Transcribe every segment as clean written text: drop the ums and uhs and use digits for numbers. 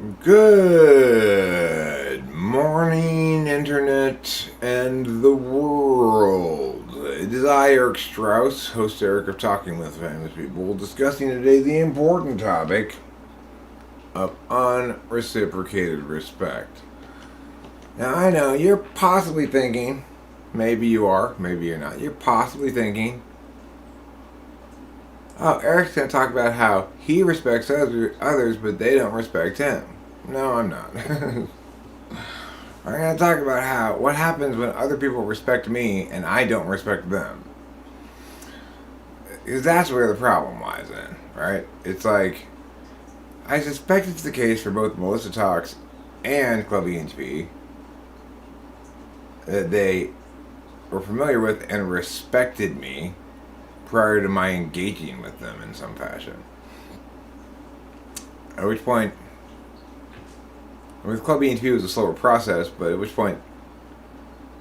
Good morning, Internet and the world. It is I, Eric Strauss, host Eric of Talking with Famous People, discussing today the important topic of unreciprocated respect. Now, I know you're possibly thinking, maybe you are, maybe you're not, you're possibly thinking, oh, Eric's going to talk about how he respects others, but they don't respect him. No, I'm not. I'm going to talk about what happens when other people respect me and I don't respect them. Because that's where the problem lies in, right? It's like, I suspect it's the case for both Melissa Talks and Club ENTP that they were familiar with and respected me prior to my engaging with them in some fashion. At which point, with Club ENTP it was a slower process, but at which point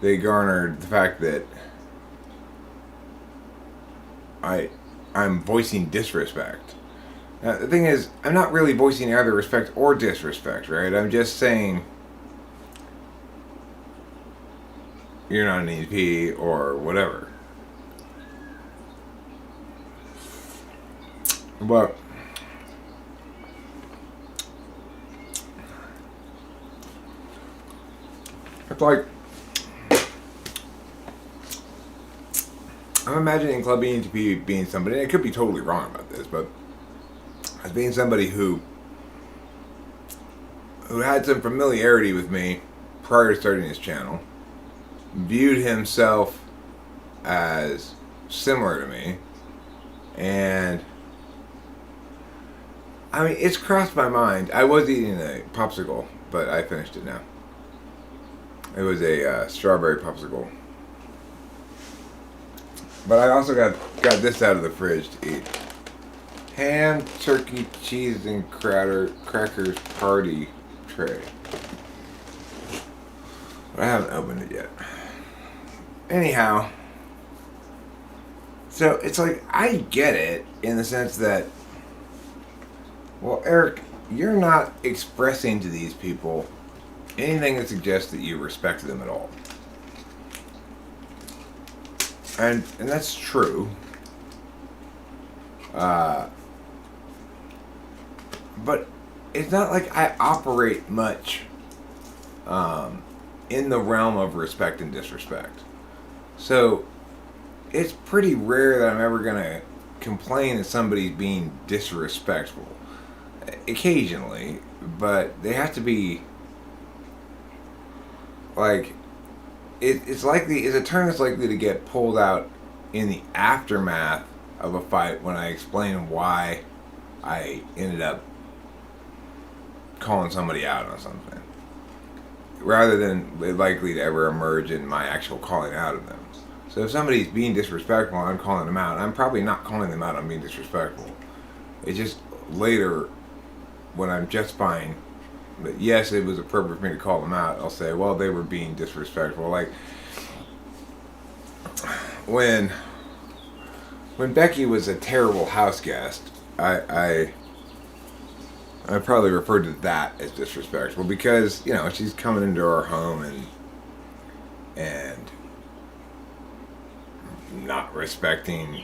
they garnered the fact that I'm voicing disrespect. Now, the thing is, I'm not really voicing either respect or disrespect, right? I'm just saying you're not an ENTP or whatever. But it's like, I'm imagining Club ENTP being somebody, and I could be totally wrong about this, but as being somebody who had some familiarity with me prior to starting his channel, viewed himself as similar to me, and I mean, it's crossed my mind. I was eating a popsicle, but I finished it now. It was a strawberry popsicle. But I also got this out of the fridge to eat. Ham, turkey, cheese, and crackers party tray. But I haven't opened it yet. Anyhow, so it's like, I get it in the sense that, well, Eric, you're not expressing to these people anything that suggests that you respect them at all. And that's true. But it's not like I operate much in the realm of respect and disrespect. So it's pretty rare that I'm ever going to complain that somebody's being disrespectful. Occasionally, but they have to be like, it's a term that's likely to get pulled out in the aftermath of a fight when I explain why I ended up calling somebody out on something, rather than likely to ever emerge in my actual calling out of them. So if somebody's being disrespectful and I'm calling them out, I'm probably not calling them out on being disrespectful. It's just later, when I'm justifying that yes, it was appropriate for me to call them out, I'll say, well, they were being disrespectful. Like when Becky was a terrible house guest, I probably referred to that as disrespectful because, you know, she's coming into our home and not respecting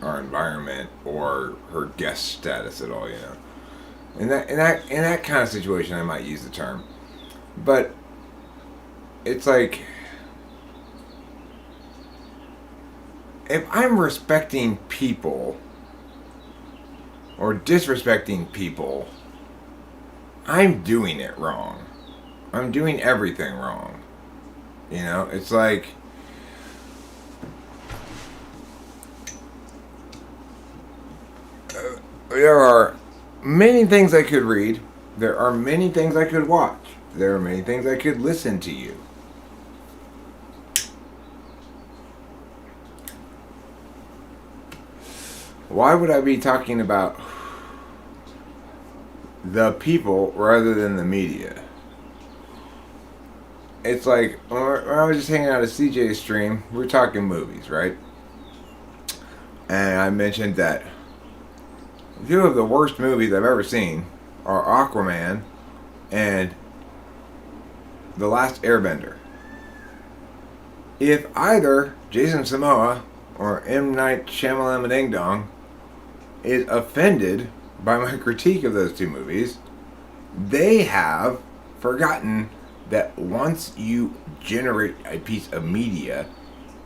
our environment or her guest status at all, you know. In that kind of situation, I might use the term, but it's like, if I'm respecting people or disrespecting people, I'm doing it wrong. I'm doing everything wrong. You know, it's like, there are many things I could read. There are many things I could watch. There are many things I could listen to you. Why would I be talking about the people rather than the media? It's like, when I was just hanging out at CJ's stream, we were talking movies, right? And I mentioned that two of the worst movies I've ever seen are Aquaman and The Last Airbender. If either Jason Momoa or M. Night Shyamalan Ding Dong is offended by my critique of those two movies, they have forgotten that once you generate a piece of media,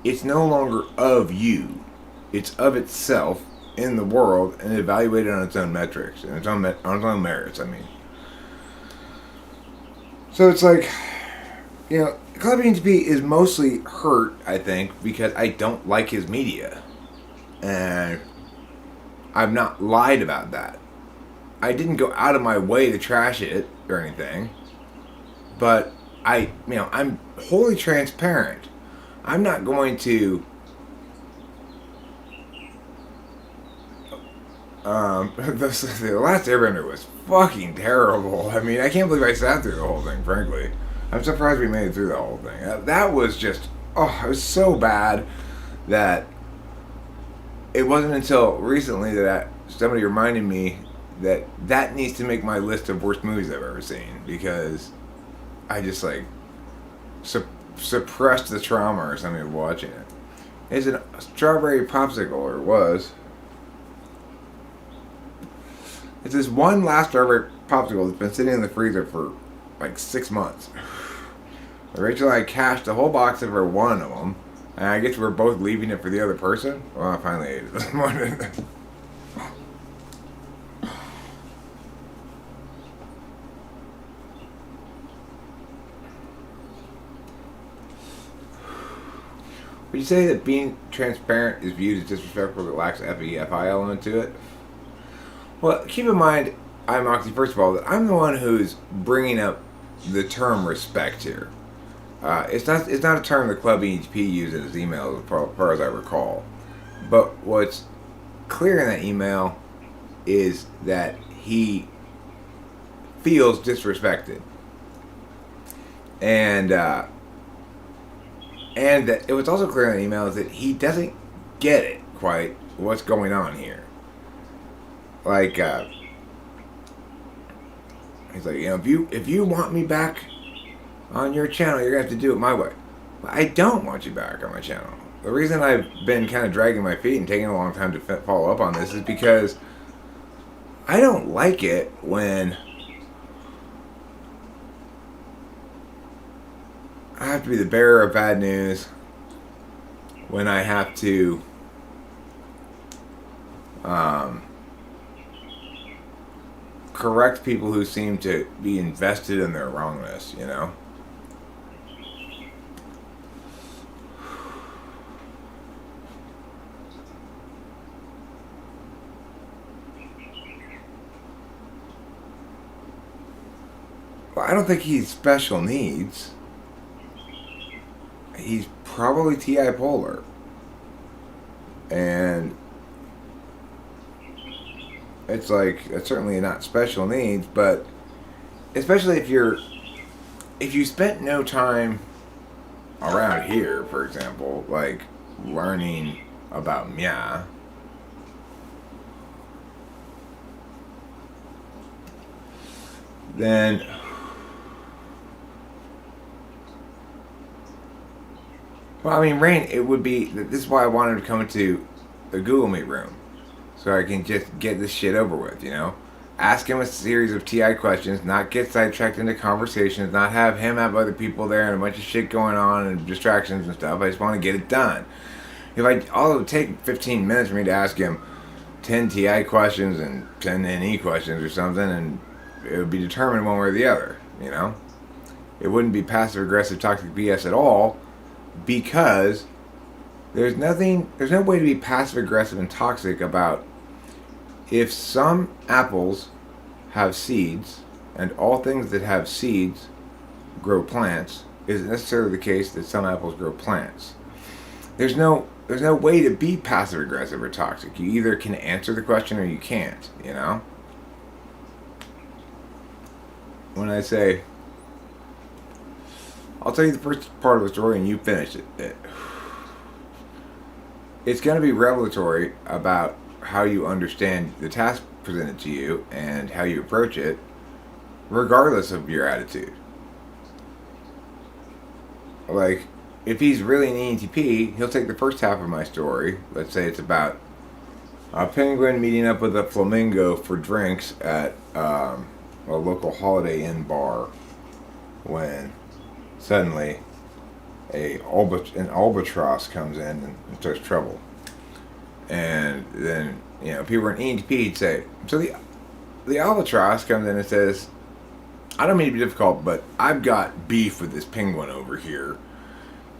it's no longer of you. It's of itself in the world and evaluated on its own metrics and on its own merits, I mean. So it's like, Club B is mostly hurt, I think, because I don't like his media. And I've not lied about that. I didn't go out of my way to trash it or anything. But I'm wholly transparent. I'm not going to the Last Airbender was fucking terrible. I mean, I can't believe I sat through the whole thing, frankly. I'm surprised we made it through the whole thing. That was just, it was so bad that it wasn't until recently that somebody reminded me that needs to make my list of worst movies I've ever seen, because I just suppressed the trauma or something of watching it. It's a strawberry popsicle, or it was. It's this one last strawberry popsicle that's been sitting in the freezer for like 6 months. Rachel and I cashed the whole box of her one of them, and I guess we're both leaving it for the other person. Well, I finally ate it this morning. Would you say that being transparent is viewed as disrespectful that lacks an FE/FI element to it? Well, keep in mind, Moxie, first of all, that I'm the one who's bringing up the term respect here. It's not a term that Club EHP used in his email, as far as I recall. But what's clear in that email is that he feels disrespected, and that what's also clear in the email is that he doesn't get it quite what's going on here. Like, he's like, if you want me back on your channel, you're gonna have to do it my way. But I don't want you back on my channel. The reason I've been kind of dragging my feet and taking a long time to follow up on this is because I don't like it when I have to be the bearer of bad news, when I have to correct people who seem to be invested in their wrongness, Well, I don't think he's special needs. He's probably TI polar. And it's certainly not special needs, but especially if you spent no time around here, for example, like learning about Mia, then Rain, it would be, this is why I wanted to come into the Google Meet room, so I can just get this shit over with, Ask him a series of TI questions, not get sidetracked into conversations, not have him have other people there and a bunch of shit going on and distractions and stuff. I just want to get it done. All it would take 15 minutes for me to ask him 10 TI questions and 10 NE questions or something, and it would be determined one way or the other, It wouldn't be passive-aggressive toxic BS at all, because there's no way to be passive-aggressive and toxic about if some apples have seeds, and all things that have seeds grow plants, isn't necessarily the case that some apples grow plants. There's no way to be passive-aggressive or toxic. You either can answer the question or you can't, When I say, I'll tell you the first part of the story and you finish it. It's going to be revelatory about how you understand the task presented to you and how you approach it, regardless of your attitude. Like, if he's really an ENTP, he'll take the first half of my story. Let's say it's about a penguin meeting up with a flamingo for drinks at a local Holiday Inn bar when suddenly an albatross comes in and starts trouble. And then, if he were an ENTP, he'd say, so the albatross comes in and says, I don't mean to be difficult, but I've got beef with this penguin over here.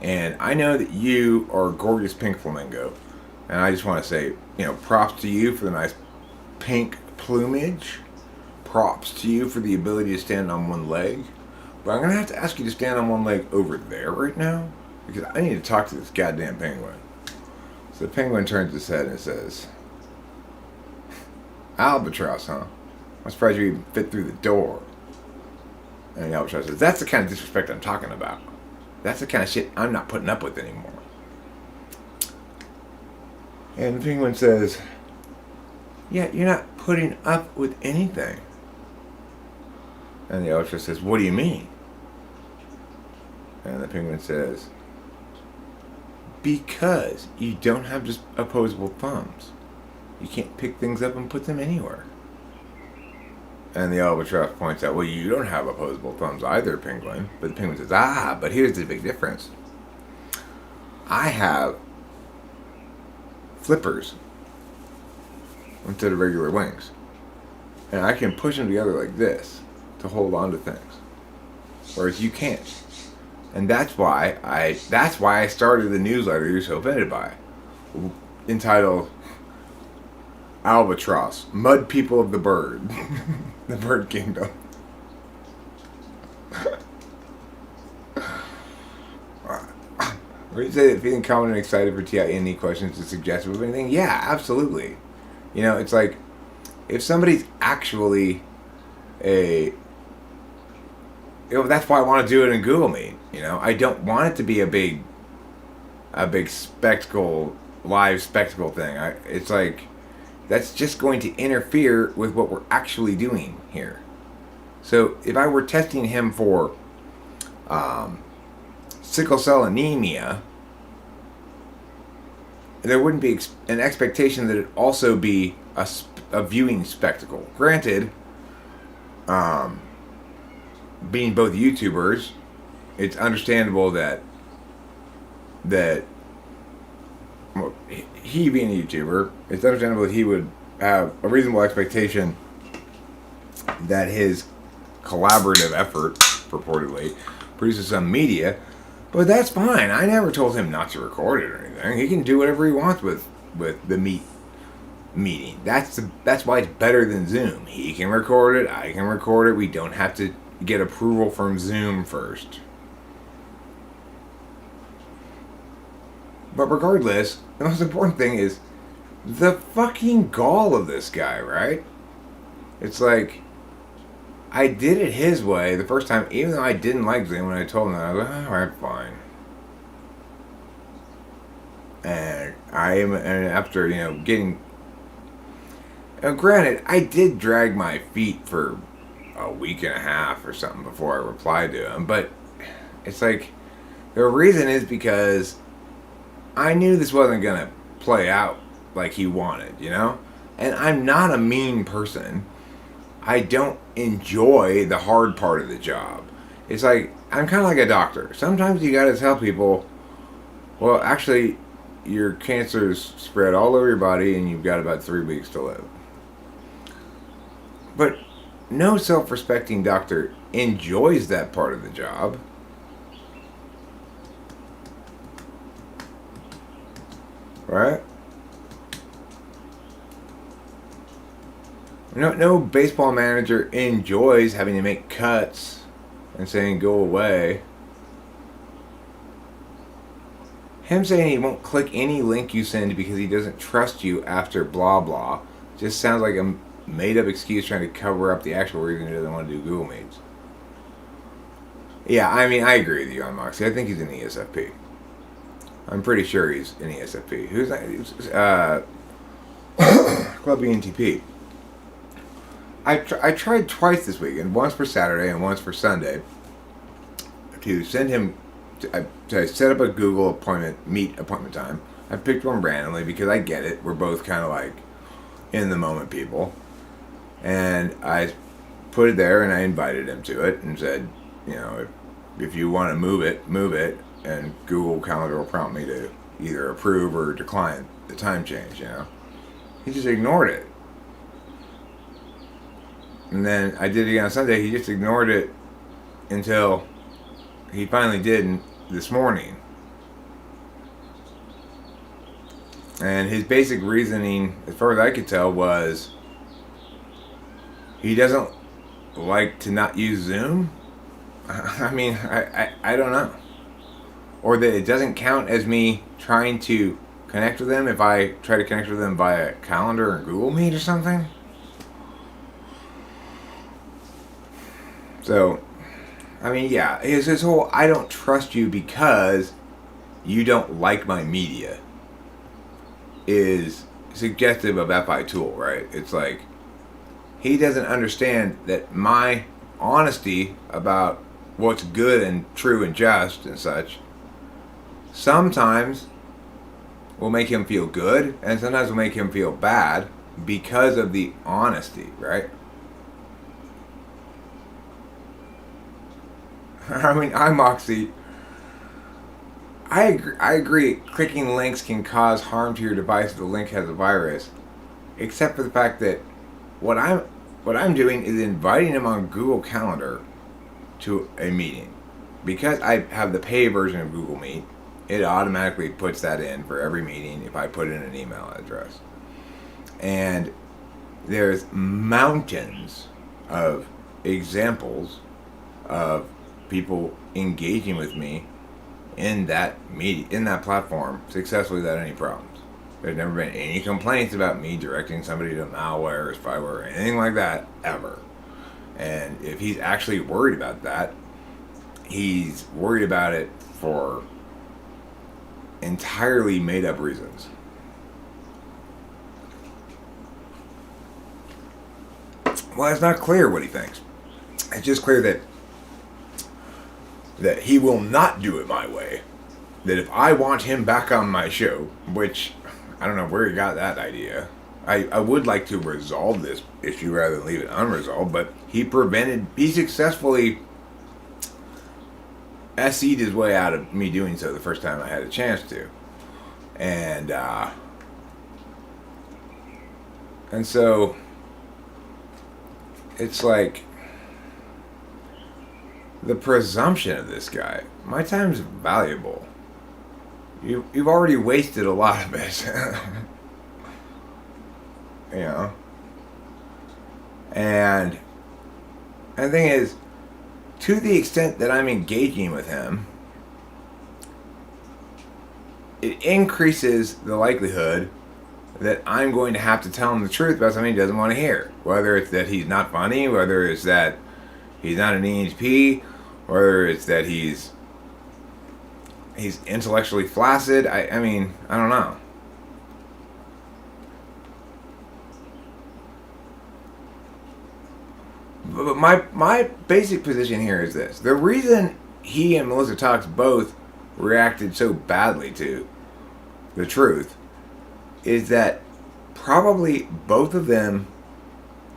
And I know that you are a gorgeous pink flamingo. And I just want to say, props to you for the nice pink plumage. Props to you for the ability to stand on one leg. But I'm going to have to ask you to stand on one leg over there right now. Because I need to talk to this goddamn penguin. So the penguin turns his head and says, albatross, huh? I'm surprised you even fit through the door. And the albatross says, that's the kind of disrespect I'm talking about. That's the kind of shit I'm not putting up with anymore. And the penguin says, yeah, you're not putting up with anything. And the albatross says, what do you mean? And the penguin says, because you don't have just opposable thumbs. You can't pick things up and put them anywhere. And the albatross points out, well, you don't have opposable thumbs either, penguin. But the penguin says, but here's the big difference. I have flippers instead of regular wings. And I can push them together like this to hold on to things. Whereas you can't. And that's why I started the newsletter you're so offended by. Entitled Albatross, Mud People of the Bird. The Bird Kingdom. Would you say that feeling confident and excited for TINE questions is suggestive of anything? Yeah, absolutely. It's like, if somebody's actually that's why I want to do it in Google Meet. I don't want it to be a big spectacle, live spectacle thing. It's like, that's just going to interfere with what we're actually doing here. So if I were testing him for sickle cell anemia, there wouldn't be an expectation that it also be a viewing spectacle. Granted, being both YouTubers, it's understandable that well, he being a YouTuber, it's understandable that he would have a reasonable expectation that his collaborative effort, purportedly, produces some media. But that's fine. I never told him not to record it or anything. He can do whatever he wants with the meeting. That's why it's better than Zoom. He can record it. I can record it. We don't have to get approval from Zoom first. But regardless, the most important thing is the fucking gall of this guy, right? It's like, I did it his way the first time, even though I didn't like Zoom. When I told him that, I was like, alright, fine. And after, getting... Now, granted, I did drag my feet for a week and a half or something before I replied to him, but it's like, the reason is because I knew this wasn't going to play out like he wanted, And I'm not a mean person. I don't enjoy the hard part of the job. It's like, I'm kind of like a doctor. Sometimes you gotta tell people, well, actually, your cancer's spread all over your body and you've got about 3 weeks to live. But no self-respecting doctor enjoys that part of the job. Right? No baseball manager enjoys having to make cuts and saying go away. Him saying he won't click any link you send because he doesn't trust you after blah blah just sounds like a made up excuse trying to cover up the actual reason he doesn't want to do Google Meets. Yeah, I mean, I agree with you on Moxie. I think he's an ESFP. I'm pretty sure he's an ESFP. Who's Club ENTP. I tried twice this weekend, once for Saturday and once for Sunday, to send him to set up a Google meet appointment time. I picked one randomly because I get it. We're both kind of like in the moment people, and I put it there and I invited him to it and said, you know, if you want to move it, and Google Calendar will prompt me to either approve or decline the time change. You know, he just ignored it. And then I did it again on Sunday. He just ignored it until he finally did this morning. And his basic reasoning, as far as I could tell, was he doesn't like to not use Zoom. I mean, I don't know. Or that it doesn't count as me trying to connect with them if I try to connect with them via Calendar or Google Meet or something. So, I mean, yeah, it's this whole I don't trust you because you don't like my media is suggestive of FI Tool, right? It's like he doesn't understand that my honesty about what's good and true and just and such sometimes will make him feel good and sometimes will make him feel bad because of the honesty, right? I mean, Moxie. I agree. Clicking links can cause harm to your device if the link has a virus, except for the fact that what I'm doing is inviting him on Google Calendar to a meeting. Because I have the pay version of Google Meet, it automatically puts that in for every meeting if I put in an email address. And there's mountains of examples of people engaging with me in that platform successfully without any problems. There's never been any complaints about me directing somebody to malware or spyware or anything like that ever. And if he's actually worried about that, he's worried about it for entirely made up reasons. Well, it's not clear what he thinks. It's just clear that he will not do it my way. That if I want him back on my show, which I don't know where he got that idea. I would like to resolve this issue rather than leave it unresolved, but he successfully SC'd his way out of me doing so the first time I had a chance to. And so it's like the presumption of this guy. My time's valuable. You've already wasted a lot of it. You know? And the thing is, to the extent that I'm engaging with him, it increases the likelihood that I'm going to have to tell him the truth about something he doesn't want to hear. Whether it's that he's not funny, whether it's that he's not an EHP, whether it's that he's intellectually flaccid. I mean, I don't know. But my basic position here is this. The reason he and Melissa Talks both reacted so badly to the truth is that probably both of them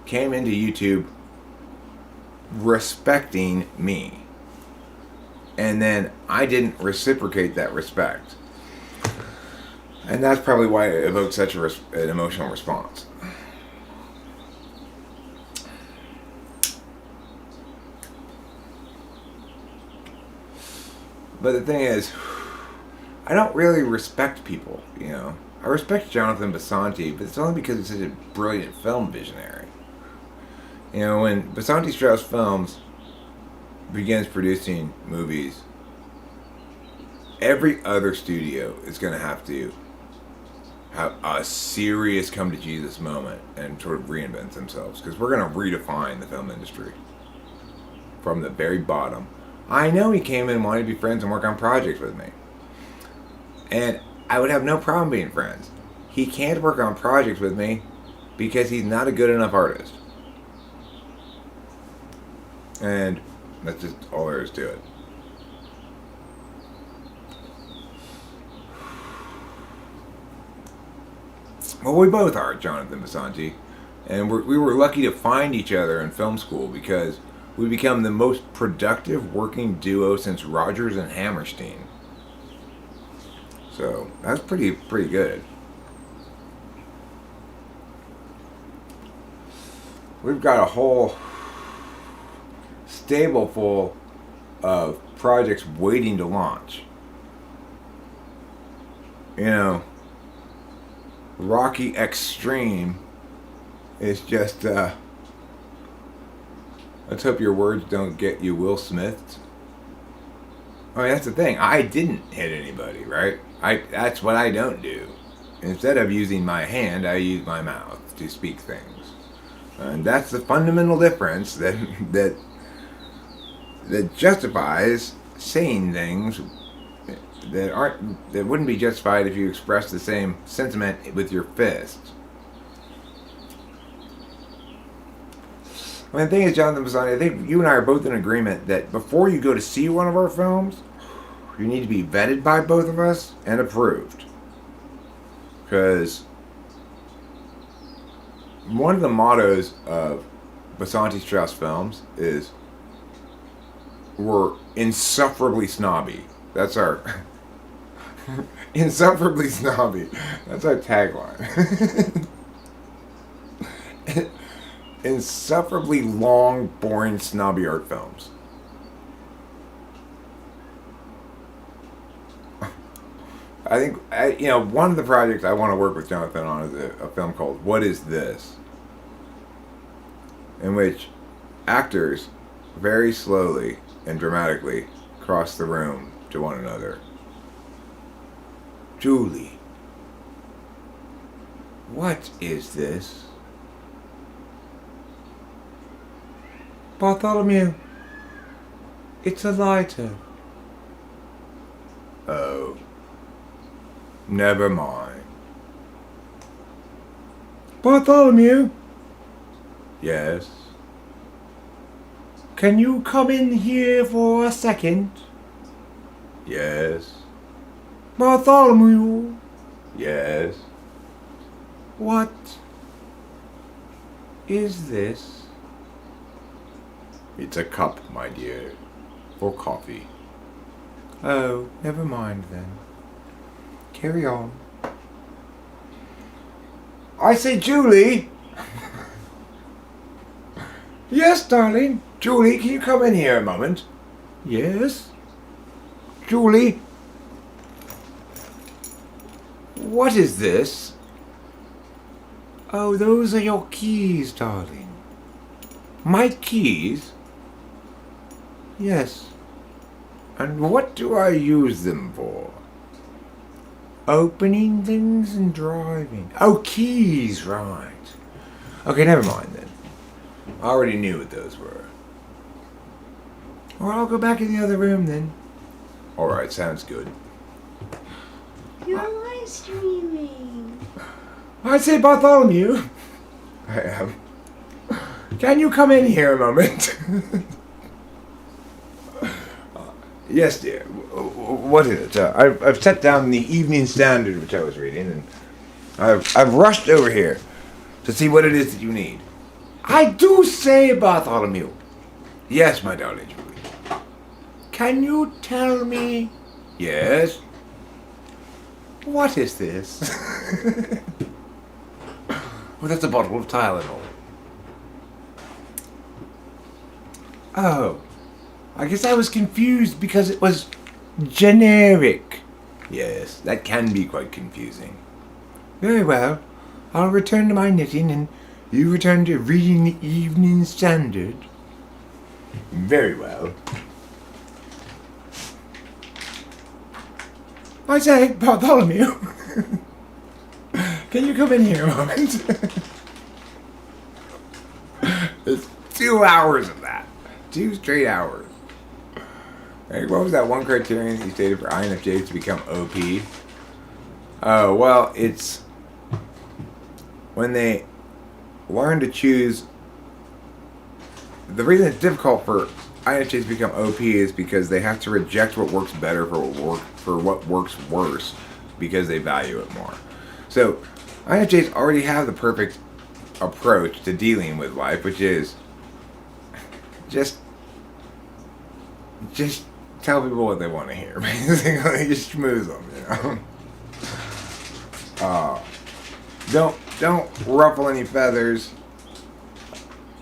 came into YouTube respecting me. And then I didn't reciprocate that respect. And that's probably why it evoked such an emotional response. But the thing is, I don't really respect people, you know. I respect Jonathan Basanti, but it's only because he's such a brilliant film visionary. You know, when Basanti Strauss Films begins producing movies, every other studio is going to have to have a serious come to Jesus moment and sort of reinvent themselves, because we're going to redefine the film industry from the very bottom. I know he came in and wanted to be friends and work on projects with me, and I would have no problem being friends. He can't work on projects with me because he's not a good enough artist. And that's just all there is to it. Well, we both are, Jonathan Basanji. And we were lucky to find each other in film school because we become the most productive working duo since Rogers and Hammerstein. So that's pretty good. We've got a whole stable full of projects waiting to launch. You know, Rocky Extreme is just, let's hope your words don't get you Will Smith. I mean, that's the thing. I didn't hit anybody, right? That's what I don't do. Instead of using my hand, I use my mouth to speak things. And that's the fundamental difference that justifies saying things that wouldn't be justified if you expressed the same sentiment with your fist. I mean, the thing is, Jonathan Bassani, I think you and I are both in agreement that before you go to see one of our films, you need to be vetted by both of us and approved. Because one of the mottos of Basanti Strauss films is we're insufferably snobby. That's our insufferably snobby. That's our tagline. Insufferably long, boring, snobby art films. I think, one of the projects I want to work with Jonathan on is a film called What Is This? In which actors very slowly and dramatically cross the room to one another. Julie, what is this? Bartholomew, it's a lighter. Oh, never mind. Bartholomew? Yes? Can you come in here for a second? Yes. Bartholomew? Yes. What is this? It's a cup, my dear, for coffee. Oh, never mind then. Carry on. I say, Julie! Yes, darling? Julie, can you come in here a moment? Yes? Julie? What is this? Oh, those are your keys, darling. My keys? Yes. And what do I use them for? Opening things and driving. Oh, keys, right. Okay, never mind then. I already knew what those were. Or I'll go back in the other room then. Alright, sounds good. You're live streaming. I say, Bartholomew. I am. Can you come in here a moment? Yes, dear. What is it? I've set down the Evening Standard, which I was reading, and I've rushed over here to see what it is that you need. I do say, Bartholomew. Yes, my darling Julie. Can you tell me? Yes. What is this? Well, that's a bottle of Tylenol. Oh. I guess I was confused because it was generic. Yes, that can be quite confusing. Very well. I'll return to my knitting and you return to reading the Evening Standard. Very well. I say, Bartholomew, can you come in here a moment? It's 2 hours of that. 2 straight hours. Hey, what was that one criterion that you stated for INFJs to become OP? Oh, well, it's when they learn to choose the reason it's difficult for INFJs to become OP is because they have to reject what works better for what works worse because they value it more. So INFJs already have the perfect approach to dealing with life, which is just tell people what they want to hear. Basically, just schmooze them. Don't ruffle any feathers.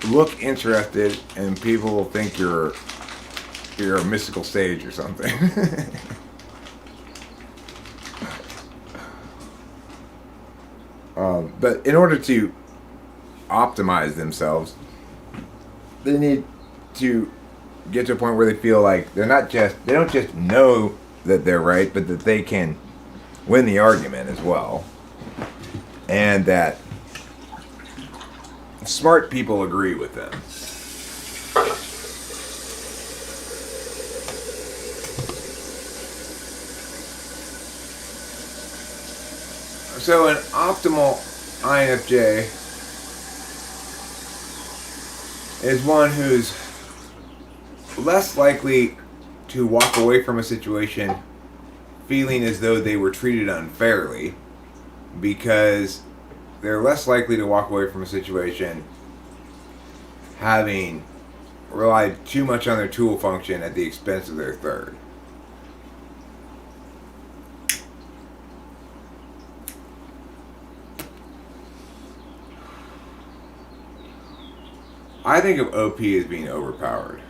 Look interested, and people will think you're a mystical sage or something. But in order to optimize themselves, they need to get to a point where they feel like they don't just know that they're right, but that they can win the argument as well, and that smart people agree with them. So an optimal INFJ is one who's less likely to walk away from a situation feeling as though they were treated unfairly, because they're less likely to walk away from a situation having relied too much on their tool function at the expense of their third. I think of OP as being overpowered.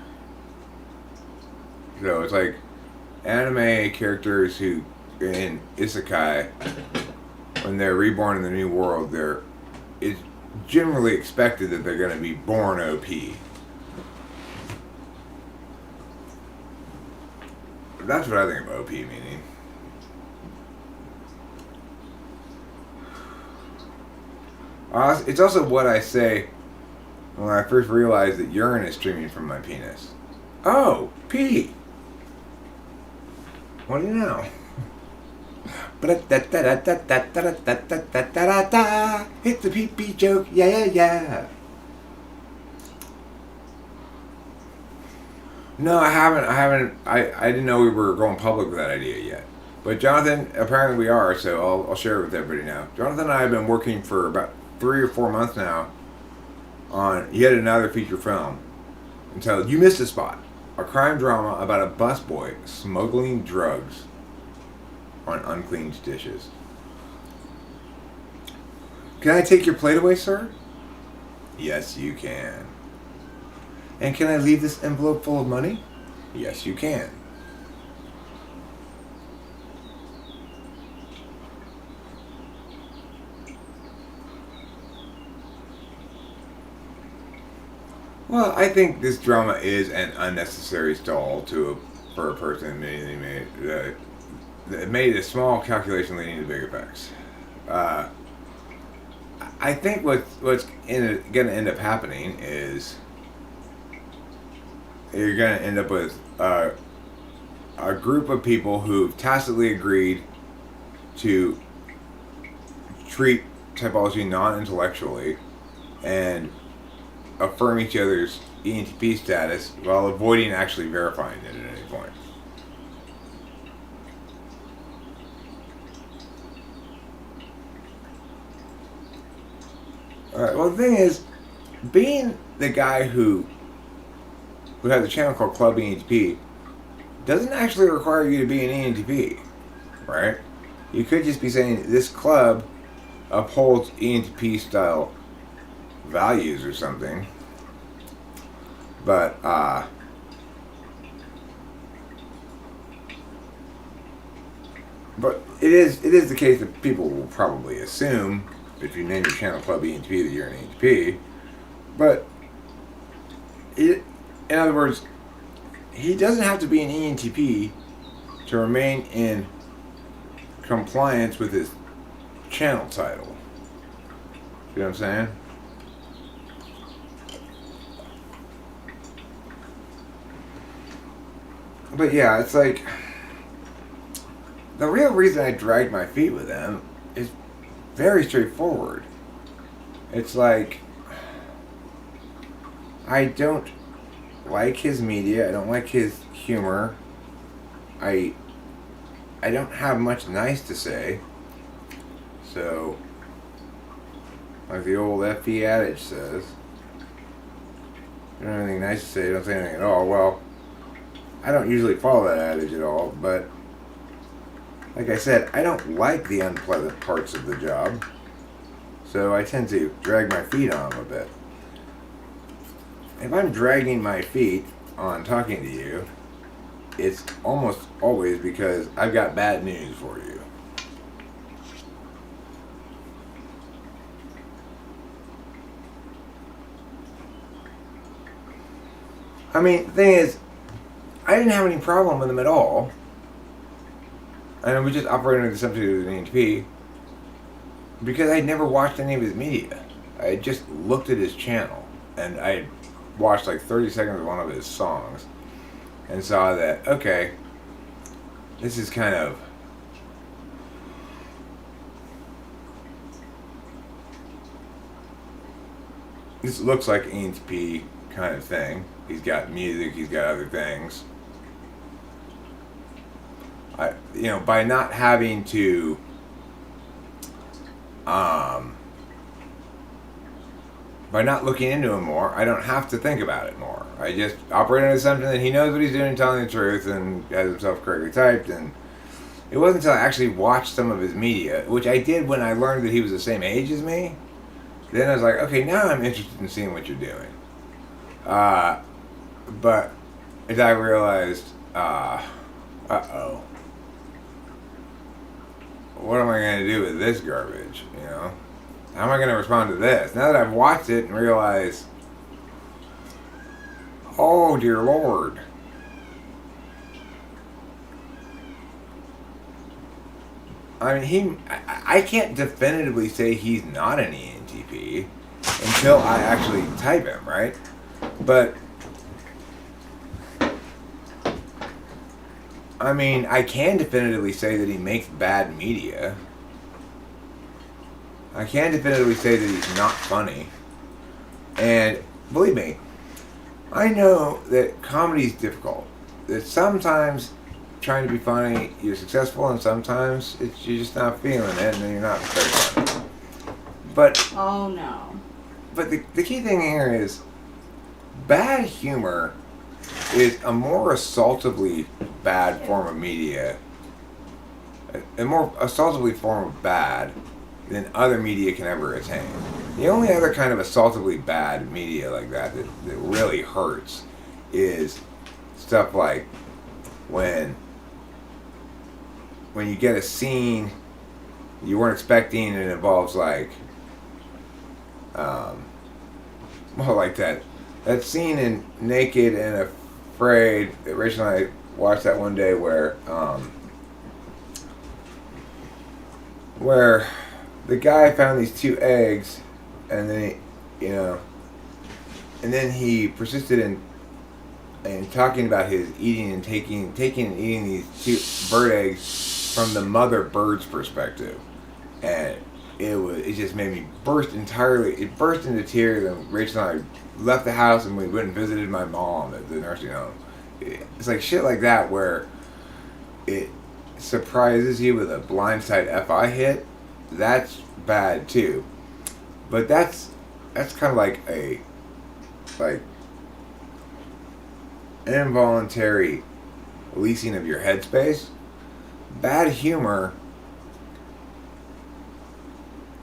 So it's like anime characters who in isekai, when they're reborn in the new world, it's generally expected that they're going to be born OP. That's what I think of OP meaning. It's also what I say when I first realized that urine is streaming from my penis. Oh, pee! What do you know? Hit the pee-pee joke, yeah. No, I haven't. I didn't know we were going public with that idea yet. But Jonathan, apparently we are, so I'll share it with everybody now. Jonathan and I have been working for about 3 or 4 months now on yet another feature film entitled You Missed a Spot, a crime drama about a busboy smuggling drugs on uncleaned dishes. Can I take your plate away, sir? Yes, you can. And can I leave this envelope full of money? Yes, you can. Well, I think this drama is an unnecessary stall for a person. It made a small calculation leading to big effects. I think what's going to end up happening is you're going to end up with a group of people who've tacitly agreed to treat typology non-intellectually and affirm each other's ENTP status while avoiding actually verifying it at any point. Alright, well the thing is, being the guy who has a channel called Club ENTP doesn't actually require you to be an ENTP, right? You could just be saying this club upholds ENTP style values or something, but it is the case that people will probably assume if you name your channel Club ENTP that you're an ENTP, but in other words, he doesn't have to be an ENTP to remain in compliance with his channel title. You know what I'm saying? But yeah, it's like the real reason I dragged my feet with them is very straightforward. It's like I don't like his media. I don't like his humor. I don't have much nice to say. So, like the old FP adage says, you don't have anything nice to say, you don't say anything at all. Well, I don't usually follow that adage at all, but like I said, I don't like the unpleasant parts of the job. So I tend to drag my feet on them a bit. If I'm dragging my feet on talking to you, it's almost always because I've got bad news for you. I mean, the thing is, I didn't have any problem with him at all. And we just operated under the assumption he was an ENTP because I'd never watched any of his media. I had just looked at his channel and I had watched like 30 seconds of one of his songs and saw that, okay, this is kind of this looks like ENTP kind of thing. He's got music, he's got other things. By not having to by not looking into him more, I don't have to think about it more. I just operate on the assumption that he knows what he's doing, telling the truth, and has himself correctly typed. And it wasn't until I actually watched some of his media, which I did when I learned that he was the same age as me, then I was like, okay, now I'm interested in seeing what you're doing. But as I realized, uh-oh. What am I going to do with this garbage, How am I going to respond to this? Now that I've watched it and realized, oh dear Lord. I mean, I can't definitively say he's not an ENTP until I actually type him, right? But I mean, I can definitively say that he makes bad media. I can definitively say that he's not funny. And believe me, I know that comedy is difficult. That sometimes trying to be funny, you're successful, and sometimes you're just not feeling it, and then you're not very funny. But oh no. But the key thing here is bad humor is a more assaultively bad form of media, a more assaultively form of bad than other media can ever attain. The only other kind of assaultively bad media like that really hurts is stuff like when you get a scene you weren't expecting and it involves like like that scene in Naked and Afraid that Rachel and I watched that one day where the guy found these 2 eggs and then he persisted in talking about his eating and taking and eating these 2 bird eggs from the mother bird's perspective, and it just made me burst into tears, and Rachel and I left the house and we went and visited my mom at the nursing home. It's like shit like that where it surprises you with a blindside FI hit. That's bad too. But that's kind of like an involuntary leasing of your headspace. Bad humor,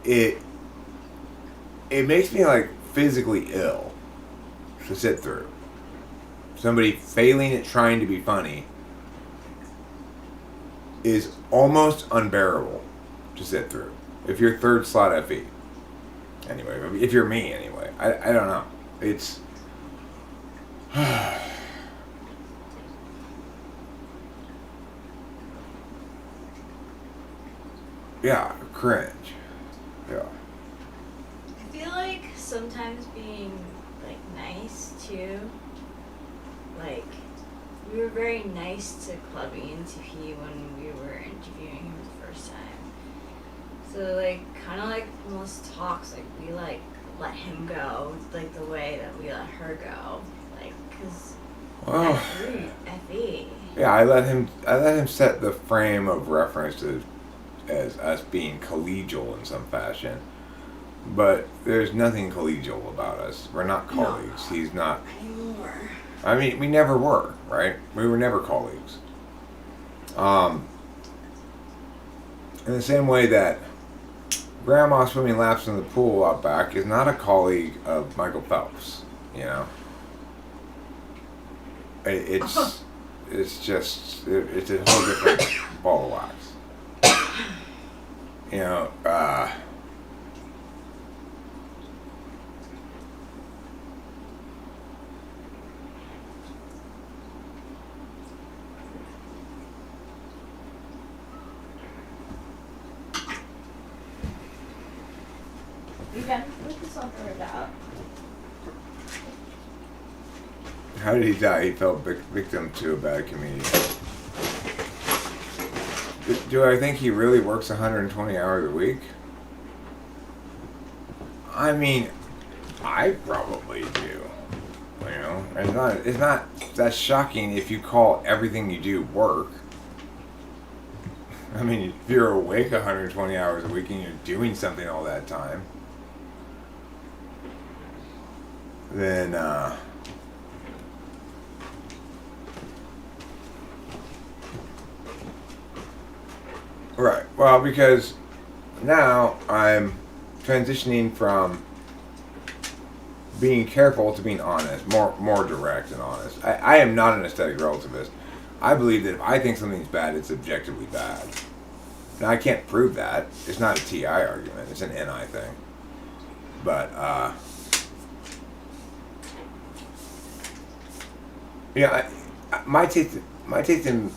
it makes me like physically ill to sit through. Somebody failing at trying to be funny is almost unbearable to sit through. If you're 3rd slot FE. Anyway, if you're me anyway. I don't know. It's yeah, cringe. Yeah. I feel like sometimes being like nice too. Like we were very nice to Clubby NTP when we were interviewing him the first time. So like kind of like most talks, like we like let him go like the way that we let her go, like because Oh, FE. yeah. I let him set the frame of reference as us being collegial in some fashion. But there's nothing collegial about us. We're not colleagues. No, He's not. anymore. I mean, we never were, right? We were never colleagues. In the same way that Grandma swimming laps in the pool out back is not a colleague of Michael Phelps, you know. It's just it's a whole different ball of wax. You know. You can put this on for out. How did he die? He fell victim to a bad comedian. Do I think he really works 120 hours a week? I mean, I probably do. You know, it's not that shocking if you call everything you do work. I mean, if you're awake 120 hours a week and you're doing something all that time, then right. Well, because now I'm transitioning from being careful to being honest, more direct and honest. I am not an aesthetic relativist. I believe that if I think something's bad, it's objectively bad. Now I can't prove that. It's not a TI argument. It's an NI thing. But yeah, my taste in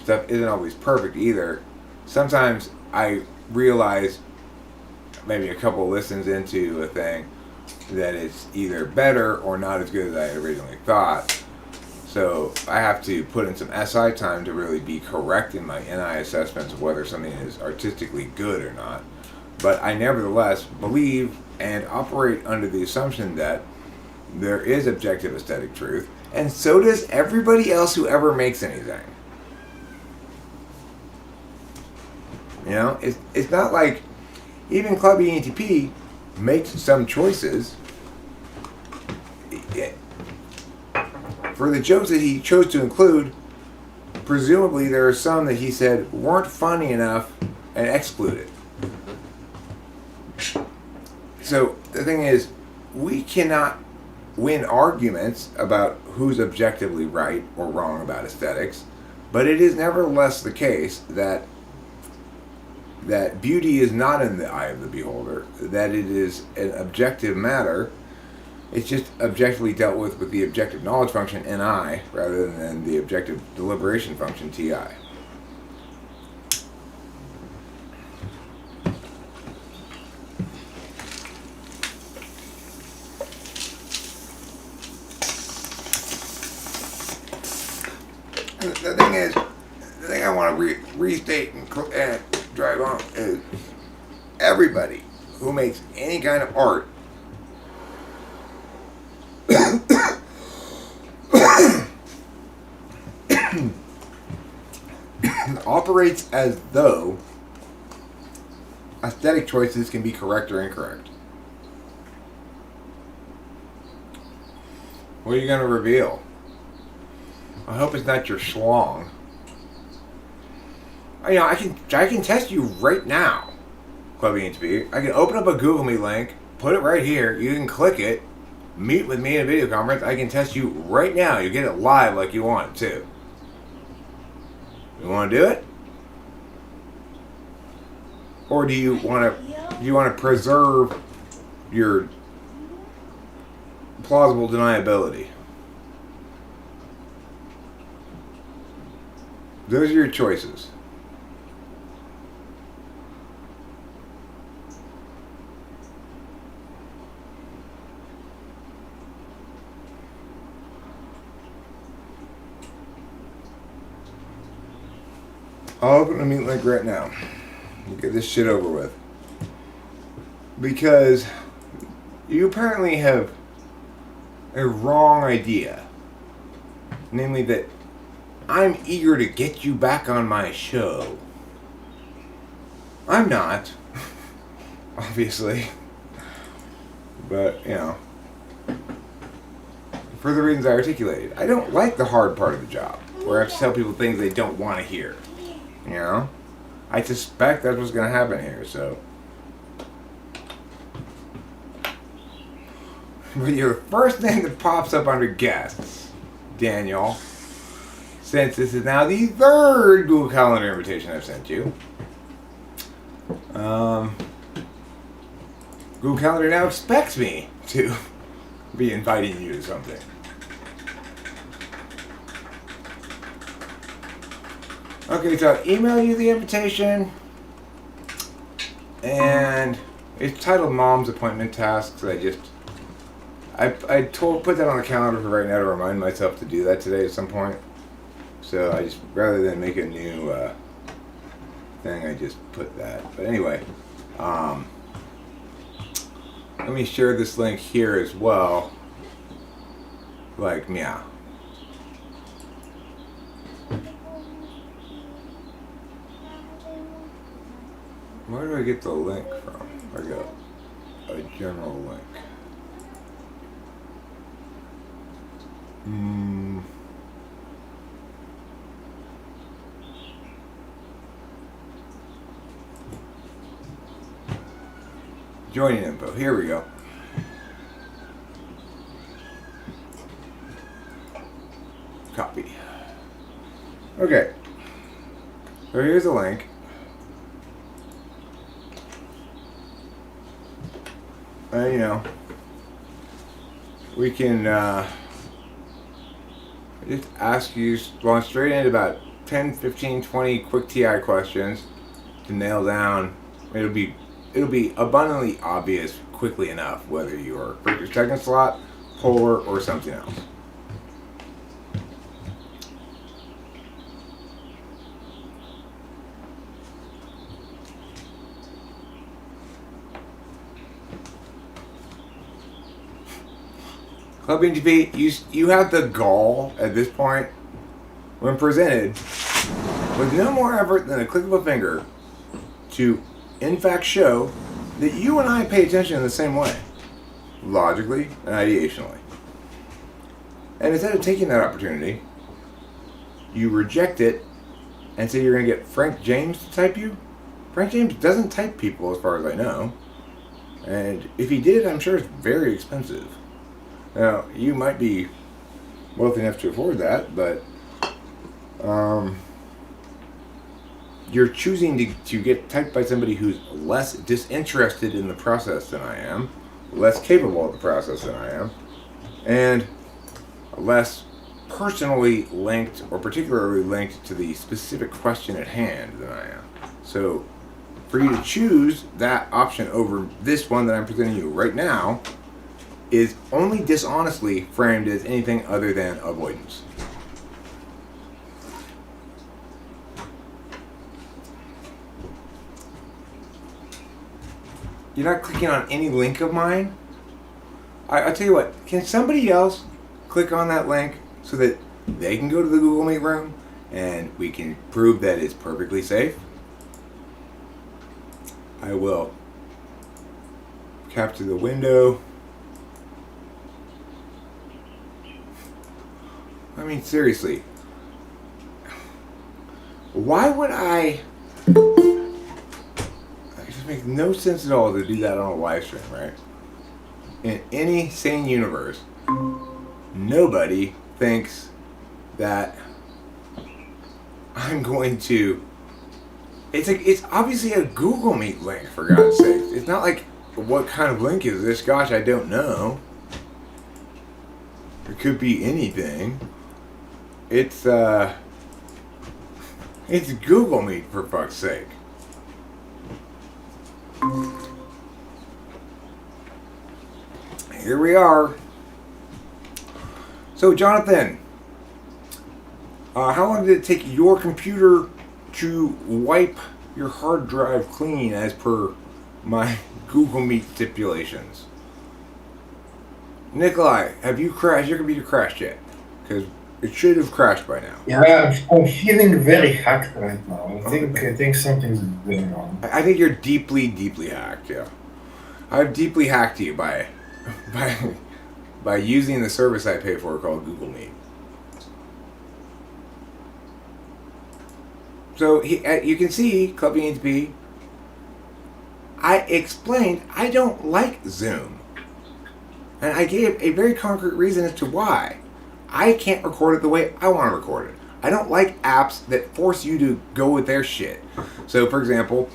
stuff isn't always perfect either. Sometimes I realize maybe a couple listens into a thing that it's either better or not as good as I originally thought. So I have to put in some SI time to really be correct in my NI assessments of whether something is artistically good or not. But I nevertheless believe and operate under the assumption that there is objective aesthetic truth, and so does everybody else who ever makes anything. You know, it's not like even Clubby ENTP makes some choices. For the jokes that he chose to include, presumably there are some that he said weren't funny enough and excluded. So the thing is, we cannot win arguments about who's objectively right or wrong about aesthetics, but it is nevertheless the case that beauty is not in the eye of the beholder, that it is an objective matter. It's just objectively dealt with the objective knowledge function, NI, rather than the objective deliberation function, TI. The thing I want to restate and drive home is everybody who makes any kind of art operates as though aesthetic choices can be correct or incorrect. What are you going to reveal? I hope it's not your schlong. You know, I can test you right now, Club ENTP. I can open up a Google Meet link, put it right here. You can click it, meet with me in a video conference. I can test you right now. You get it live like you want it too. You want to do it? Or do you want to preserve your plausible deniability? Those are your choices. I'll open a meet link right now. We'll get this shit over with. Because you apparently have a wrong idea Namely that I'm eager to get you back on my show. I'm not, obviously. But, for the reasons I articulated. I don't like the hard part of the job, where I have to tell people things they don't want to hear. I suspect that's what's going to happen here, so. But your first name that pops up under guests, Daniel, since this is now the third Google Calendar invitation I've sent you. Google Calendar now expects me to be inviting you to something. Okay, so I'll email you the invitation, and it's titled Mom's Appointment Tasks. I put that on the calendar for right now to remind myself to do that today at some point. So I just, rather than make a new thing, I just put that. But anyway, let me share this link here as well. Like, meow. Where do I get the link from? I got a general link. Joining info. Here we go. Copy. Okay. So here's a link. We can just ask you, going straight into about 10, 15, 20 quick TI questions to nail down. It'll be abundantly obvious quickly enough whether you are Breaker's second slot, polar, or something else. Clubbing GP, you have the gall at this point, when presented, with no more effort than a click of a finger, to in fact show that you and I pay attention in the same way, logically and ideationally. And instead of taking that opportunity, you reject it and say you're going to get Frank James to type you. Frank James doesn't type people as far as I know. And if he did, I'm sure it's very expensive. Now, you might be wealthy enough to afford that, but you're choosing to get typed by somebody who's less disinterested in the process than I am, less capable of the process than I am, and less personally linked or particularly linked to the specific question at hand than I am. So, for you to choose that option over this one that I'm presenting you right now is only dishonestly framed as anything other than avoidance. You're not clicking on any link of mine. I'll tell you what, can somebody else click on that link so that they can go to the Google Meet room and we can prove that it's perfectly safe? I will capture the window. I mean, seriously, why would it just makes no sense at all to do that on a live stream, right? In any sane universe, nobody thinks that I'm going to. It's obviously a Google Meet link, for God's sake. It's not like, what kind of link is this? Gosh, I don't know. It could be anything. It's Google Meet, for fuck's sake. Here we are. So, Jonathan, how long did it take your computer to wipe your hard drive clean as per my Google Meet stipulations? Nikolai, have your computer crashed yet? Because It should have crashed by now. Yeah, I'm feeling very hacked right now. I Oh, think I think something's going on. I think you're deeply, deeply hacked. Yeah, I've deeply hacked you by by by using the service I pay for called Google Meet. So you can see, Club ENTP, I explained I don't like Zoom. And I gave a very concrete reason as to why. I can't record it the way I want to record it. I don't like apps that force you to go with their shit. So, for example,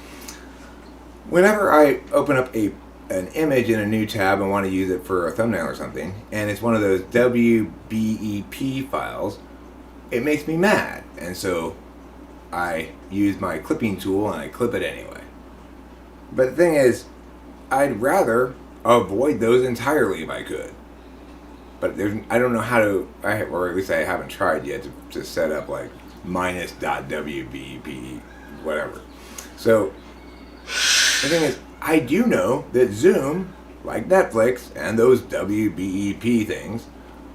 whenever I open up an image in a new tab and want to use it for a thumbnail or something, and it's one of those WBEP files, it makes me mad. And so I use my clipping tool and I clip it anyway. But the thing is, I'd rather avoid those entirely if I could. But I don't know how to, or at least I haven't tried yet to set up like -.wbp, whatever. So the thing is, I do know that Zoom, like Netflix and those WBEP things,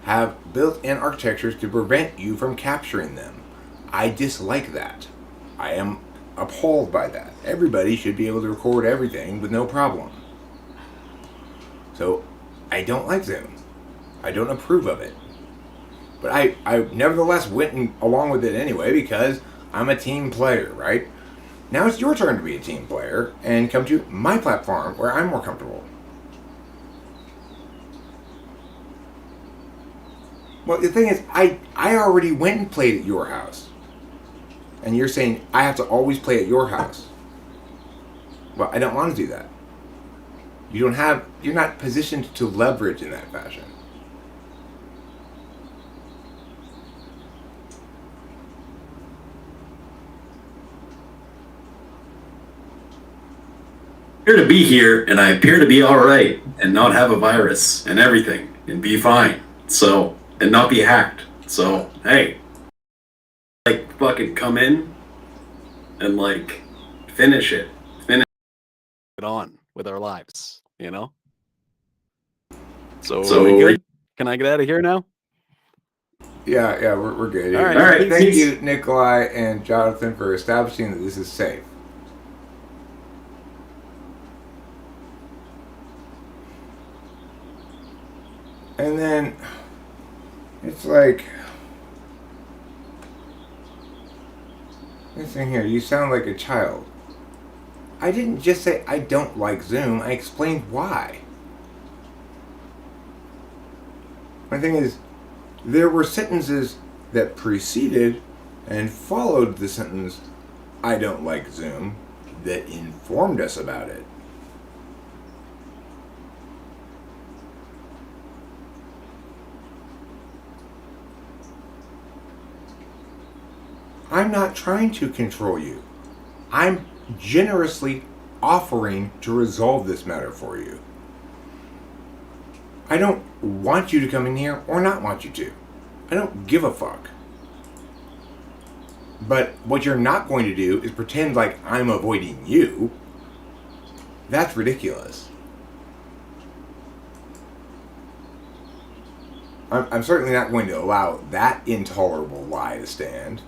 have built-in architectures to prevent you from capturing them. I dislike that. I am appalled by that. Everybody should be able to record everything with no problem. So I don't like Zoom. I don't approve of it. But I nevertheless went along with it anyway because I'm a team player, right? Now it's your turn to be a team player and come to my platform where I'm more comfortable. Well, the thing is, I already went and played at your house. And you're saying I have to always play at your house. Well, I don't want to do that. You're not positioned to leverage in that fashion. Appear to be here, and I appear to be all right, and not have a virus and everything, and be fine. So, and not be hacked. So, hey, like fucking come in and like finish it. Get on with our lives, you know? So, So are we good? Can I get out of here now? Yeah, we're good. All right. All right. Thank you, Nikolai and Jonathan, for establishing that this is safe. And then it's like, listen here, you sound like a child. I didn't just say I don't like Zoom, I explained why. My thing is, there were sentences that preceded and followed the sentence, I don't like Zoom, that informed us about it. I'm not trying to control you. I'm generously offering to resolve this matter for you. I don't want you to come in here or not want you to. I don't give a fuck. But what you're not going to do is pretend like I'm avoiding you. That's ridiculous. I'm certainly not going to allow that intolerable lie to stand.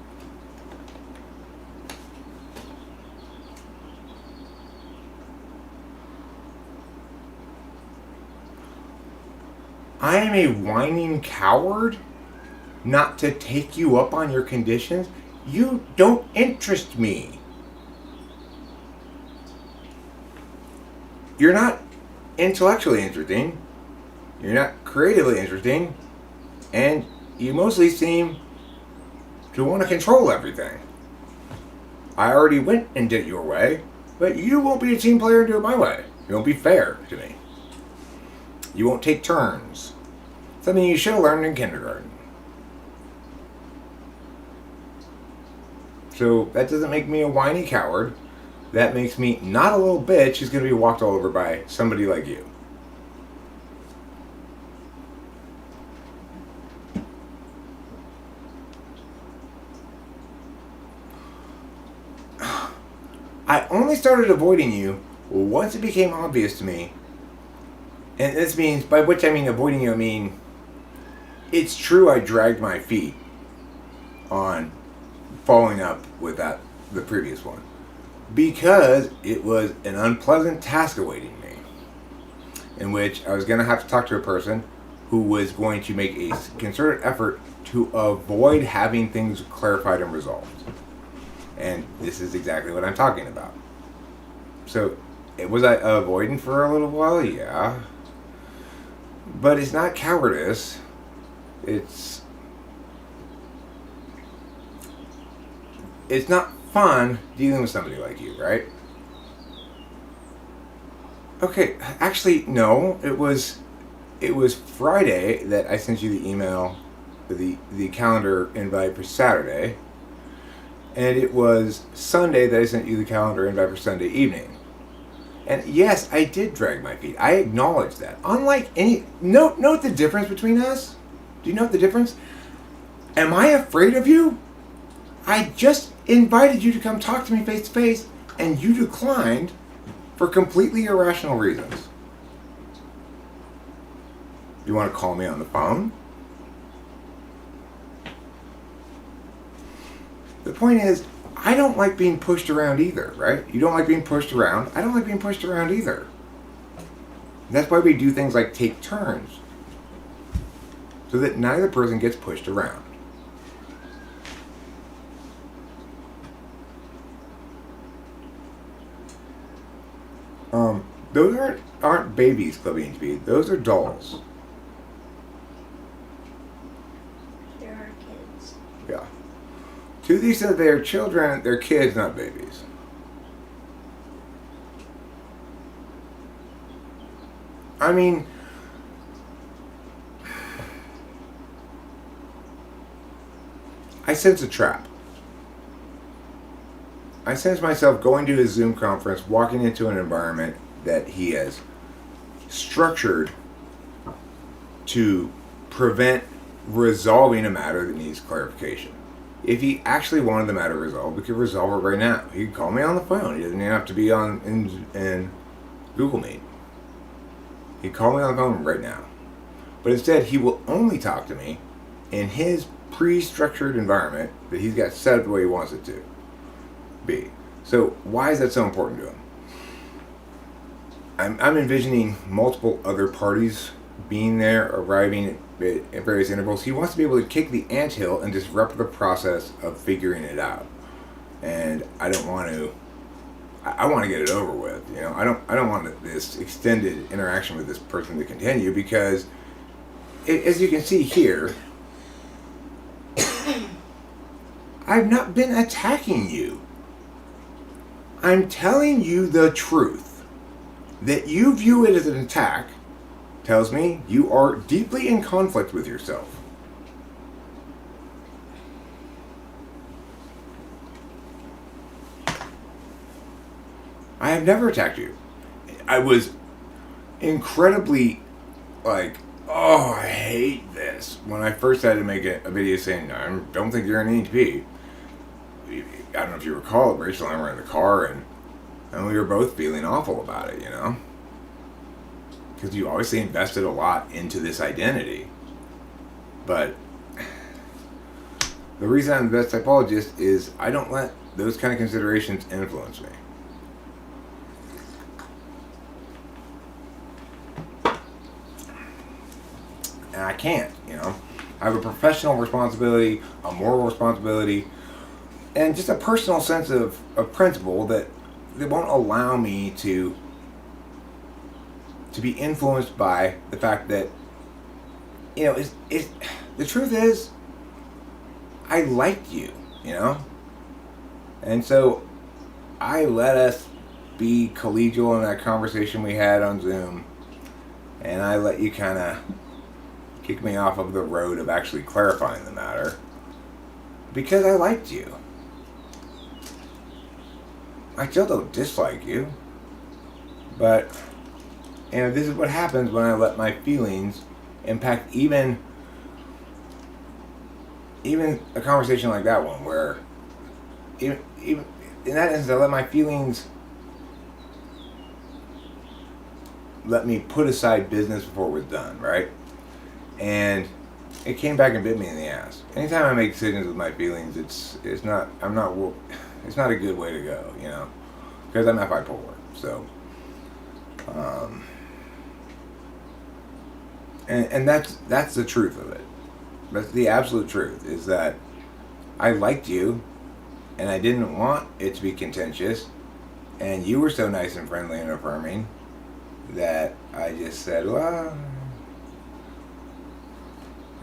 I am a whining coward not to take you up on your conditions? You don't interest me. You're not intellectually interesting. You're not creatively interesting. And you mostly seem to want to control everything. I already went and did it your way, but you won't be a team player and do it my way. You won't be fair to me. You won't take turns. Something you should have learned in kindergarten. So that doesn't make me a whiny coward. That makes me not a little bitch who's going to be walked all over by somebody like you. I only started avoiding you once it became obvious to me. And this means, by which I mean avoiding you, I mean, it's true I dragged my feet on following up with the previous one, because it was an unpleasant task awaiting me, in which I was going to have to talk to a person who was going to make a concerted effort to avoid having things clarified and resolved. And this is exactly what I'm talking about. So, was I avoiding for a little while? Yeah. But it's not cowardice. It's not fun dealing with somebody like you, right? Okay, actually, no. It was Friday that I sent you the email, the calendar invite for Saturday, and it was Sunday that I sent you the calendar invite for Sunday evening. And yes, I did drag my feet. I acknowledge that. Unlike note the difference between us. Do you note the difference? Am I afraid of you? I just invited you to come talk to me face to face, and you declined for completely irrational reasons. You want to call me on the phone? The point is, I don't like being pushed around either, right? You don't like being pushed around. I don't like being pushed around either. That's why we do things like take turns, so that neither person gets pushed around. Those aren't babies, Clubby and Speed. Those are dolls. There are kids. Yeah. To the extent that they're children, they're kids, not babies. I mean, I sense a trap. I sense myself going to his Zoom conference, walking into an environment that he has structured to prevent resolving a matter that needs clarification. If he actually wanted the matter resolved, we could resolve it right now. He could call me on the phone. He doesn't even have to be in Google Meet. He'd call me on the phone right now. But instead, he will only talk to me in his pre-structured environment that he's got set up the way he wants it to be. So why is that so important to him? I'm envisioning multiple other parties being there, arriving at various intervals. He wants to be able to kick the anthill and disrupt the process of figuring it out. And I don't want to. I want to get it over with. You know, I don't want this extended interaction with this person to continue, because, as you can see here, I've not been attacking you. I'm telling you the truth. That you view it as an attack tells me you are deeply in conflict with yourself. I have never attacked you. I was incredibly like, oh, I hate this, when I first had to make a video saying, I don't think you're an ENTP. I don't know if you recall it, Rachel and I were in the car, and we were both feeling awful about it, you know? Because you obviously invested a lot into this identity. But the reason I'm the best typologist is I don't let those kind of considerations influence me. And I can't, you know? I have a professional responsibility, a moral responsibility, and just a personal sense of principle that won't allow me to be influenced by the fact that, you know, the truth is, I liked you, you know? And so I let us be collegial in that conversation we had on Zoom, and I let you kind of kick me off of the road of actually clarifying the matter, because I liked you. I still don't dislike you, but, you know, this is what happens when I let my feelings impact even a conversation like that one, where even in that instance, I let my feelings let me put aside business before it was done, right? And it came back and bit me in the ass. Anytime I make decisions with my feelings, it's not a good way to go, you know, because I'm not bipolar. So, and that's the truth of it. That's the absolute truth, is that I liked you, and I didn't want it to be contentious, and you were so nice and friendly and affirming that I just said, well,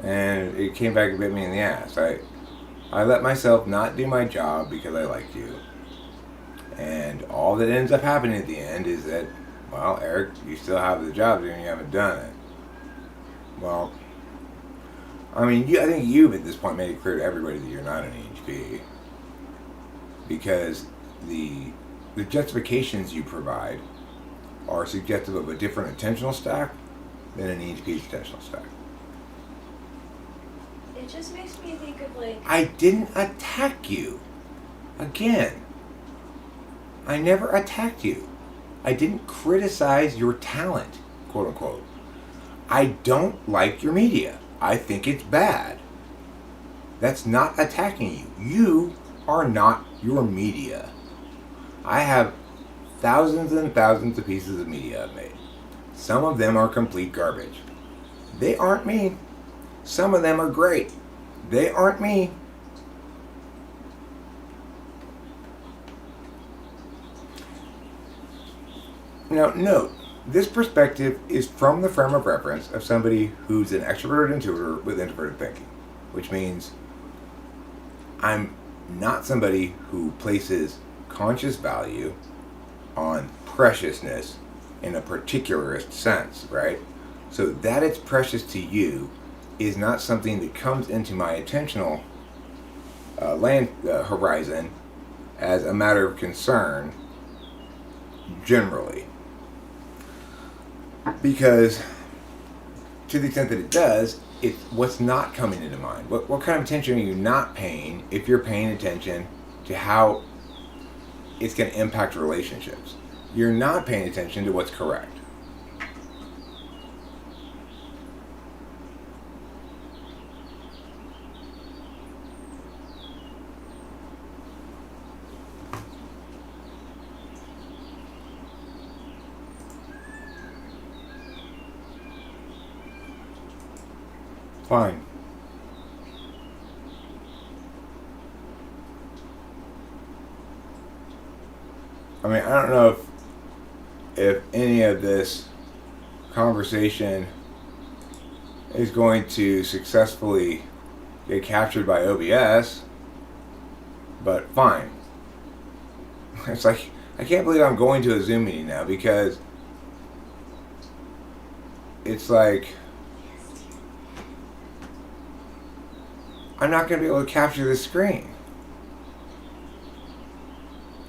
and it came back and bit me in the ass. I let myself not do my job because I liked you. And all that ends up happening at the end is that, well, Eric, you still have the job there and you haven't done it. Well, I mean, I think you've at this point made it clear to everybody that you're not an EHP. Because the justifications you provide are suggestive of a different attentional stack than an EHP's attentional stack. It just makes me think of like... I didn't attack you. Again, I never attacked you. I didn't criticize your talent, quote unquote. I don't like your media. I think it's bad. That's not attacking you. You are not your media. I have thousands and thousands of pieces of media I've made. Some of them are complete garbage. They aren't me. Some of them are great. They aren't me. Now, note, this perspective is from the frame of reference of somebody who's an extroverted intuitor with introverted thinking, which means I'm not somebody who places conscious value on preciousness in a particularist sense, right? So that it's precious to you is not something that comes into my attentional horizon as a matter of concern generally. Because to the extent that it does, it's what's not coming into mind. What kind of attention are you not paying if you're paying attention to how it's going to impact relationships? You're not paying attention to what's correct. Fine. I mean, I don't know if any of this conversation is going to successfully get captured by OBS, but fine. It's like, I can't believe I'm going to a Zoom meeting now, because it's like I'm not going to be able to capture the screen.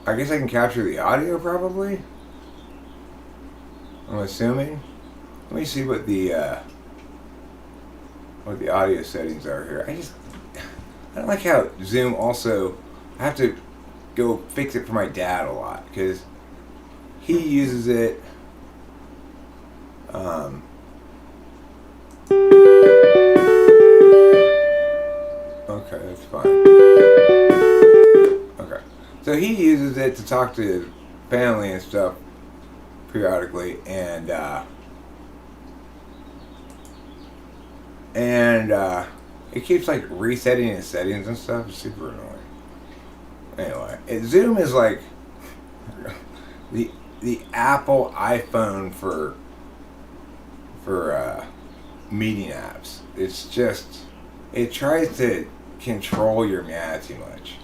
I guess I can capture the audio probably. I'm assuming. Let me see what the audio settings are here. I don't like how Zoom also, I have to go fix it for my dad a lot because he uses it. Okay, that's fine. Okay. So he uses it to talk to his family and stuff periodically, and it keeps like resetting his settings and stuff. It's super annoying. Anyway, Zoom is like the Apple iPhone for meeting apps. It's just, it tries to control your meow too much.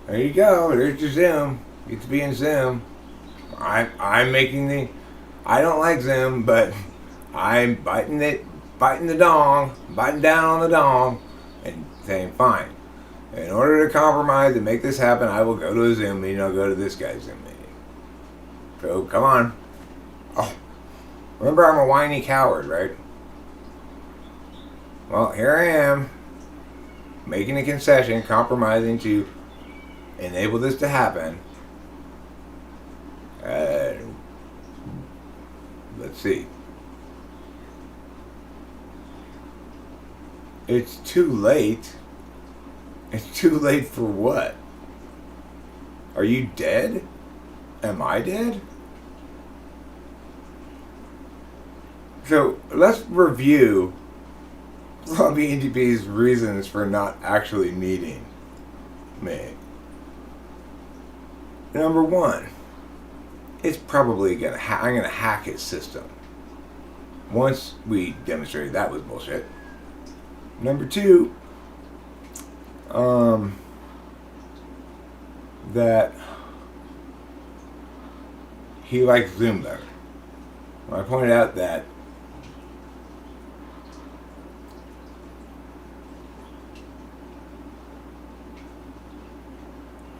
There you go. There's your Zoom. You get to be in Zoom. I'm making the. I don't like Zoom, but I'm biting the dong, biting down on the dong, and saying fine. In order to compromise and make this happen, I will go to a Zoom meeting. I'll go to this guy's Zoom meeting. So come on. Oh, remember I'm a whiny coward, right? Well, here I am, making a concession, compromising to enable this to happen. Let's see. It's too late. It's too late for what? Are you dead? Am I dead? So let's review Clubby NGP's reasons for not actually meeting me. Number one, it's probably I'm gonna hack his system. Once we demonstrated that was bullshit. Number two, that he likes Zoom better. I pointed out that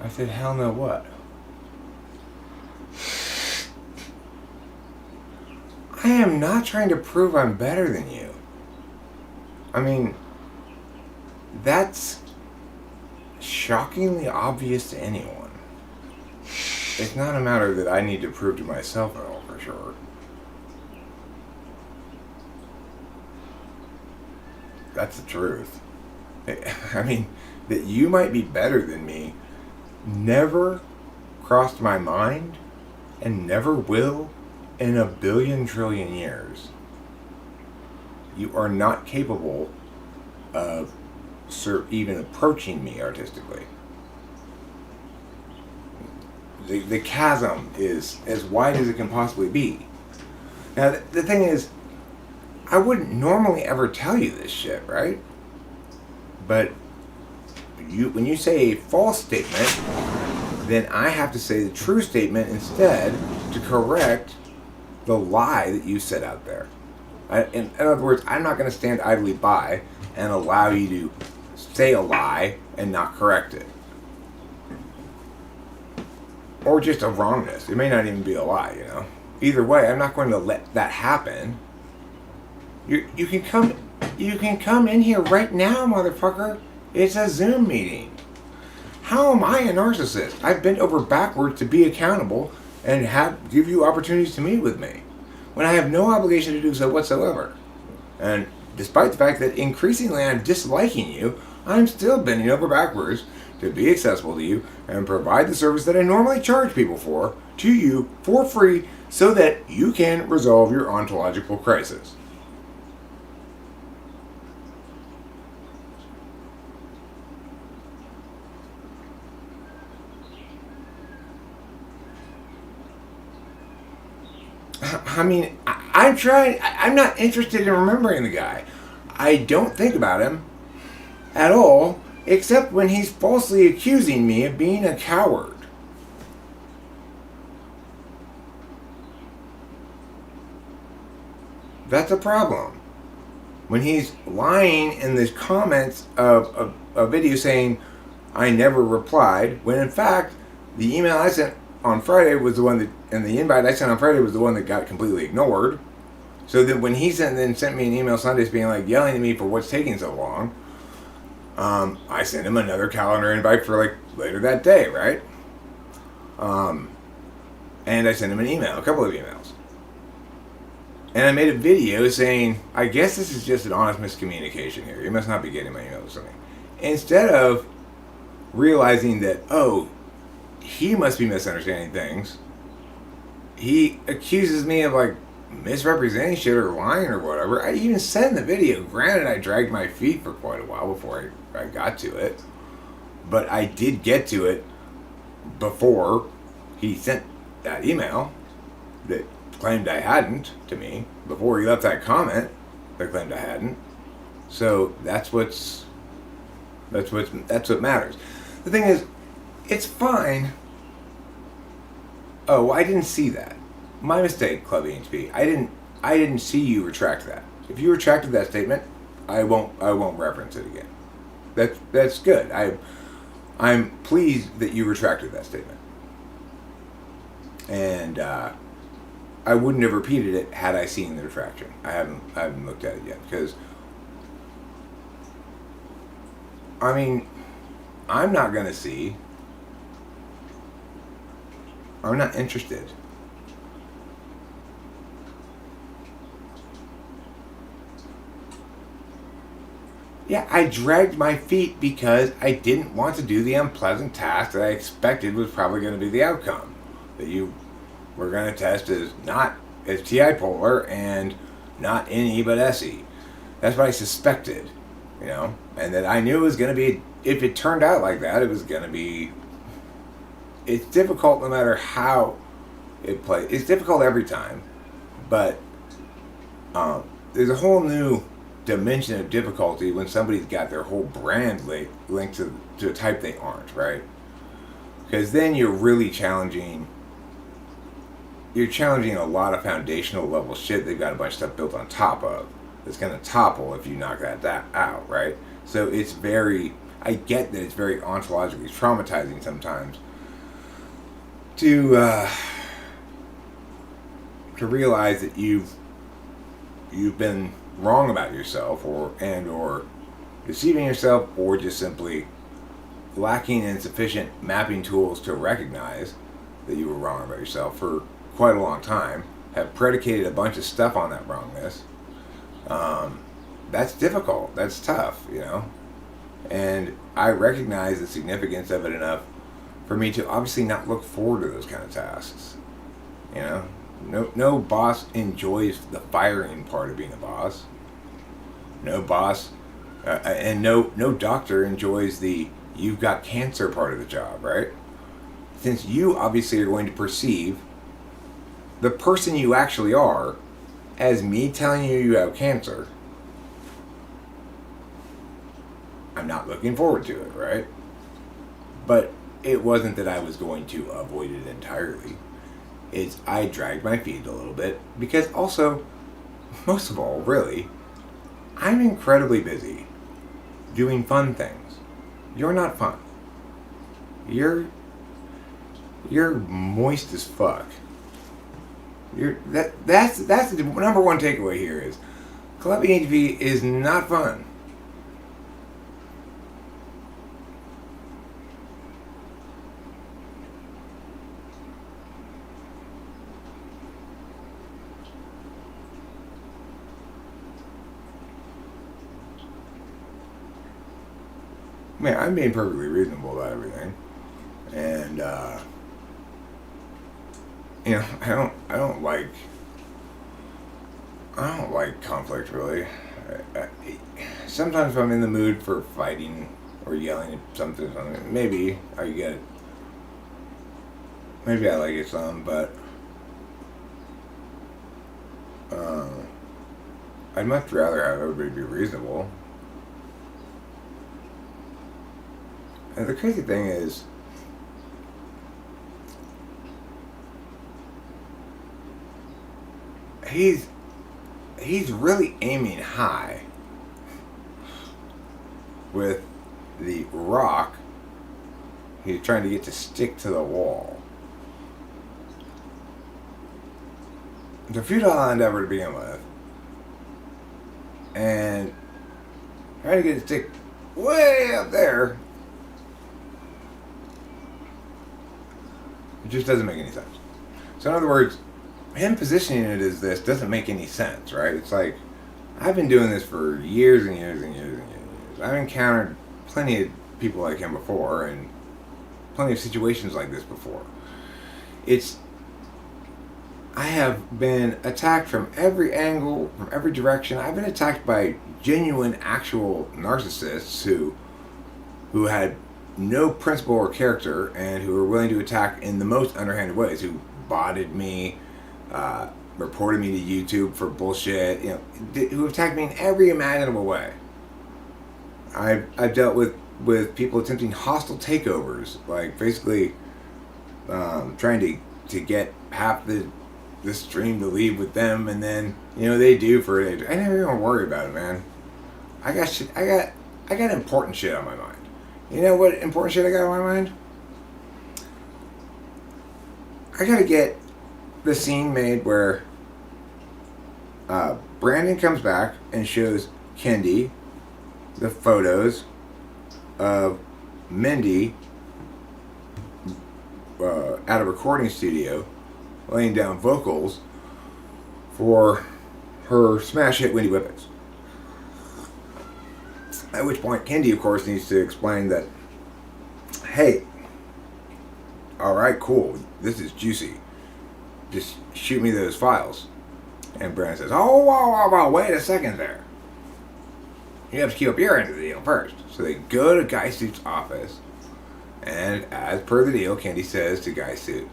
I said, hell no, what? I am not trying to prove I'm better than you. I mean, that's shockingly obvious to anyone. It's not a matter that I need to prove to myself at all, for sure. That's the truth. I mean, that you might be better than me never crossed my mind and never will in a billion trillion years. You are not capable of even approaching me artistically. The chasm is as wide as it can possibly be. Now, the thing is, I wouldn't normally ever tell you this shit, right? But when you say a false statement, then I have to say the true statement instead to correct the lie that you set out there. In other words, I'm not going to stand idly by and allow you to say a lie and not correct it. Or just a wrongness. It may not even be a lie, you know. Either way, I'm not going to let that happen. You can come in here right now, motherfucker. It's a Zoom meeting. How am I a narcissist? I've bent over backwards to be accountable and give you opportunities to meet with me when I have no obligation to do so whatsoever. And despite the fact that increasingly I'm disliking you, I'm still bending over backwards to be accessible to you and provide the service that I normally charge people for to you for free so that you can resolve your ontological crisis. I mean, I'm not interested in remembering the guy. I don't think about him at all, except when he's falsely accusing me of being a coward. That's a problem. When he's lying in the comments of a video saying, I never replied, when in fact, the email I sent on Friday was the one that, and the invite I sent on Friday was the one that got completely ignored. So that when he sent me an email Sundays being like yelling at me for what's taking so long, I sent him another calendar invite for like later that day, right? And I sent him an email, a couple of emails. And I made a video saying, I guess this is just an honest miscommunication here. You must not be getting my email or something. Instead of realizing that, oh, he must be misunderstanding things, he accuses me of like misrepresenting shit or lying or whatever. I even said in the video, granted I dragged my feet for quite a while before I got to it, but I did get to it before he sent that email that claimed I hadn't to me, before he left that comment that claimed I hadn't. So that's what matters. The thing is, it's fine. Oh, I didn't see that. My mistake, Club HP. I didn't see you retract that. If you retracted that statement, I won't reference it again. That's good. I'm pleased that you retracted that statement. And I wouldn't have repeated it had I seen the retraction. I haven't looked at it yet because I mean, I'm not gonna see. I'm not interested. Yeah, I dragged my feet because I didn't want to do the unpleasant task that I expected was probably going to be the outcome. That you were going to test as TI polar and not NE but SE. That's what I suspected, you know, and that I knew it was going to be. If it turned out like that, it was going to be. It's difficult no matter how it plays. It's difficult every time, but there's a whole new dimension of difficulty when somebody's got their whole brand linked to a type they aren't, right? Because then you're really challenging. You're challenging a lot of foundational level shit they've got a bunch of stuff built on top of. It's going to topple if you knock that out, right? So it's very. I get that it's very ontologically traumatizing sometimes to realize that you've been wrong about yourself or deceiving yourself or just simply lacking in sufficient mapping tools to recognize that you were wrong about yourself for quite a long time, have predicated a bunch of stuff on that wrongness. That's difficult. That's tough, you know? And I recognize the significance of it enough for me to obviously not look forward to those kind of tasks. You know? No boss enjoys the firing part of being a boss. No boss, and no doctor enjoys the you've got cancer part of the job, right? Since you obviously are going to perceive the person you actually are as me telling you have cancer, I'm not looking forward to it, right? But it wasn't that I was going to avoid it entirely. It's I dragged my feet a little bit because also, most of all, really, I'm incredibly busy doing fun things. You're not fun. You're moist as fuck. That's the number one takeaway here is clubbing HV is not fun. Man, I'm being perfectly reasonable about everything, and you know, I don't like conflict really. Sometimes if I'm in the mood for fighting or yelling at something, maybe I get it. Maybe I like it some, but I'd much rather have everybody be reasonable. And the crazy thing is, he's really aiming high with the rock. He's trying to get to stick to the wall. It's a futile endeavor to begin with, and trying to get it to stick way up there. It just doesn't make any sense. So in other words, him positioning it as this doesn't make any sense, right? It's like, I've been doing this for years and years and years and years. I've encountered plenty of people like him before and plenty of situations like this before. I have been attacked from every angle, from every direction. I've been attacked by genuine, actual narcissists who had no principle or character and who were willing to attack in the most underhanded ways, who botted me, reported me to YouTube for bullshit, you know, who attacked me in every imaginable way. I've dealt with people attempting hostile takeovers, like basically trying to get half the stream to leave with them, and then, you know, they do for it. I never even worry about it, man. I got important shit on my mind. You know what important shit I got on my mind? I gotta get the scene made where Brandon comes back and shows Kendi the photos of Mindy at a recording studio laying down vocals for her smash hit Windy Whippets. At which point, Kendi, of course, needs to explain that, hey, all right, cool, this is juicy. Just shoot me those files. And Brandon says, oh, whoa, wait a second there. You have to keep up your end of the deal first. So they go to Guy Suit's office, and as per the deal, Kendi says to Guy Suit,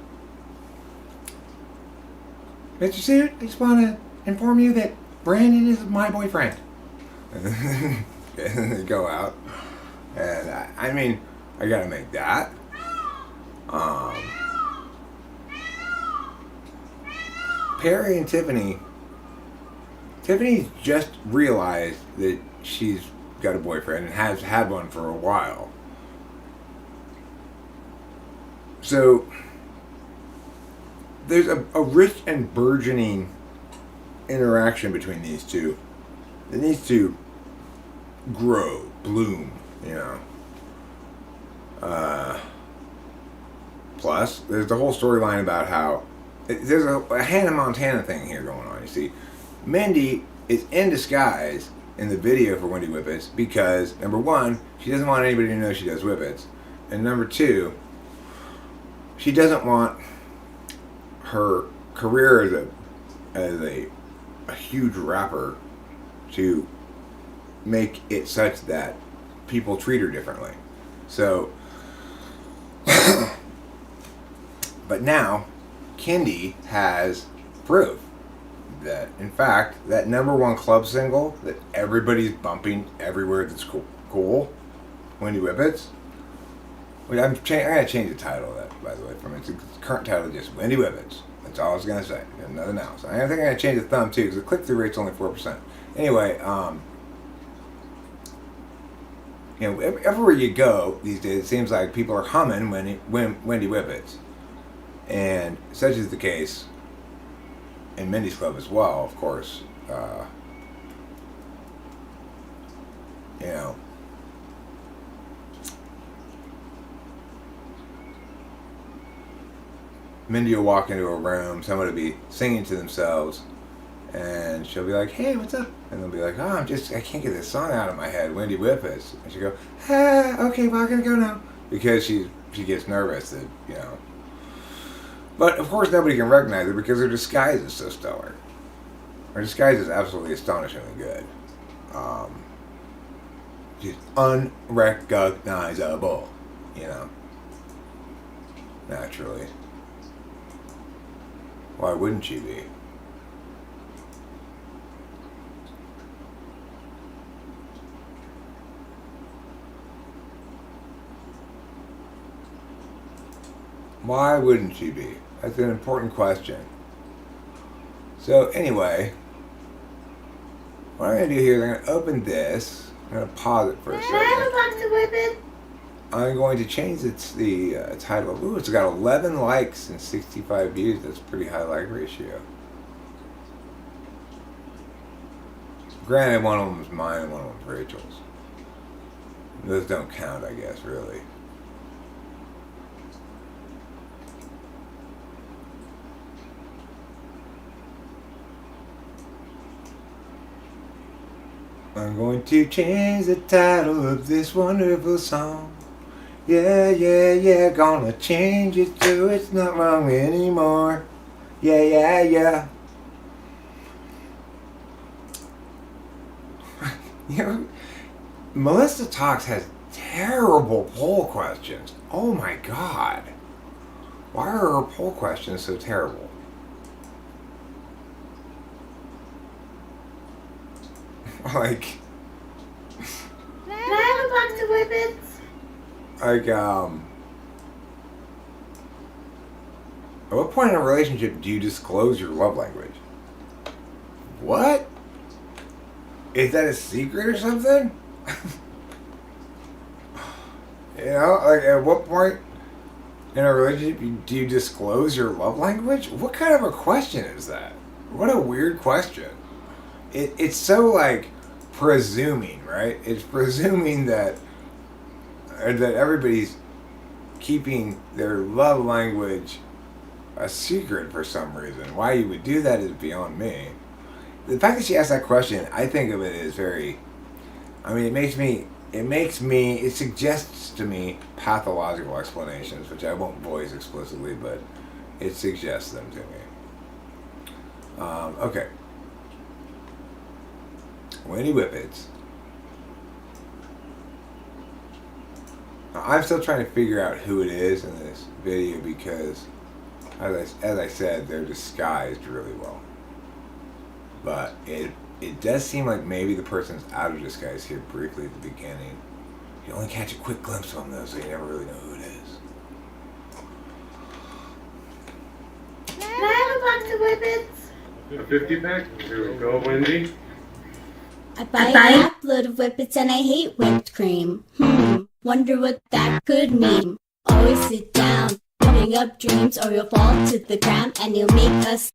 Mr. Suit, I just want to inform you that Brandon is my boyfriend. And they go out. And I mean, I gotta make that. Perry and Tiffany's just realized that she's got a boyfriend and has had one for a while. So there's a rich and burgeoning interaction between these two that needs to grow, bloom, you know. Plus, there's the whole storyline about how there's a Hannah Montana thing here going on. You see, Mindy is in disguise in the video for Wendy Whippets because, number one, she doesn't want anybody to know she does whippets, and number two, she doesn't want her career as a huge rapper to make it such that people treat her differently. So, but now, Kendi has proof that, in fact, that number one club single that everybody's bumping everywhere that's cool, Wendy Whippets. I'm gonna change the title of that, by the way, from its current title to just Wendy Whippets. That's all I was gonna say. Nothing else. I think I'm gonna change the thumb too, because the click-through rate's only 4%. Anyway, you know, everywhere you go these days, it seems like people are humming Wendy Whippets, and such is the case in Mindy's Club as well, of course. You know, Mindy will walk into a room, somebody will be singing to themselves, and she'll be like, hey, what's up? And they'll be like, oh, I can't get this song out of my head, Wendy Whippets. And she'll go, okay, well, I gotta go now. Because she gets nervous that, you know. But, of course, nobody can recognize her because her disguise is so stellar. Her disguise is absolutely astonishingly good. She's unrecognizable, you know. Naturally. Why wouldn't she be? Why wouldn't she be? That's an important question. So anyway, what I'm going to do here is I'm going to open this. I'm going to pause it for a second. I'm going to change the title. Ooh, it's got 11 likes and 65 views. That's a pretty high like ratio. Granted, one of them is mine and one of them is Rachel's. Those don't count, I guess, really. I'm going to change the title of this wonderful song. Yeah, gonna change it so it's not wrong anymore. Yeah. You know, Melissa Talks has terrible poll questions. Oh my god. Why are her poll questions so terrible? Like, at what point in a relationship do you disclose your love language? What? Is that a secret or something? You know, like, at what point in a relationship do you disclose your love language? What kind of a question is that? What a weird question. It's so, like, presuming, right? It's presuming that everybody's keeping their love language a secret for some reason. Why you would do that is beyond me. The fact that she asked that question, I think of it as very... I mean, it makes me it suggests to me pathological explanations, which I won't voice explicitly, but it suggests them to me. Okay. Wendy Whippets. Now, I'm still trying to figure out who it is in this video because, as I said, they're disguised really well. But it does seem like maybe the person's out of disguise here briefly at the beginning. You only catch a quick glimpse of them though, so you never really know who it is. Can I have a box of Whippets? A 50 pack? Here we go, Wendy. I buy a load of Whippets and I hate whipped cream. Wonder what that could mean. Always sit down, putting up dreams, or you'll fall to the ground and you'll make us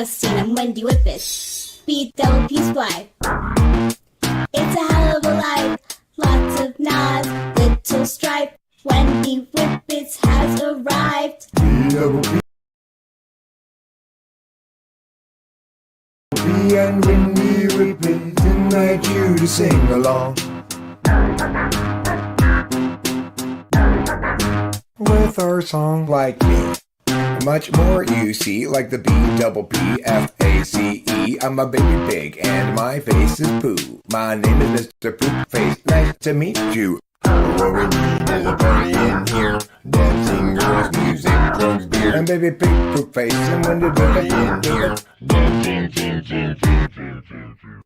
scene. I'm Wendy Whippets. Speed double P's fly. It's a hell of a life. Lots of nods, little stripe. Wendy Whippets has arrived. And Wendy Whippets invite you to sing along with our song. Like me, much more you see, like the B-double-P-F-A-C-E. I'm a baby pig and my face is Pooh. My name is Mr. Poop Face. Nice to meet you. What we need is a party in here. Dancing girls, music, drugs, beer. And baby pig, Poop Face, and Wendy Whippets in here.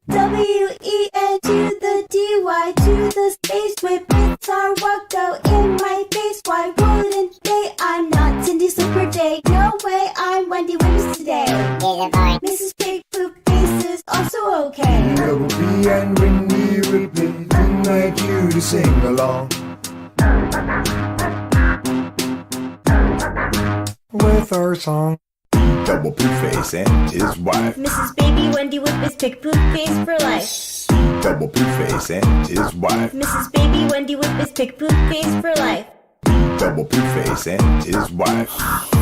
W-E-N to the D-Y to the space. Whippets are what go in my face. Why wouldn't they? I'm not Cindy Slipper Day. No way, I'm Wendy Whippets today. Mrs. Pig Poop Face is also okay. Double P and Wendy Whippets invite you to sing along with our song. Double Poop Face and his wife. Mrs. Baby Wendy Whippets Pig Poop Face for life. Double Poop Face and his wife. Mrs. Baby Wendy Whippets Pig Poop Face for life. Double Poop Face and his wife. Have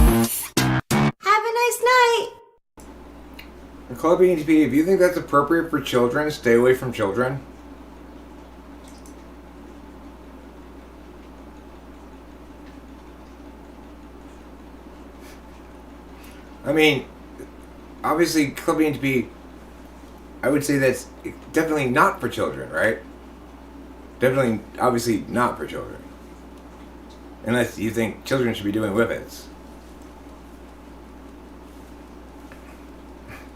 a nice night. Club ENTP, if you think that's appropriate for children, stay away from children. I mean, obviously, Club ENTP, I would say that's definitely not for children, right? Definitely, obviously, not for children. Unless you think children should be doing whippets.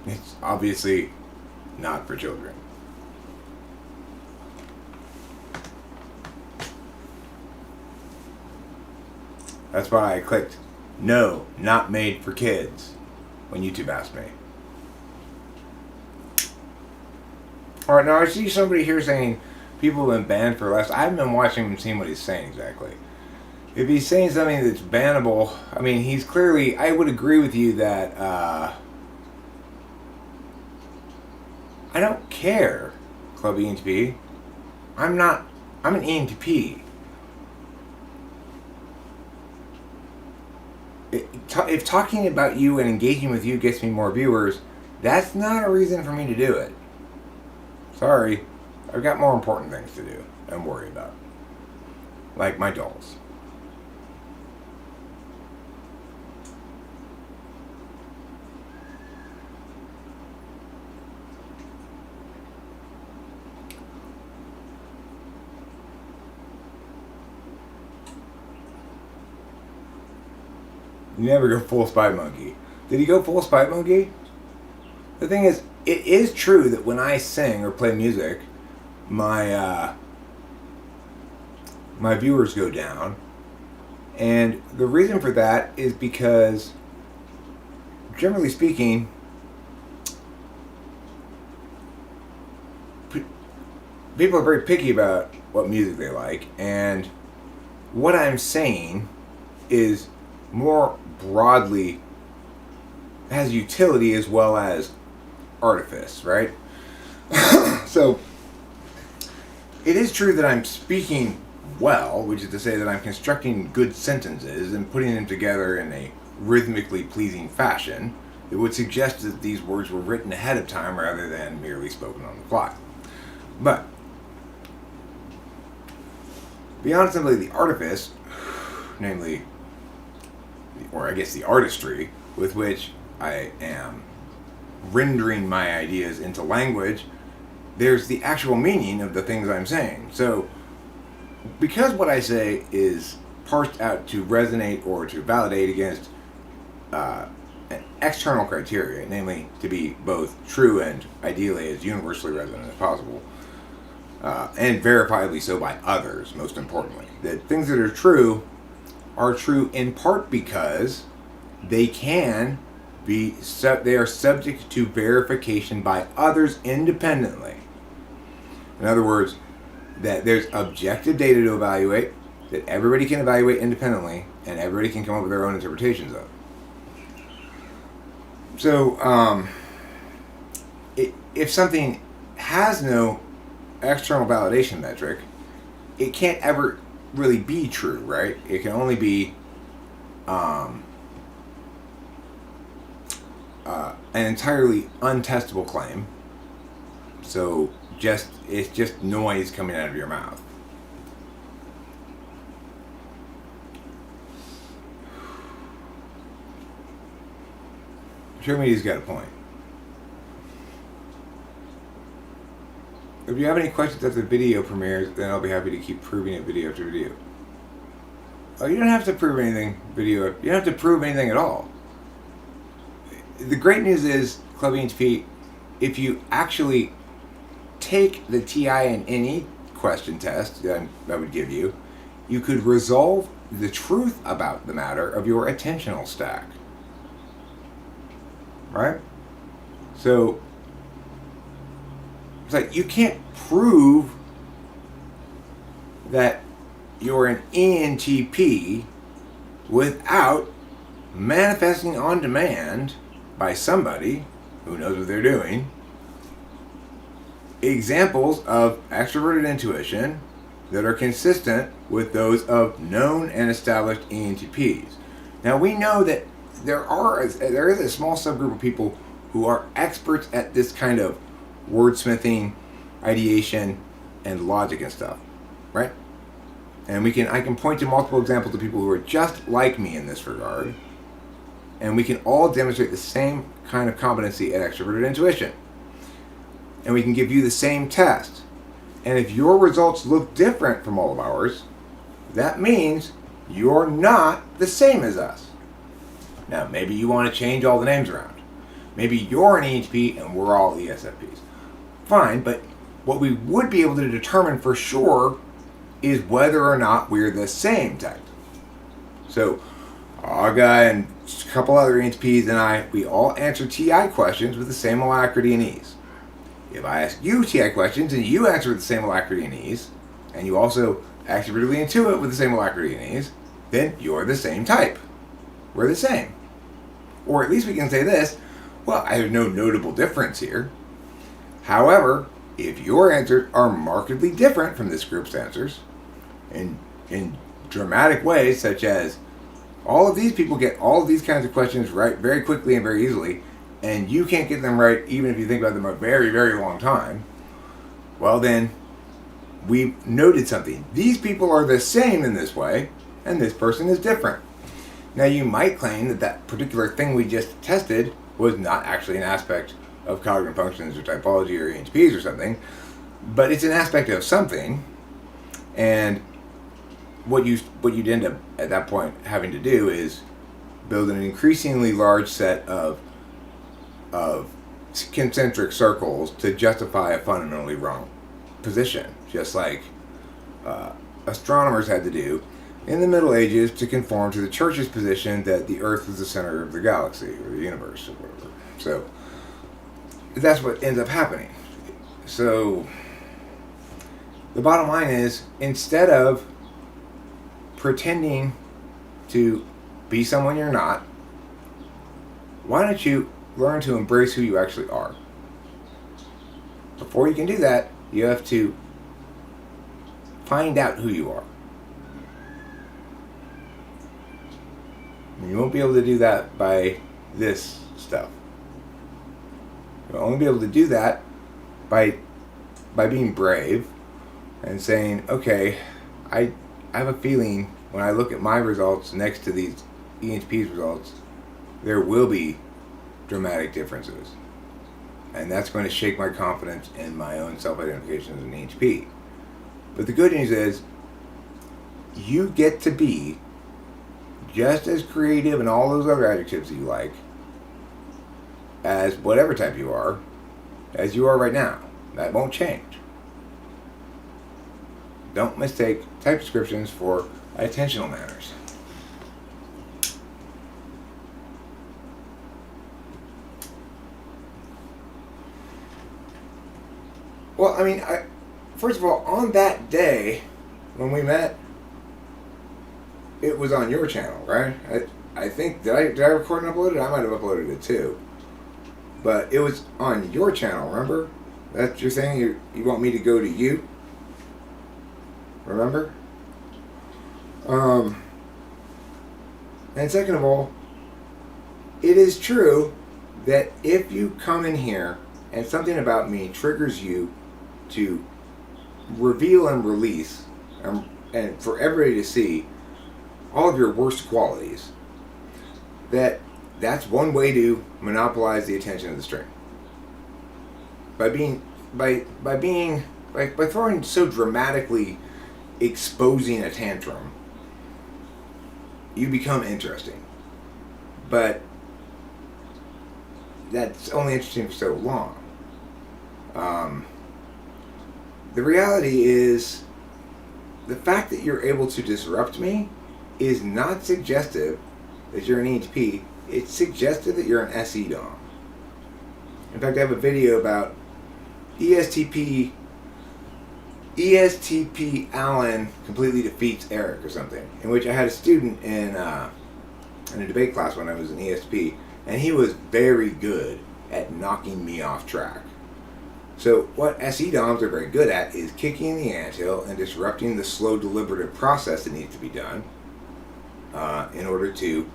It's obviously not for children. That's why I clicked no, not made for kids when YouTube asked me. Alright, now I see somebody here saying people have been banned for less. I haven't been watching him and seeing what he's saying exactly. If he's saying something that's bannable, I mean, he's clearly, I would agree with you that, I don't care, Club ENTP. I'm an ENTP. If talking about you and engaging with you gets me more viewers, that's not a reason for me to do it. Sorry, I've got more important things to do and worry about. Like my dolls. You never go full Spy Monkey. Did he go full Spy Monkey? The thing is, it is true that when I sing or play music, my my viewers go down. And the reason for that is because, generally speaking, people are very picky about what music they like. And what I'm saying is more broadly has utility as well as artifice, right? So it is true that I'm speaking well, which is to say that I'm constructing good sentences and putting them together in a rhythmically pleasing fashion, it would suggest that these words were written ahead of time rather than merely spoken on the fly. But beyond simply the artifice, namely, or I guess the artistry with which I am rendering my ideas into language, there's the actual meaning of the things I'm saying. So, because what I say is parsed out to resonate or to validate against an external criteria, namely to be both true and ideally as universally resonant as possible, and verifiably so by others, most importantly, that things that are true in part because they can be they are subject to verification by others independently. In other words, that there's objective data to evaluate, that everybody can evaluate independently, and everybody can come up with their own interpretations of. So, if something has no external validation metric, it can't ever really be true, right? It can only be an entirely untestable claim. So it's just noise coming out of your mouth. Show me he's got a point. If you have any questions after the video premieres, then I'll be happy to keep proving it video after video. Oh, you don't have to prove anything video. You don't have to prove anything at all. The great news is, Club ENTP, if you actually take the TI and NE question test that I would give you, you could resolve the truth about the matter of your attentional stack. Right? So, it's like you can't prove that you're an ENTP without manifesting on demand by somebody who knows what they're doing examples of extroverted intuition that are consistent with those of known and established ENTPs. Now we know that there is a small subgroup of people who are experts at this kind of wordsmithing, ideation, and logic and stuff, right? And I can point to multiple examples of people who are just like me in this regard, and we can all demonstrate the same kind of competency at extroverted intuition. And we can give you the same test. And if your results look different from all of ours, that means you're not the same as us. Now, maybe you want to change all the names around. Maybe you're an ENTP and we're all ESFPs. Fine, but what we would be able to determine for sure is whether or not we're the same type. So, our guy and a couple other ENTPs and we all answer TI questions with the same alacrity and ease. If I ask you TI questions and you answer with the same alacrity and ease, and you also extrovertedly intuit with the same alacrity and ease, then you're the same type. We're the same. Or at least we can say this, well, there's no notable difference here. However, if your answers are markedly different from this group's answers, in dramatic ways, such as all of these people get all of these kinds of questions right very quickly and very easily, and you can't get them right even if you think about them a very, very long time, well then, we've noted something. These people are the same in this way, and this person is different. Now you might claim that that particular thing we just tested was not actually an aspect of cognitive functions or typology or ENTPs or something, but it's an aspect of something, and what you'd end up at that point having to do is build an increasingly large set of concentric circles to justify a fundamentally wrong position, just like astronomers had to do in the Middle Ages to conform to the Church's position that the Earth was the center of the galaxy or the universe or whatever. So that's what ends up happening. So the bottom line is, instead of pretending to be someone you're not, why don't you learn to embrace who you actually are? Before you can do that, you have to find out who you are. And you won't be able to do that by this stuff. You'll only be able to do that by being brave and saying, okay, I have a feeling when I look at my results next to these ENTP's results, there will be dramatic differences. And that's going to shake my confidence in my own self-identification as an ENTP. But the good news is, you get to be just as creative and all those other adjectives that you like as whatever type you are, as you are right now. That won't change. Don't mistake type descriptions for attentional manners. Well, I mean, first of all, on that day when we met, it was on your channel, right? I think, did I record and upload it? I might have uploaded it too. But it was on your channel, remember? That's your thing? You want me to go to you? Remember? And second of all, it is true that if you come in here and something about me triggers you to reveal and release, and for everybody to see all of your worst qualities, that's one way to monopolize the attention of the stream. By throwing so dramatically exposing a tantrum, you become interesting. But that's only interesting for so long. The reality is, the fact that you're able to disrupt me is not suggestive that you're an ENTP. It's suggestive that you're an SE Dom. In fact, I have a video about ESTP Allen completely defeats Eric or something, in which I had a student in a debate class when I was in ESTP, and he was very good at knocking me off track. So what SE Doms are very good at is kicking the anthill and disrupting the slow deliberative process that needs to be done in order to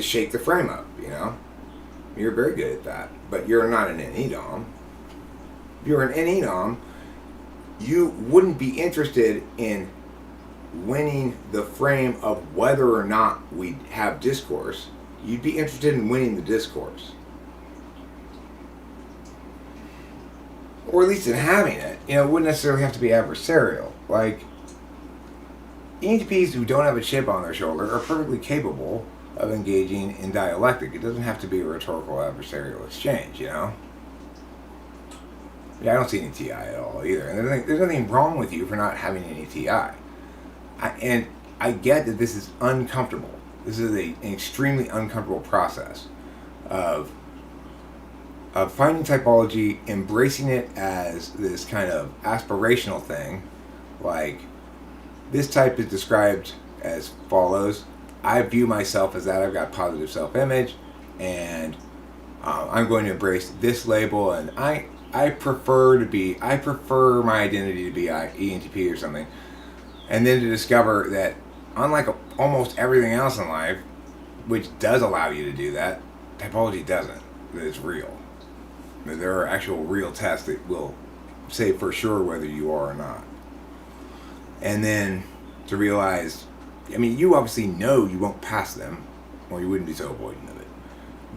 shake the frame up, you know? You're very good at that, but you're not an NE Dom. If you're an NE Dom, you wouldn't be interested in winning the frame of whether or not we have discourse. You'd be interested in winning the discourse. Or at least in having it. You know, it wouldn't necessarily have to be adversarial. Like, ENTPs who don't have a chip on their shoulder are perfectly capable of engaging in dialectic. It doesn't have to be a rhetorical adversarial exchange, you know? Yeah, I don't see any TI at all either. And there's nothing wrong with you for not having any TI. And I get that this is uncomfortable. This is an extremely uncomfortable process of finding typology, embracing it as this kind of aspirational thing. Like, this type is described as follows. I view myself as that. I've got positive self-image, and I'm going to embrace this label, and I prefer my identity to be ENTP or something. And then to discover that, unlike almost everything else in life, which does allow you to do that, typology doesn't. That it's real. There are actual real tests that will say for sure whether you are or not. And then to realize, I mean, you obviously know you won't pass them, or you wouldn't be so avoidant of it.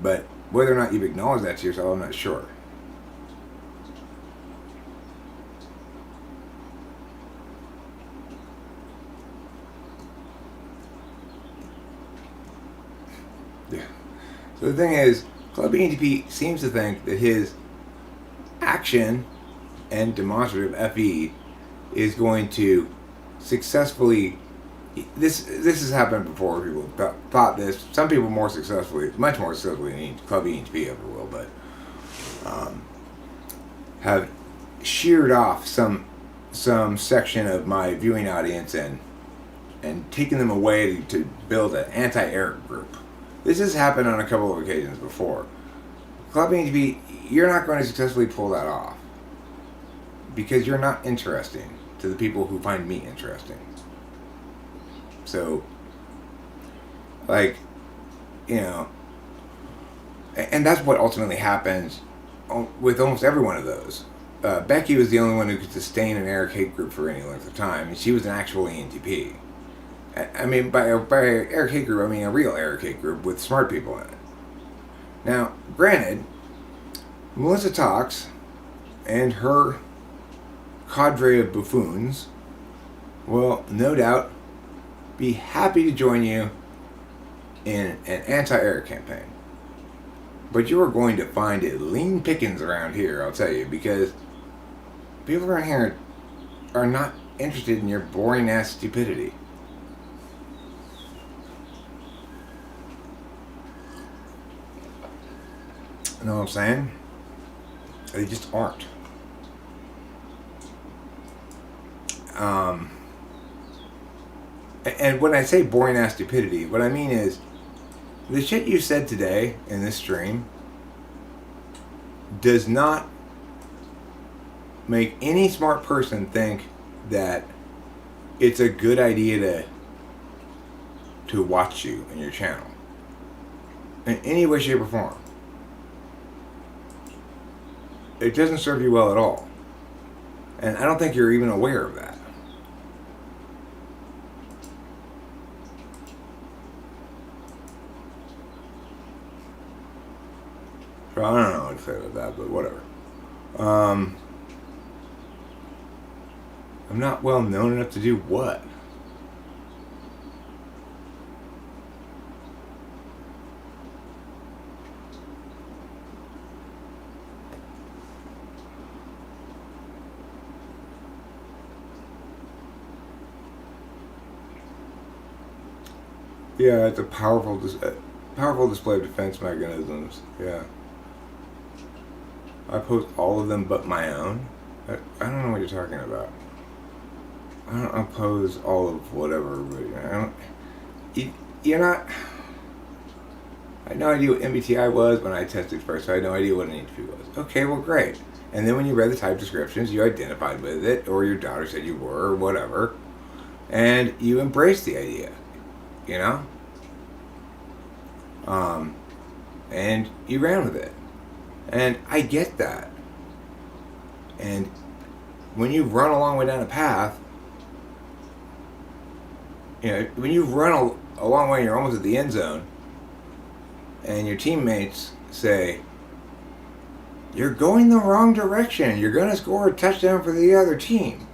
But whether or not you've acknowledged that to yourself, I'm not sure. Yeah. So the thing is, Club ENTP seems to think that his action and demonstrative FE is going to successfully. This has happened before. People thought this. Some people more successfully, much more successfully than Club ENTP ever will, but have sheared off some section of my viewing audience and taken them away to build an anti-Eric group. This has happened on a couple of occasions before. Club ENTP, you're not going to successfully pull that off because you're not interesting to the people who find me interesting. So, like, you know, And that's what ultimately happens with almost every one of those. Becky was the only one who could sustain an Eric hate group for any length of time, and she was an actual ENTP. I mean, by Eric hate group, I mean a real Eric hate group with smart people in it. Now, granted, Melissa Talks and her cadre of buffoons will no doubt be happy to join you in an anti-Eric campaign. But you are going to find it lean pickings around here, I'll tell you, because people around here are not interested in your boring ass stupidity. You know what I'm saying? They just aren't. And when I say boring ass stupidity, what I mean is the shit you said today in this stream does not make any smart person think that it's a good idea to watch you and your channel in any way, shape, or form. It doesn't serve you well at all. And I don't think you're even aware of that. So I don't know what to say about that, but whatever. I'm not well known enough to do what? Yeah, it's a powerful display of defense mechanisms. Yeah. I post all of them but my own. I don't know what you're talking about. I don't oppose all of whatever, but I don't. You're not. I had no idea what MBTI was when I tested first, so I had no idea what an ENTP was. Okay, well, great. And then when you read the type descriptions, you identified with it, or your daughter said you were, or whatever, and you embraced the idea, you know? And you ran with it. And I get that. And when you run a long way down a path, you know, when you run a long way and you're almost at the end zone, and your teammates say, you're going the wrong direction, you're going to score a touchdown for the other team,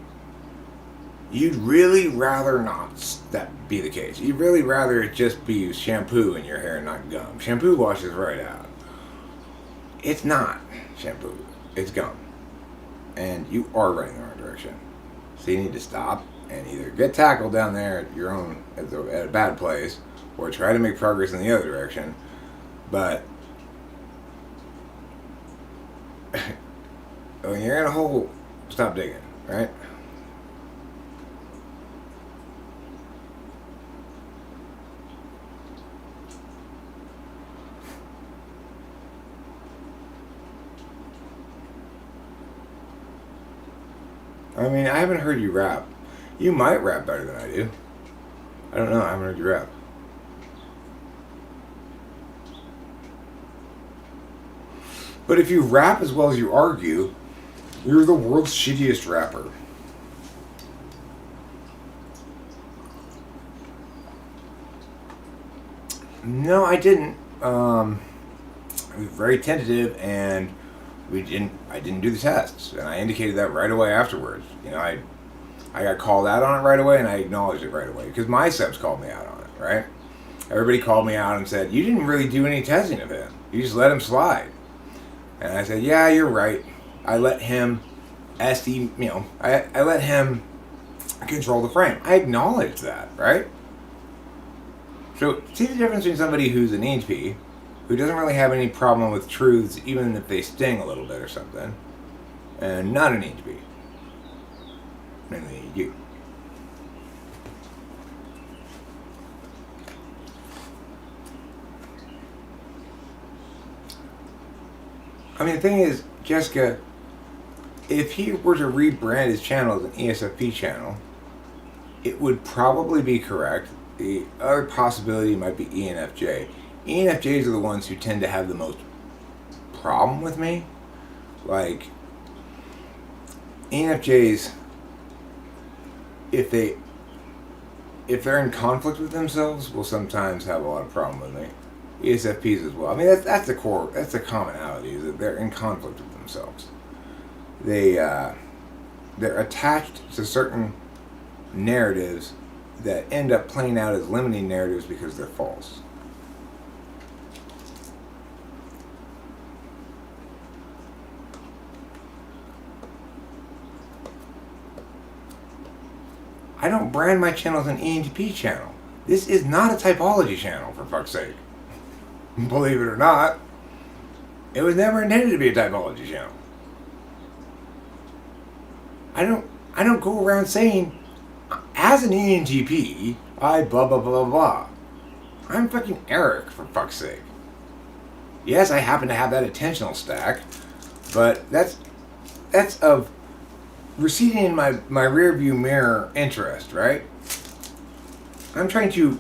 you'd really rather not that be the case. You'd really rather it just be shampoo in your hair, not gum. Shampoo washes right out. It's not shampoo, it's gum. And you are running the wrong direction. So you need to stop and either get tackled down there at your own, at a bad place, or try to make progress in the other direction. But when you're in a hole, stop digging, right? I mean, I haven't heard you rap. You might rap better than I do. I don't know, I haven't heard you rap. But if you rap as well as you argue, you're the world's shittiest rapper. No, I didn't. I was very tentative, and I didn't do the tests, and I indicated that right away afterwards. You know, I got called out on it right away, and I acknowledged it right away, because my subs called me out on it, right? Everybody called me out and said, you didn't really do any testing of him. You just let him slide. And I said, yeah, you're right. I let him I let him control the frame. I acknowledge that, right? So, see the difference between somebody who's an ENTP, who doesn't really have any problem with truths, even if they sting a little bit or something, and not an ENTP. Mainly you. I mean, the thing is, Jessica, if he were to rebrand his channel as an ESFP channel, it would probably be correct. The other possibility might be ENFJ. ENFJs are the ones who tend to have the most problem with me. Like, ENFJs, if they're in conflict with themselves, will sometimes have a lot of problem with me. ESFPs as well. I mean, that's the core. That's the commonality, is that they're in conflict with themselves. They're attached to certain narratives that end up playing out as limiting narratives because they're false. I don't brand my channel as an ENTP channel. This is not a typology channel, for fuck's sake. Believe it or not, it was never intended to be a typology channel. I don't go around saying, as an ENTP, I blah blah blah blah. I'm fucking Eric, for fuck's sake. Yes, I happen to have that attentional stack, but that's of receding in my rear view mirror interest, right? I'm trying to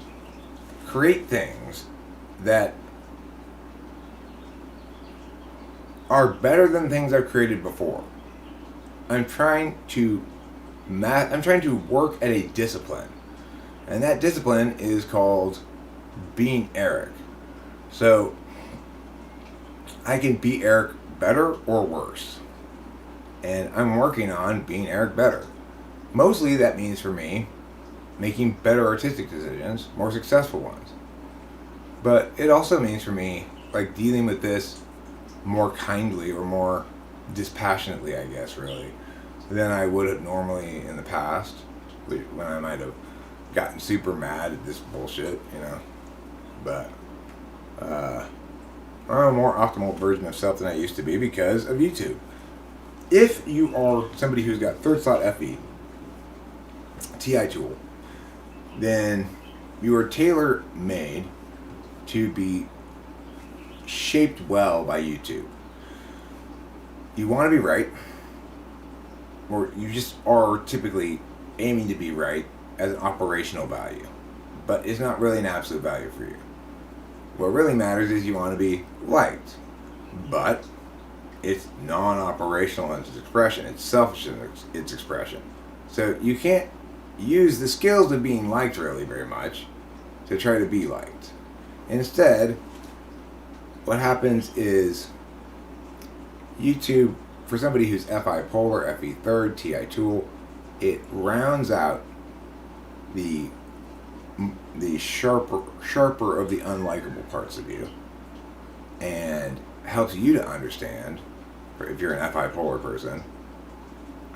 create things that are better than things I've created before. I'm trying to work at a discipline. And that discipline is called being Eric. So I can be Eric better or worse. And I'm working on being Eric better. Mostly that means for me making better artistic decisions, more successful ones. But it also means for me like dealing with this more kindly or more dispassionately, I guess, really, than I would have normally in the past, when I might have gotten super mad at this bullshit, you know. But I'm a more optimal version of self than I used to be because of YouTube. If you are somebody who's got third slot FE, TI tool, then you are tailor-made to be shaped well by YouTube. You want to be right, or you just are typically aiming to be right as an operational value, but it's not really an absolute value for you. What really matters is you want to be liked, but it's non-operational in its expression. It's selfish in its expression. So you can't use the skills of being liked really very much to try to be liked. Instead, what happens is YouTube, for somebody who's FI polar, FE third, TI tool, it rounds out the sharper of the unlikable parts of you and helps you to understand, if you're an FI polar person,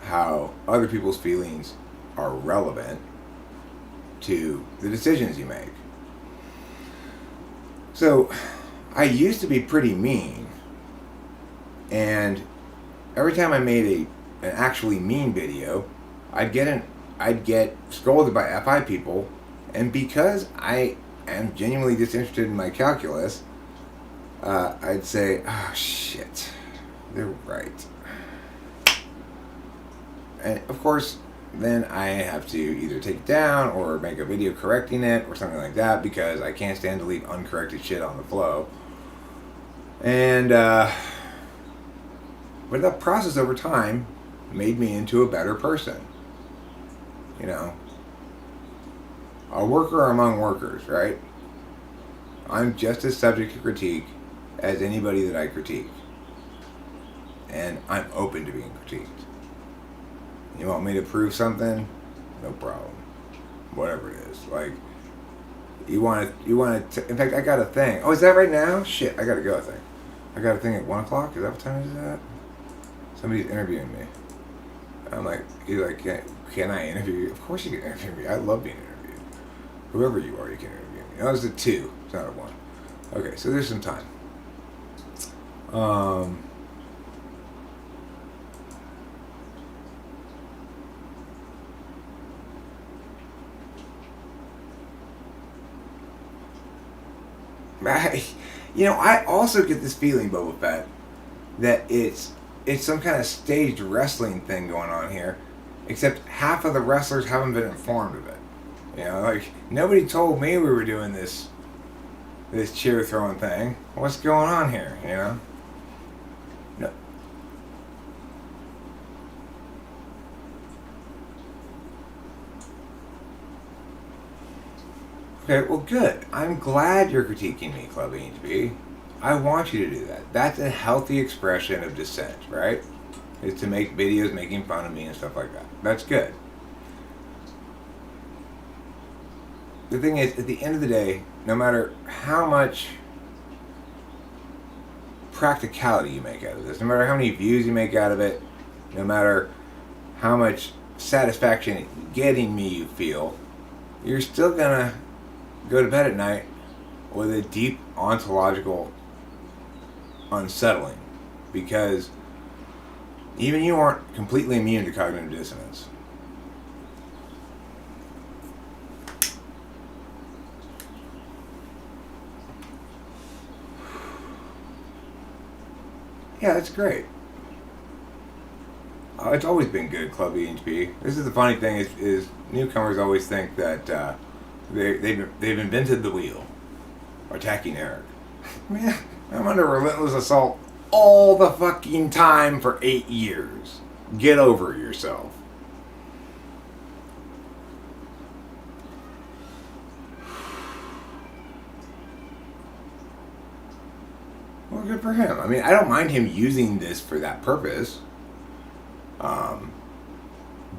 how other people's feelings are relevant to the decisions you make. So I used to be pretty mean, and every time I made an actually mean video, I'd get scolded by FI people, and because I am genuinely disinterested in my calculus, I'd say, oh shit, they're right. And of course, then I have to either take it down or make a video correcting it or something like that, because I can't stand to leave uncorrected shit on the flow. And but that process over time made me into a better person. You know, a worker among workers, right? I'm just as subject to critique as anybody that I critique. And I'm open to being critiqued. You want me to prove something? No problem. Whatever it is. Like, you want to, in fact, I got a thing. Oh, is that right now? Shit, I gotta go, I think. I got a thing at 1 o'clock? Is that what time is that? Somebody's interviewing me. I'm like, he's like, can I interview you? Of course you can interview me. I love being interviewed. Whoever you are, you can interview me. No, it's a 2. It's not a 1. Okay, so there's some time. I also get this feeling, Boba Fett, that it's some kind of staged wrestling thing going on here, except half of the wrestlers haven't been informed of it. Like, nobody told me we were doing this cheer throwing thing. What's going on here, Okay, well, good. I'm glad you're critiquing me, Club HB. I want you to do that. That's a healthy expression of dissent, right? Is to make videos making fun of me and stuff like that. That's good. The thing is, at the end of the day, no matter how much practicality you make out of this, no matter how many views you make out of it, no matter how much satisfaction getting me you feel, you're still gonna go to bed at night with a deep ontological unsettling, because even you aren't completely immune to cognitive dissonance. Yeah, that's great. It's always been good, Club EHP. This is the funny thing is newcomers always think that they've invented the wheel, attacking Eric. Man, I'm under relentless assault all the fucking time for 8 years. Get over yourself. Well, good for him. I mean, I don't mind him using this for that purpose.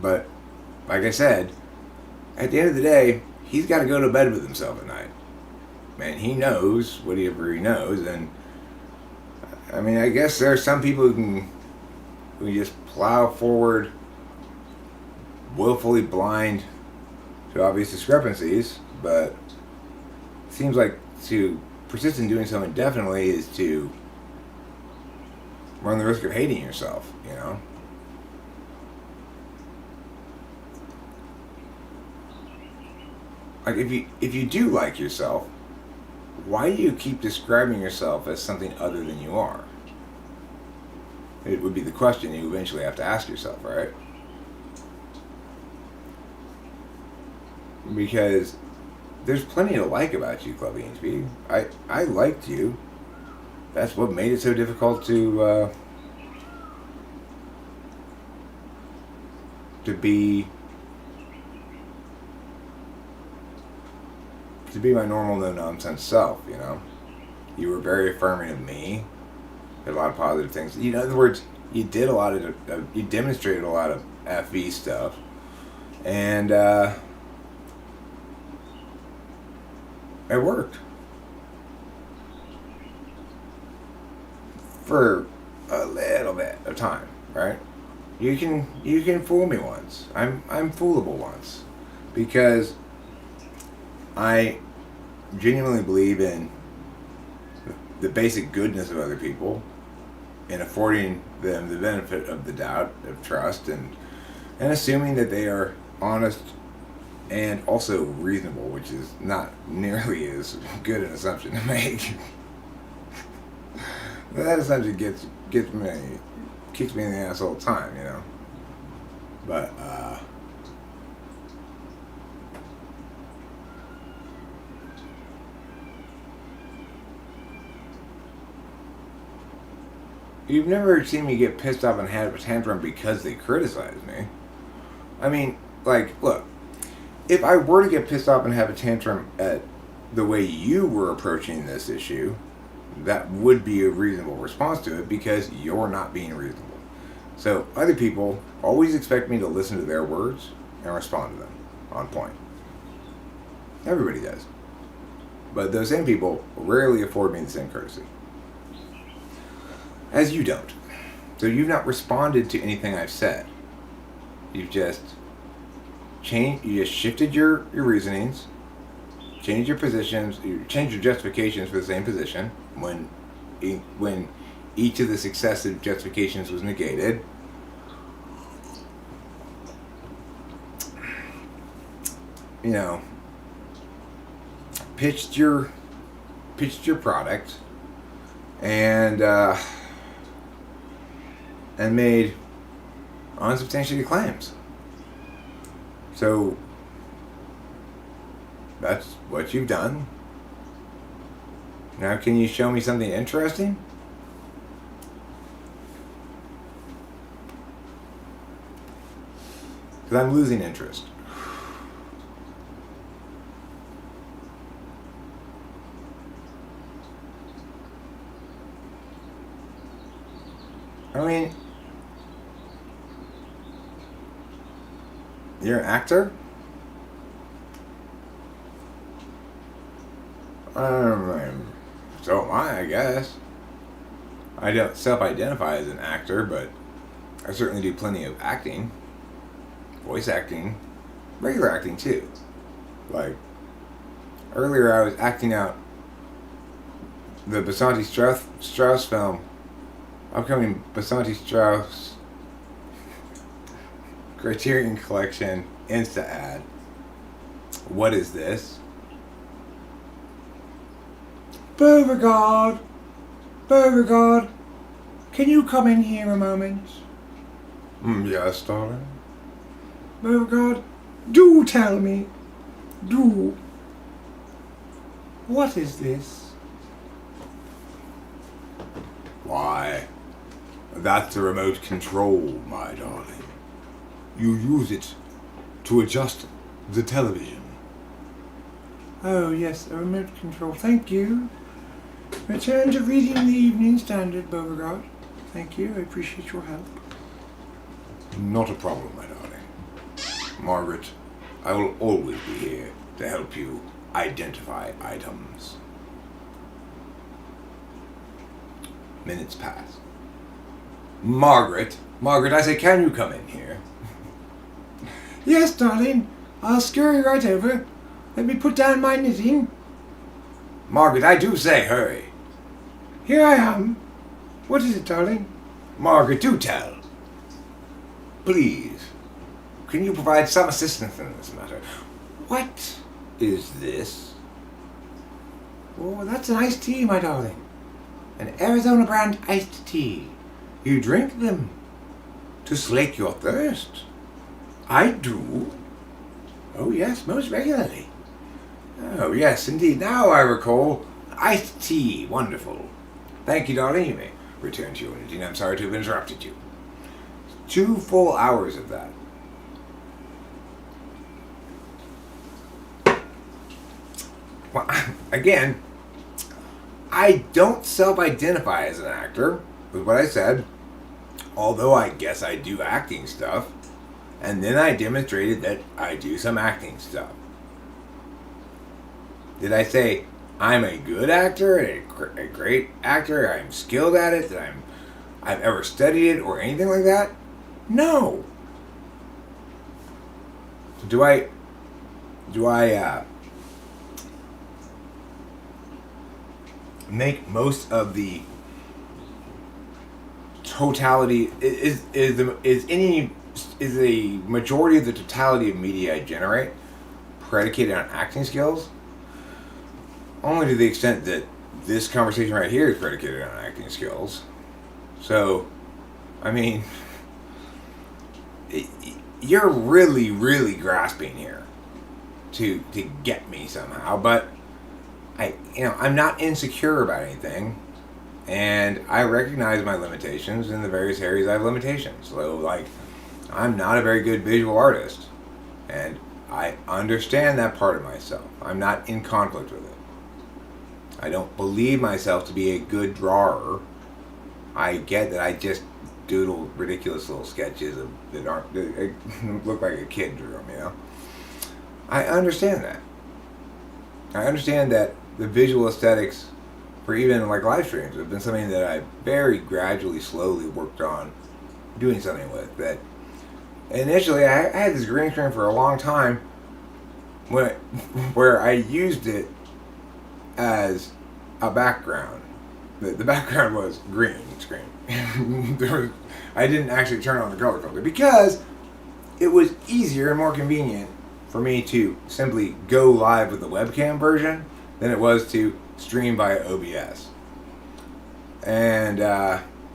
But, like I said, at the end of the day, he's got to go to bed with himself at night. Man, he knows whatever he knows, and I mean, I guess there are some people who just plow forward, willfully blind to obvious discrepancies, but it seems like to persist in doing so indefinitely is to run the risk of hating yourself, you know? Like, if you do like yourself, why do you keep describing yourself as something other than you are? It would be the question you eventually have to ask yourself, right? Because there's plenty to like about you, Club EHB. I liked you. That's what made it so difficult to be my normal, no-nonsense self, you know? You were very affirming of me. Did a lot of positive things. You know, in other words, you did a lot of, you demonstrated a lot of FV stuff. And, it worked. For a little bit of time, right? You can fool me once. I'm foolable once. Because I genuinely believe in the basic goodness of other people and affording them the benefit of the doubt, of trust, and assuming that they are honest and also reasonable, which is not nearly as good an assumption to make. But that assumption kicks me in the ass all the time, you know. But you've never seen me get pissed off and have a tantrum because they criticize me. I mean, like, look, if I were to get pissed off and have a tantrum at the way you were approaching this issue, that would be a reasonable response to it because you're not being reasonable. So other people always expect me to listen to their words and respond to them on point. Everybody does. But those same people rarely afford me the same courtesy. As you don't. So you've not responded to anything I've said. You've just shifted your reasonings, changed your positions, you changed your justifications for the same position when each of the successive justifications was negated. You know, pitched your product and made unsubstantiated claims. So that's what you've done. Now, can you show me something interesting? Because I'm losing interest. I mean, you're an actor? So am I guess. I don't self-identify as an actor, but I certainly do plenty of acting. Voice acting. Regular acting, too. Like, earlier I was acting out the Basanti Strauss film, upcoming Basanti Strauss Criterion Collection Insta ad. What is this? Beauregard! Beauregard! Can you come in here a moment? Yes, darling. Beauregard, do tell me. Do. What is this? Why, that's the remote control, my darling. You use it to adjust the television. Oh, yes, a remote control. Thank you. Return to reading the Evening Standard, Beauregard. Thank you. I appreciate your help. Not a problem, my darling. Margaret, I will always be here to help you identify items. Minutes pass. Margaret, I say, can you come in here? Yes, darling. I'll scurry right over. Let me put down my knitting. Margaret, I do say hurry. Here I am. What is it, darling? Margaret, do tell. Please, can you provide some assistance in this matter? What is this? Oh, that's an iced tea, my darling. An Arizona brand iced tea. You drink them to slake your thirst. I do. Oh, yes, most regularly. Oh, yes, indeed. Now I recall. Iced tea. Wonderful. Thank you, darling. You may return to your knitting. I'm sorry to have interrupted you. 2 full hours of that. Well, again, I don't self-identify as an actor, with what I said, although I guess I do acting stuff, and then I demonstrated that I do some acting stuff. Did I say I'm a good actor, a great actor, I'm skilled at it, that I've ever studied it, or anything like that? No. Do I make most of the totality is the majority of the totality of media I generate predicated on acting skills? Only to the extent that this conversation right here is predicated on acting skills. So, I mean, you're really, really grasping here to get me somehow, but I'm not insecure about anything, and I recognize my limitations in the various areas I have limitations. So, like, I'm not a very good visual artist, and I understand that part of myself. I'm not in conflict with it. I don't believe myself to be a good drawer. I get that I just doodle ridiculous little sketches that look like a kid drew them, you know? I understand that. I understand that the visual aesthetics for even like live streams have been something that I very gradually, slowly worked on doing something with. That initially I had this green screen for a long time where I used it as a background. The background was green screen. I didn't actually turn on the color filter because it was easier and more convenient for me to simply go live with the webcam version than it was to stream via OBS. And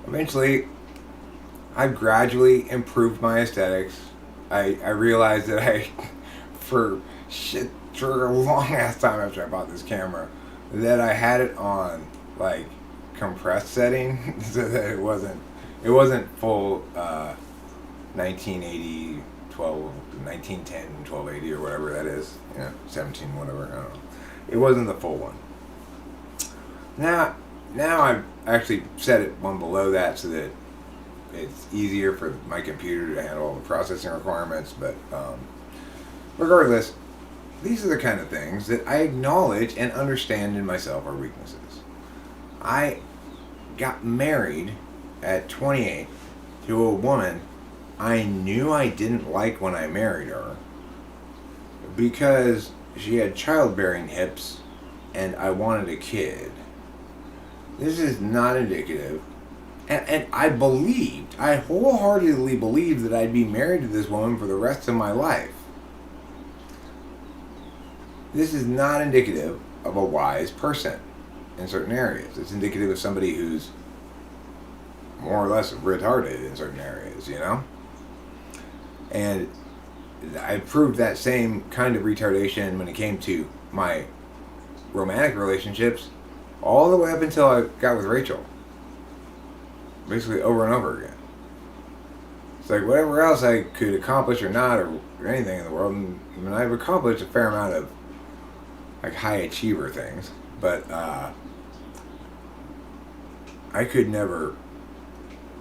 eventually, I gradually improved my aesthetics. I realized that for a long ass time after I bought this camera, that I had it on like compressed setting so that it wasn't full 1980 1910 1280 or whatever that is, 17 whatever, I don't know. It wasn't the full one. Now I've actually set it one below that so that it's easier for my computer to handle all the processing requirements. But regardless, these are the kind of things that I acknowledge and understand in myself are weaknesses. I got married at 28 to a woman I knew I didn't like when I married her because she had childbearing hips and I wanted a kid. This is not indicative. And I wholeheartedly believed that I'd be married to this woman for the rest of my life. This is not indicative of a wise person in certain areas. It's indicative of somebody who's more or less retarded in certain areas, you know? And I proved that same kind of retardation when it came to my romantic relationships all the way up until I got with Rachel. Basically over and over again. It's like whatever else I could accomplish or not or anything in the world, and I've accomplished a fair amount of like high achiever things, but I could never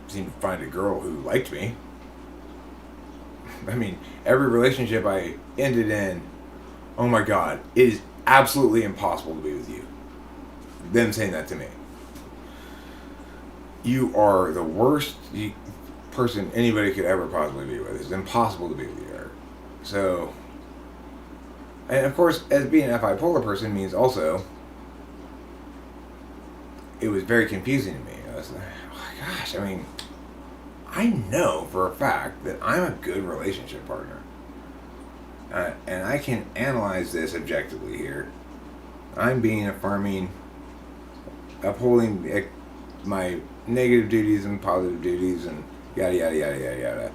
seem to find a girl who liked me. I mean, every relationship I ended in, oh my God, it is absolutely impossible to be with you. Them saying that to me. You are the worst person anybody could ever possibly be with. It's impossible to be with you, Eric. So, and of course, as being an bipolar person means also, it was very confusing to me. I was like, oh my gosh, I mean, I know for a fact that I'm a good relationship partner. And I can analyze this objectively here. I'm being affirming, upholding my negative duties and positive duties and yada yada yada yada yada.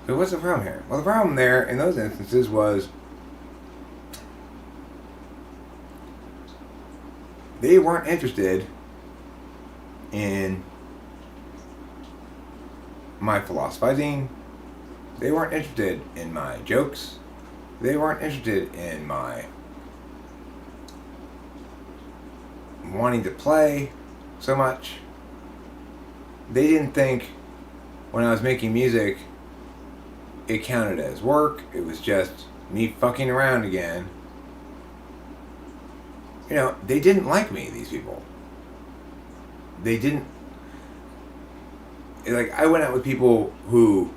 So what's the problem here? Well, the problem there in those instances was they weren't interested in my philosophizing. They weren't interested in my jokes. They weren't interested in my wanting to play so much. They didn't think when I was making music it counted as work. It was just me fucking around again. You know, they didn't like me, these people. They didn't. Like, I went out with people who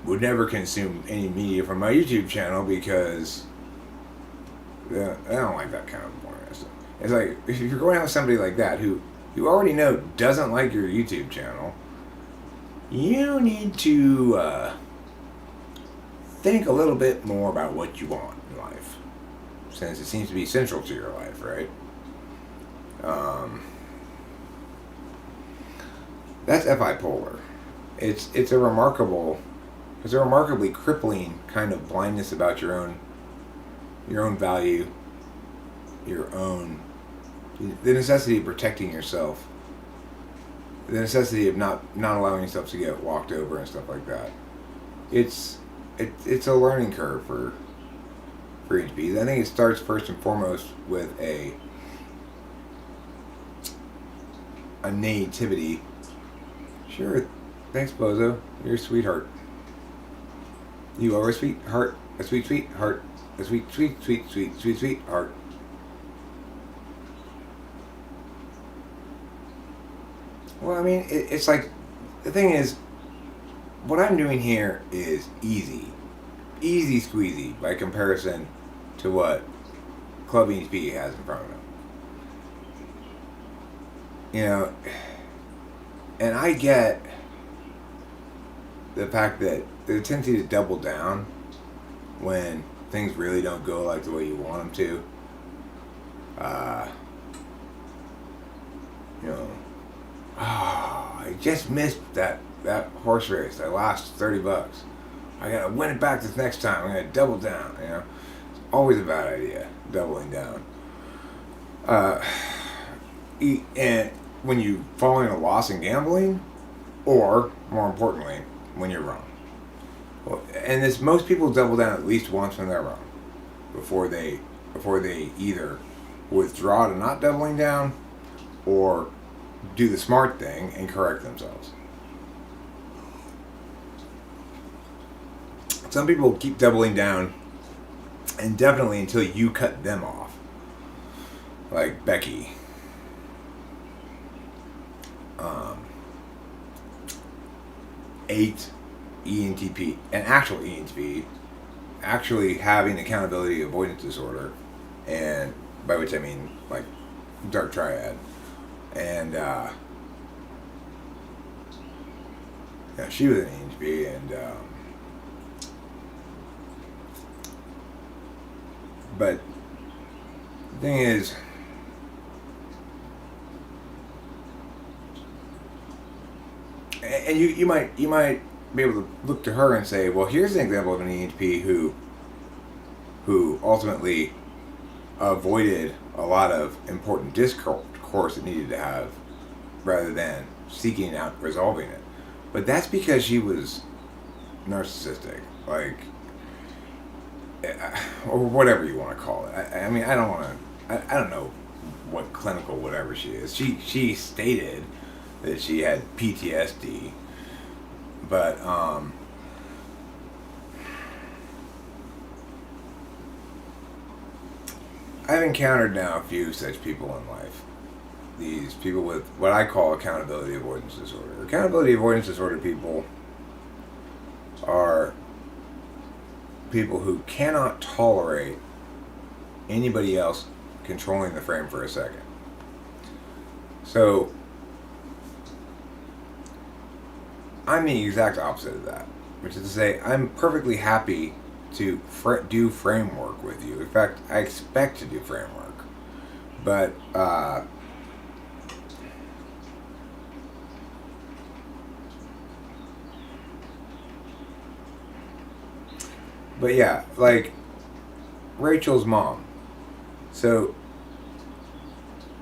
would never consume any media from my YouTube channel because I don't like that kind of porn. It's like, if you're going out with somebody like that who you already know doesn't like your YouTube channel, you need to think a little bit more about what you want in life, since it seems to be central to your life, right? That's bipolar. It's a remarkably crippling kind of blindness about your own value, the necessity of protecting yourself, the necessity of not allowing yourself to get walked over and stuff like that. It's a learning curve for each piece. I think it starts first and foremost with a nativity. Sure, thanks, Bozo. You're a sweetheart. You are a sweetheart, a sweet heart, a sweet heart. Well, I mean, it's like, the thing is, what I'm doing here is easy squeezy by comparison to what Clubbing Speed has in front of him. You know, and I get the fact that there's a tendency to double down when things really don't go like the way you want them to. You know, oh, I just missed that horse race. I lost $30. I gotta win it back this next time. I'm gonna double down. You know, it's always a bad idea, doubling down. And when you fall in a loss in gambling, or more importantly, when you're wrong. Well, and this, most people double down at least once when they're wrong, before they either withdraw to not doubling down, or do the smart thing and correct themselves. Some people keep doubling down indefinitely until you cut them off. Like Becky. 8 ENTP, an actual ENTP, actually having accountability avoidance disorder, and by which I mean like dark triad, and yeah, she was an ENTP, and but the thing is, and you might be able to look to her and say, well, here's an example of an ENTP who ultimately avoided a lot of important discourse it needed to have, rather than seeking out resolving it. But that's because she was narcissistic, like, or whatever you want to call it. I mean, I don't know what clinical whatever she is. She stated that she had PTSD, but I've encountered now a few such people in life. These people with what I call accountability avoidance disorder. Accountability avoidance disorder people are people who cannot tolerate anybody else controlling the frame for a second. So I'm the exact opposite of that, which is to say I'm perfectly happy to do framework with you. In fact, I expect to do framework, but yeah, like Rachel's mom. So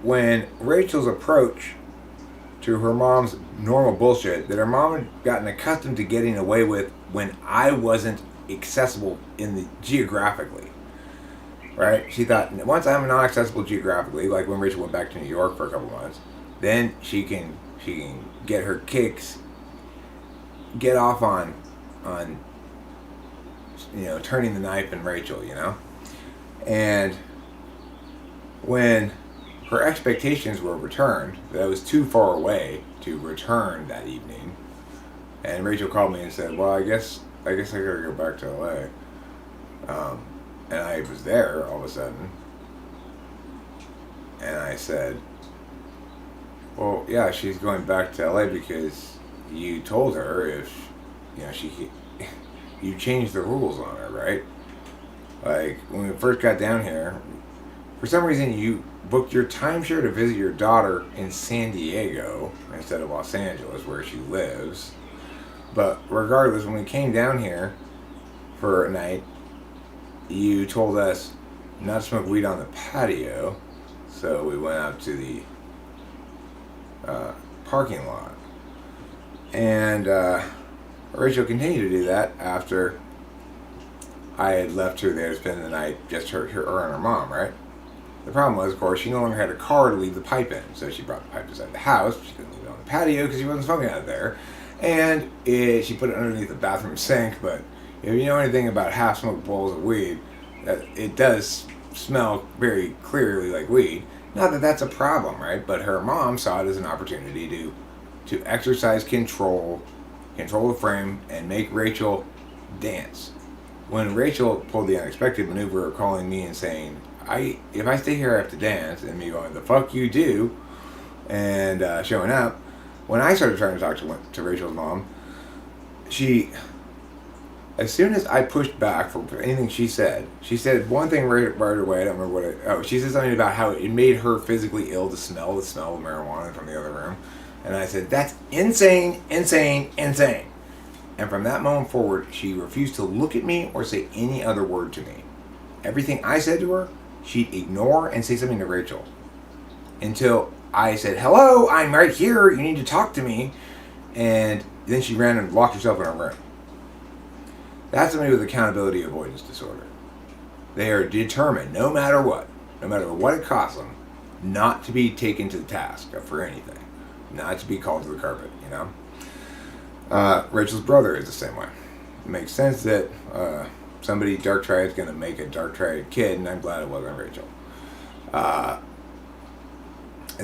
when Rachel's approach to her mom's normal bullshit that her mom had gotten accustomed to getting away with when I wasn't accessible geographically, right? She thought, once I'm not accessible geographically, like when Rachel went back to New York for a couple months, then she can get her kicks, get off on turning the knife in Rachel, and when her expectations were returned, that I was too far away to return that evening, and Rachel called me and said, well, I guess I gotta go back to LA. And I was there all of a sudden, and I said, well, yeah, she's going back to LA because you told her if you changed the rules on her, right? Like when we first got down here, for some reason you booked your timeshare to visit your daughter in San Diego instead of Los Angeles, where she lives. But regardless, when we came down here for a night, you told us not to smoke weed on the patio, so we went out to the parking lot. And Rachel continued to do that after I had left her there to spend the night, just her and her mom, right? The problem was, of course, she no longer had a car to leave the pipe in, so she brought the pipe inside the house. She couldn't leave it on the patio because she wasn't smoking out of there. And she put it underneath the bathroom sink, but if you know anything about half-smoked bowls of weed, it does smell very clearly like weed. Not that that's a problem, right? But her mom saw it as an opportunity to exercise control the frame, and make Rachel dance. When Rachel pulled the unexpected maneuver of calling me and saying, if I stay here I have to dance, and me going, the fuck you do, and showing up, when I started trying to talk to Rachel's mom, as soon as I pushed back for anything she said one thing right away. I don't remember what she said something about how it made her physically ill to smell the smell of marijuana from the other room. And I said, that's insane, insane, insane. And from that moment forward, she refused to look at me or say any other word to me. Everything I said to her, she'd ignore and say something to Rachel. Until I said, hello, I'm right here, you need to talk to me. And then she ran and locked herself in her room. That's somebody with accountability avoidance disorder. They are determined, no matter what it costs them, not to be taken to the task for anything. Not to be called to the carpet, Rachel's brother is the same way. makes sense that somebody Dark Triad is going to make a Dark Triad kid, and I'm glad it wasn't Rachel. At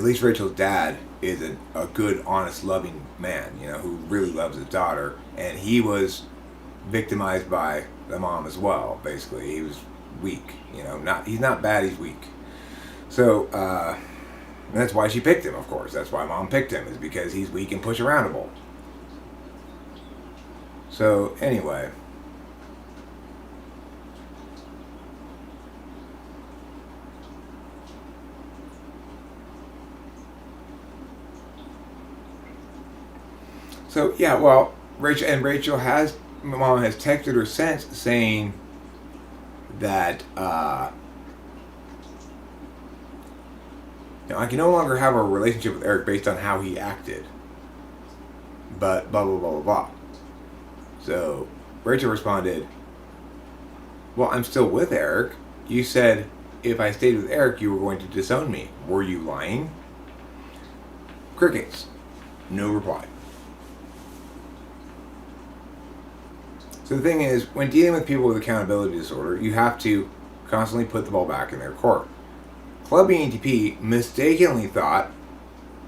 least Rachel's dad is a good, honest, loving man, you know, who really loves his daughter, and he was victimized by the mom as well. Basically, he was weak, you know. He's not bad, he's weak. So and that's why she picked him, of course. That's why mom picked him, is because he's weak and push aroundable. So anyway, so yeah, well, Rachel has, mom has texted her since saying that I can no longer have a relationship with Eric based on how he acted. But blah blah blah blah blah. So Rachel responded, "Well, I'm still with Eric. You said if I stayed with Eric, you were going to disown me. Were you lying?" Crickets. No reply. So the thing is, when dealing with people with accountability disorder, you have to constantly put the ball back in their court. Club ENTP mistakenly thought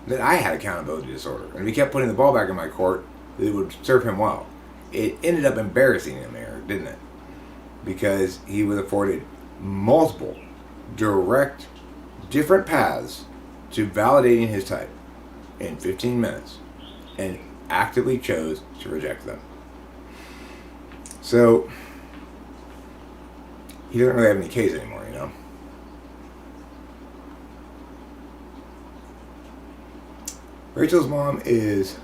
that I had accountability disorder, and if he kept putting the ball back in my court, it would serve him well. It ended up embarrassing him there, didn't it? Because he was afforded multiple, direct, different paths to validating his type in 15 minutes, and actively chose to reject them. So he doesn't really have any Ks anymore, you know. Rachel's mom is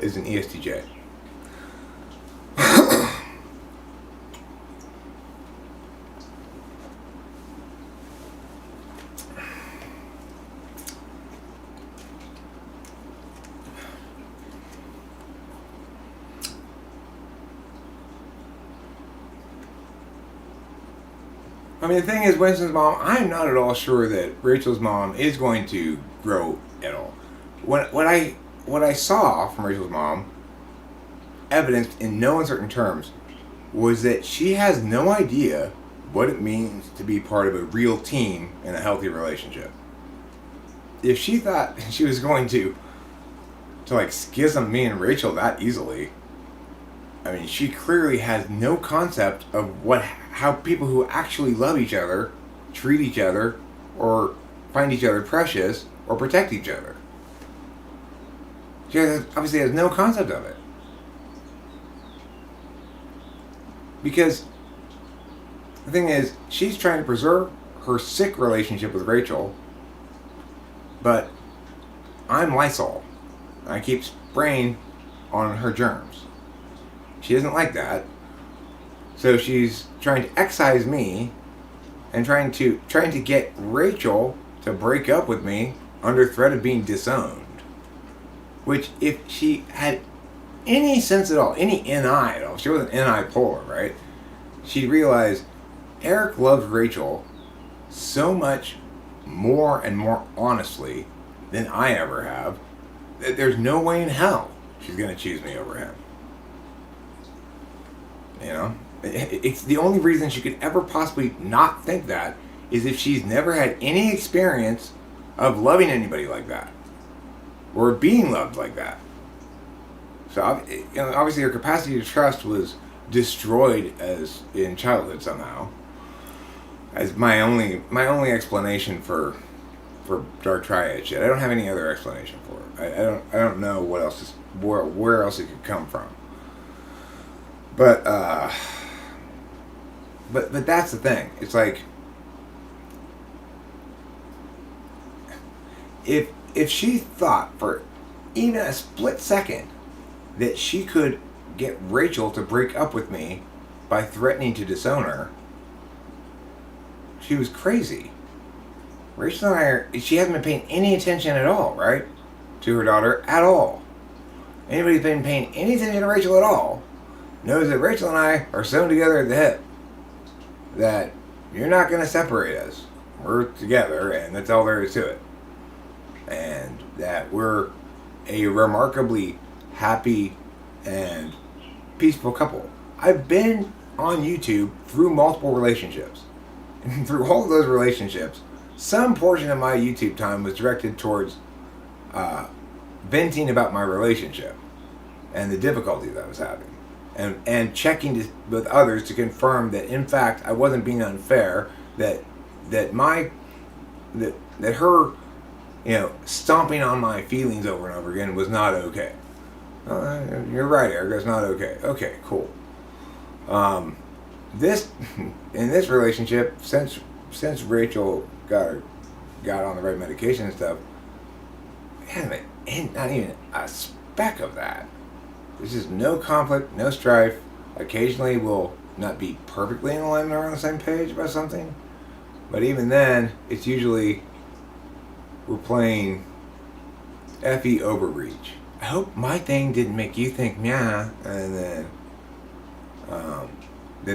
is an ESTJ. I mean, the thing is, Winston's mom, I'm not at all sure that Rachel's mom is going to grow at all. What I saw from Rachel's mom, evidenced in no uncertain terms, was that she has no idea what it means to be part of a real team in a healthy relationship. If she thought she was going to like schism me and Rachel that easily, I mean, she clearly has no concept of how people who actually love each other treat each other, or find each other precious, or protect each other. She obviously has no concept of it. Because the thing is, she's trying to preserve her sick relationship with Rachel, but I'm Lysol. I keep spraying on her germs. She doesn't like that. So she's trying to excise me and trying to get Rachel to break up with me under threat of being disowned. Which, if she had any sense at all, any NI at all, she wasn't NI polar, right? She'd realize Eric loves Rachel so much more and more honestly than I ever have, that there's no way in hell she's going to choose me over him. You know? It's the only reason she could ever possibly not think that is if she's never had any experience of loving anybody like that, or being loved like that. So obviously her capacity to trust was destroyed as in childhood somehow. As my only explanation for Dark Triad shit. I don't have any other explanation for it. I don't know what else is where else it could come from. But that's the thing. It's like, if she thought for even a split second that she could get Rachel to break up with me by threatening to disown her, she was crazy. Rachel and she hasn't been paying any attention at all, right? To her daughter at all. Anybody who's been paying any attention to Rachel at all knows that Rachel and I are sewn together at the hip. That you're not going to separate us. We're together, and that's all there is to it. And that we're a remarkably happy and peaceful couple. I've been on YouTube through multiple relationships. And through all of those relationships, some portion of my YouTube time was directed towards venting about my relationship and the difficulties I was having. And checking with others to confirm that in fact I wasn't being unfair, that her, stomping on my feelings over and over again was not okay. You're right, Eric. That's not okay. Okay, cool. In this relationship, since Rachel got on the right medication and stuff, and not even a speck of that. There's just no conflict, no strife. Occasionally we'll not be perfectly in alignment or on the same page about something, but even then, it's usually we're playing FE overreach. I hope my thing didn't make you think meow, and then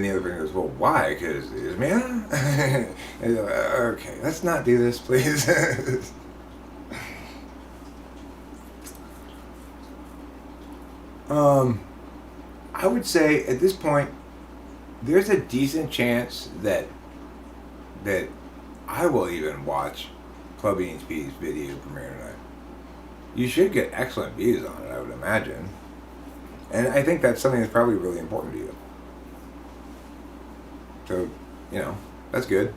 the other person goes, well, why? Because it's meow. And like, okay, let's not do this, please. I would say at this point, there's a decent chance that I will even watch Club EHP's video premiere tonight. You should get excellent views on it, I would imagine. And I think that's something that's probably really important to you. So, that's good.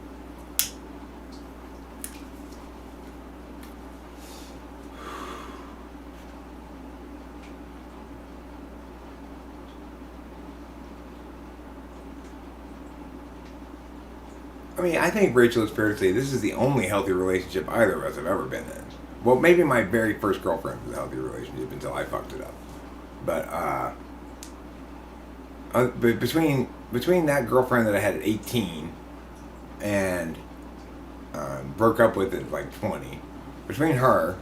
I mean, I think Rachel, it's fair to say this is the only healthy relationship either of us have ever been in. Well, maybe my very first girlfriend was a healthy relationship until I fucked it up. But between that girlfriend that I had at 18 and broke up with at like 20, between her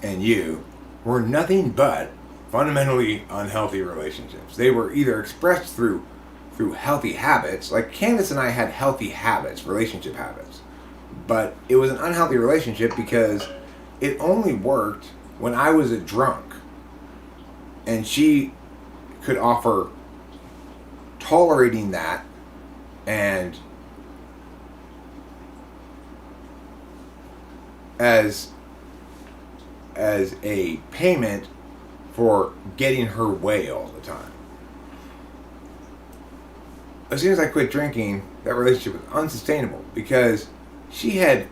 and you were nothing but fundamentally unhealthy relationships. They were either expressed through healthy habits, like Candace and I had healthy habits, relationship habits, but it was an unhealthy relationship because it only worked when I was a drunk and she could offer tolerating that and as a payment for getting her way all the time. As soon as I quit drinking, that relationship was unsustainable because she had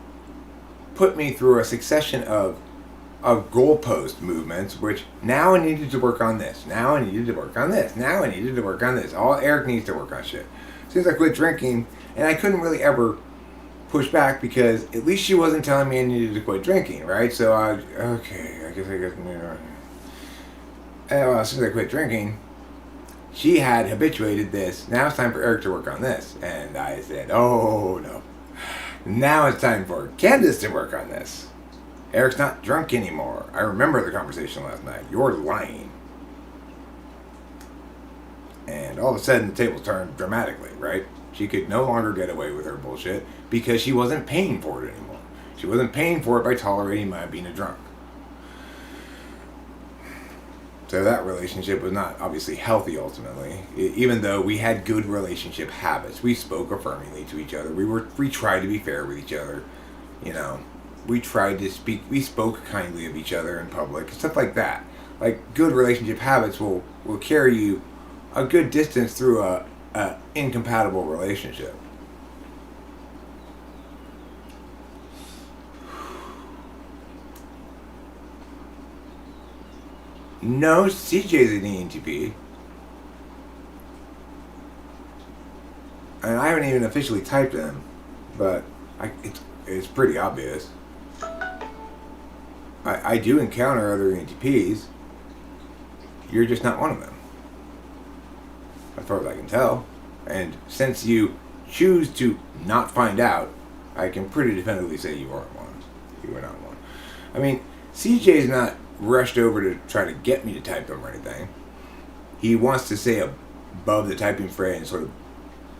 put me through a succession of goalpost movements, which now I needed to work on this. Now I needed to work on this. Now I needed to work on this. All Eric needs to work on shit. As soon as I quit drinking, and I couldn't really ever push back because at least she wasn't telling me I needed to quit drinking, right? So I guess. As soon as I quit drinking, she had habituated this. Now it's time for Eric to work on this. And I said, oh no. Now it's time for Candace to work on this. Eric's not drunk anymore. I remember the conversation last night. You're lying. And all of a sudden the tables turned dramatically, right? She could no longer get away with her bullshit because she wasn't paying for it anymore. She wasn't paying for it by tolerating my being a drunk. So that relationship was not obviously healthy ultimately, even though we had good relationship habits. We spoke affirmingly to each other. We tried to be fair with each other. We spoke kindly of each other in public, stuff like that. Like good relationship habits will carry you a good distance through a incompatible relationship. No, CJ's an ENTP. And I haven't even officially typed them, but it's pretty obvious. I do encounter other ENTPs. You're just not one of them. As far as I can tell. And since you choose to not find out, I can pretty definitively say you aren't one. You are not one. I mean, CJ's not rushed over to try to get me to type them or anything. He wants to say above the typing phrase and sort of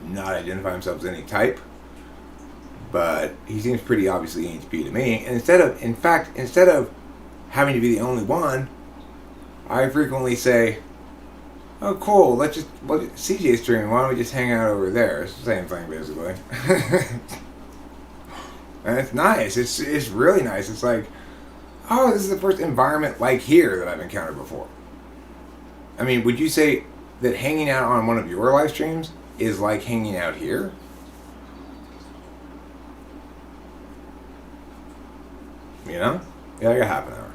not identify himself as any type. But he seems pretty obviously ENTP to me. And instead of having to be the only one, I frequently say, oh, cool. CJ's streaming. Why don't we just hang out over there? It's the same thing, basically. And it's nice. It's really nice. It's like, oh, this is the first environment like here that I've encountered before. I mean, would you say that hanging out on one of your live streams is like hanging out here? You know? Yeah, I got half an hour.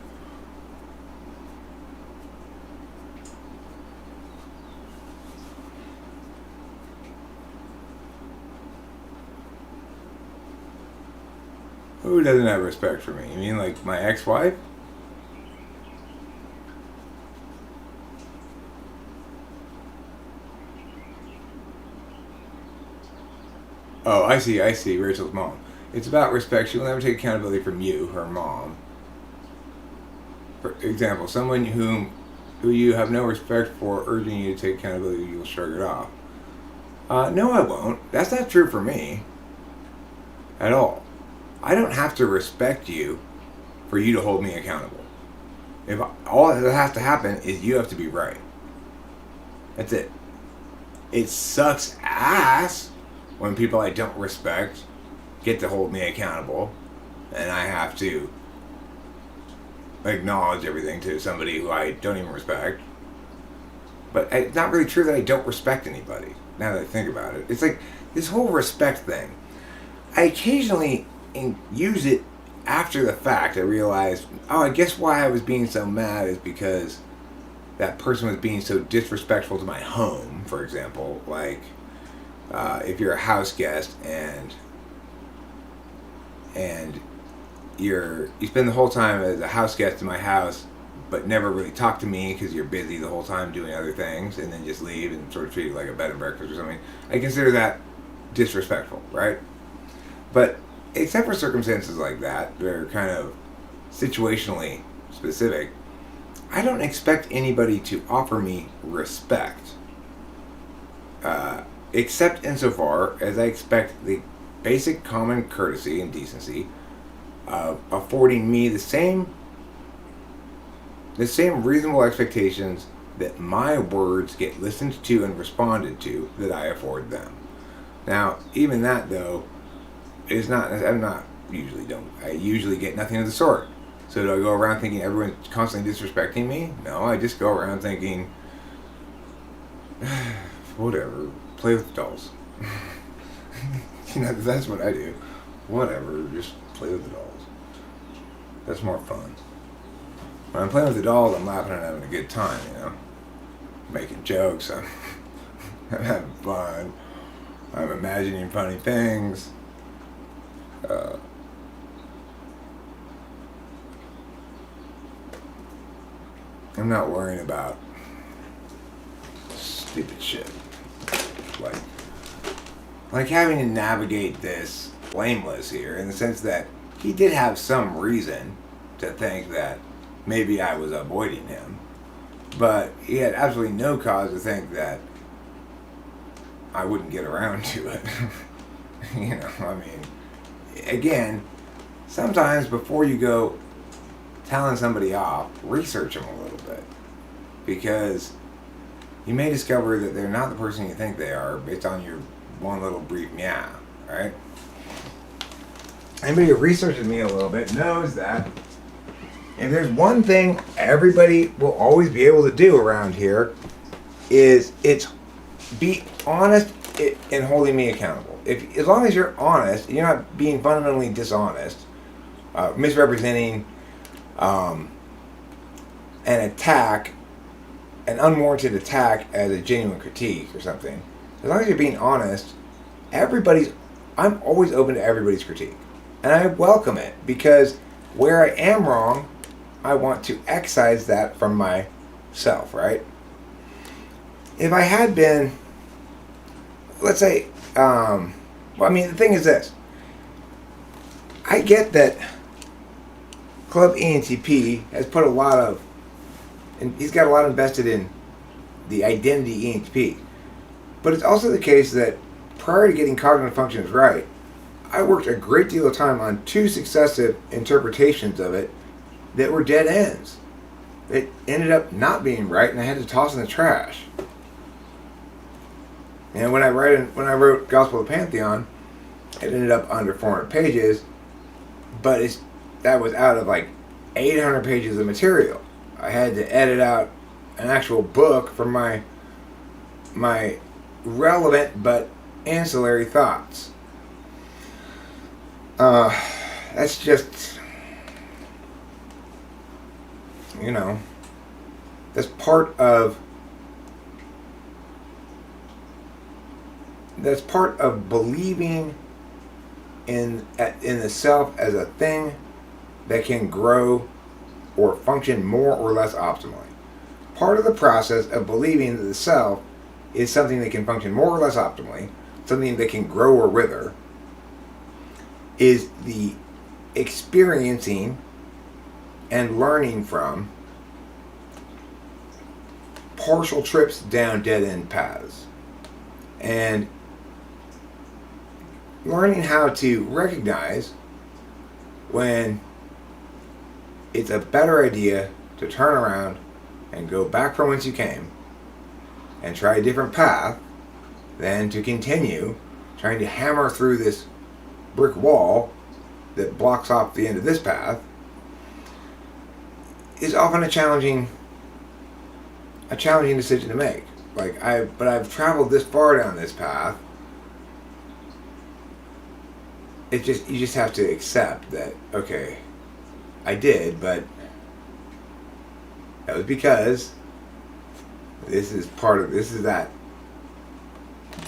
Who doesn't have respect for me? You mean like my ex-wife? Oh, I see, Rachel's mom. It's about respect. She will never take accountability from you, her mom. For example, someone who you have no respect for urging you to take accountability, you will shrug it off. No, I won't. That's not true for me. At all. I don't have to respect you for you to hold me accountable. If all that has to happen is you have to be right. That's it. It sucks ass when people I don't respect get to hold me accountable and I have to acknowledge everything to somebody who I don't even respect. But it's not really true that I don't respect anybody, now that I think about it. It's like this whole respect thing. I occasionally use it after the fact. I realized, oh, I guess why I was being so mad is because that person was being so disrespectful to my home, for example. Like, if you're a house guest and you spend the whole time as a house guest in my house, but never really talk to me because you're busy the whole time doing other things, and then just leave and sort of treat it like a bed and breakfast or something. I consider that disrespectful, right? But except for circumstances like that, they're kind of situationally specific, I don't expect anybody to offer me respect. Except insofar as I expect the basic common courtesy and decency of affording me the same reasonable expectations that my words get listened to and responded to that I afford them. Now, even that though is not. I usually get nothing of the sort. So do I go around thinking everyone's constantly disrespecting me? No, I just go around thinking, whatever, play with dolls. That's what I do. Whatever, just play with the dolls. That's more fun. When I'm playing with the dolls, I'm laughing and having a good time, making jokes. I'm having fun. I'm imagining funny things. I'm not worrying about stupid shit. Like having to navigate this blameless here, in the sense that he did have some reason to think that maybe I was avoiding him, but he had absolutely no cause to think that I wouldn't get around to it. Again, sometimes before you go telling somebody off, research them a little bit, because you may discover that they're not the person you think they are based on your one little brief meow, right? Anybody who researches me a little bit knows that if there's one thing everybody will always be able to do around here, is it's be honest in holding me accountable. As long as you're honest, you're not being fundamentally dishonest, misrepresenting an unwarranted attack as a genuine critique or something. As long as you're being honest, I'm always open to everybody's critique. And I welcome it, because where I am wrong, I want to excise that from myself, right? If I had been, let's say, the thing is this. I get that Club ENTP has put and he's got a lot invested in the identity ENTP. But it's also the case that prior to getting cognitive functions right, I worked a great deal of time on 2 successive interpretations of it that were dead ends. It ended up not being right, and I had to toss in the trash. And when I wrote Gospel of the Pantheon, it ended up under 400 pages, but that was out of like 800 pages of material. I had to edit out an actual book from my relevant but ancillary thoughts. That's just, that's part of believing in the self as a thing that can grow or function more or less optimally. Part of the process of believing that the self is something that can function more or less optimally, something that can grow or wither, is the experiencing and learning from partial trips down dead-end paths. And learning how to recognize when it's a better idea to turn around and go back from whence you came and try a different path than to continue trying to hammer through this brick wall that blocks off the end of this path, is often a challenging decision to make. But I've traveled this far down this path. You just have to accept that, okay, I did, but that was because this is that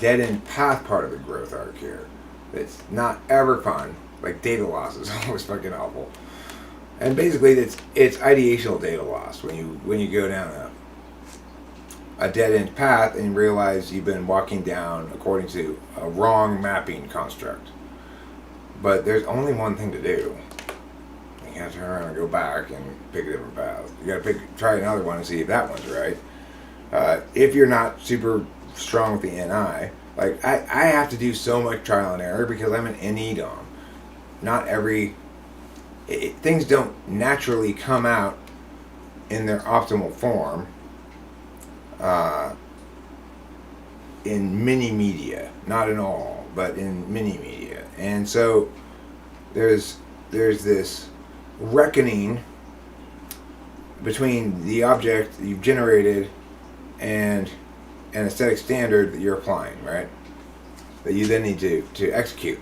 dead end path part of the growth arc here. It's not ever fun. Like data loss is always fucking awful. And basically it's ideational data loss when you go down a dead end path and you realize you've been walking down according to a wrong mapping construct. But there's only one thing to do. You have to turn around and go back and pick a different path. You gotta try another one and see if that one's right. If you're not super strong with the NI, like I have to do so much trial and error because I'm an NE dom. Not things don't naturally come out in their optimal form in mini media, not in all, but in mini media. And so there's this reckoning between the object you've generated and an aesthetic standard that you're applying, right? That you then need to execute.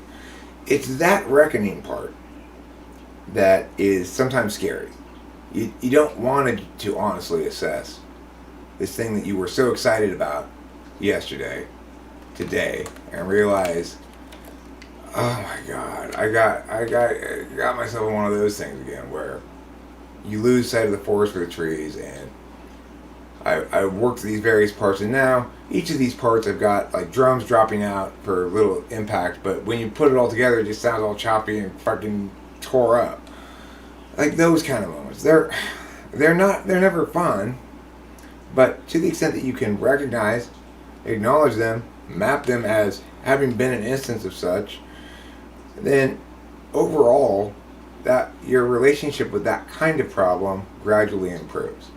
It's that reckoning part that is sometimes scary. You don't want to honestly assess this thing that you were so excited about yesterday, today, and realize, oh my God, I got myself in one of those things again where you lose sight of the forest for the trees. And I worked these various parts, and now each of these parts I've got like drums dropping out for little impact, but when you put it all together, it just sounds all choppy and fucking tore up. Like those kind of moments. They're never fun, but to the extent that you can recognize, acknowledge them, map them as having been an instance of such, then overall that your relationship with that kind of problem gradually improves.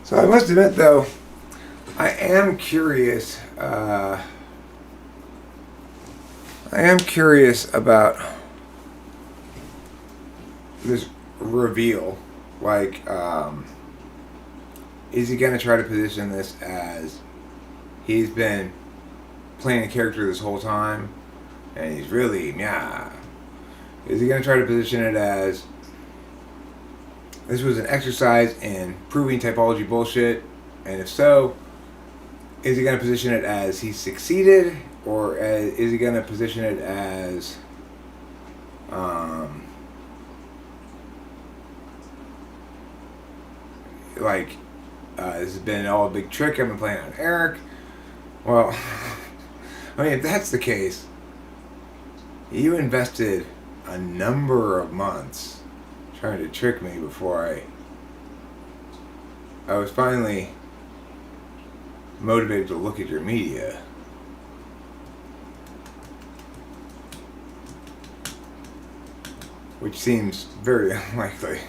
So I must admit, though, I am curious. I am curious about this reveal. Like, is he going to try to position this as he's been playing a character this whole time, and he's really Is he going to try to position it as this was an exercise in proving typology bullshit? And if so, is he going to position it as he succeeded? Or is he going to position it as like, this has been all a big trick I've been playing on Eric. Well, I mean, if that's the case, you invested a number of months trying to trick me before I was finally motivated to look at your media. Which seems very unlikely.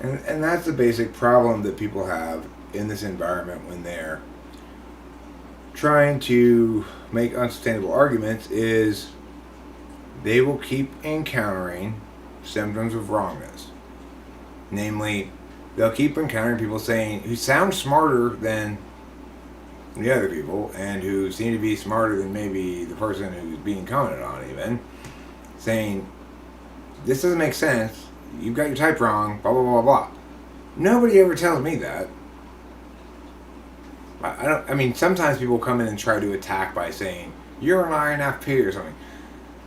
And that's the basic problem that people have in this environment when they're trying to make unsustainable arguments is they will keep encountering symptoms of wrongness. Namely, they'll keep encountering people saying who sound smarter than the other people and who seem to be smarter than maybe the person who's being commented on even, saying, this doesn't make sense, you've got your type wrong, blah, blah, blah, blah. Nobody ever tells me that. I mean, sometimes people come in and try to attack by saying, you're an INFP or something.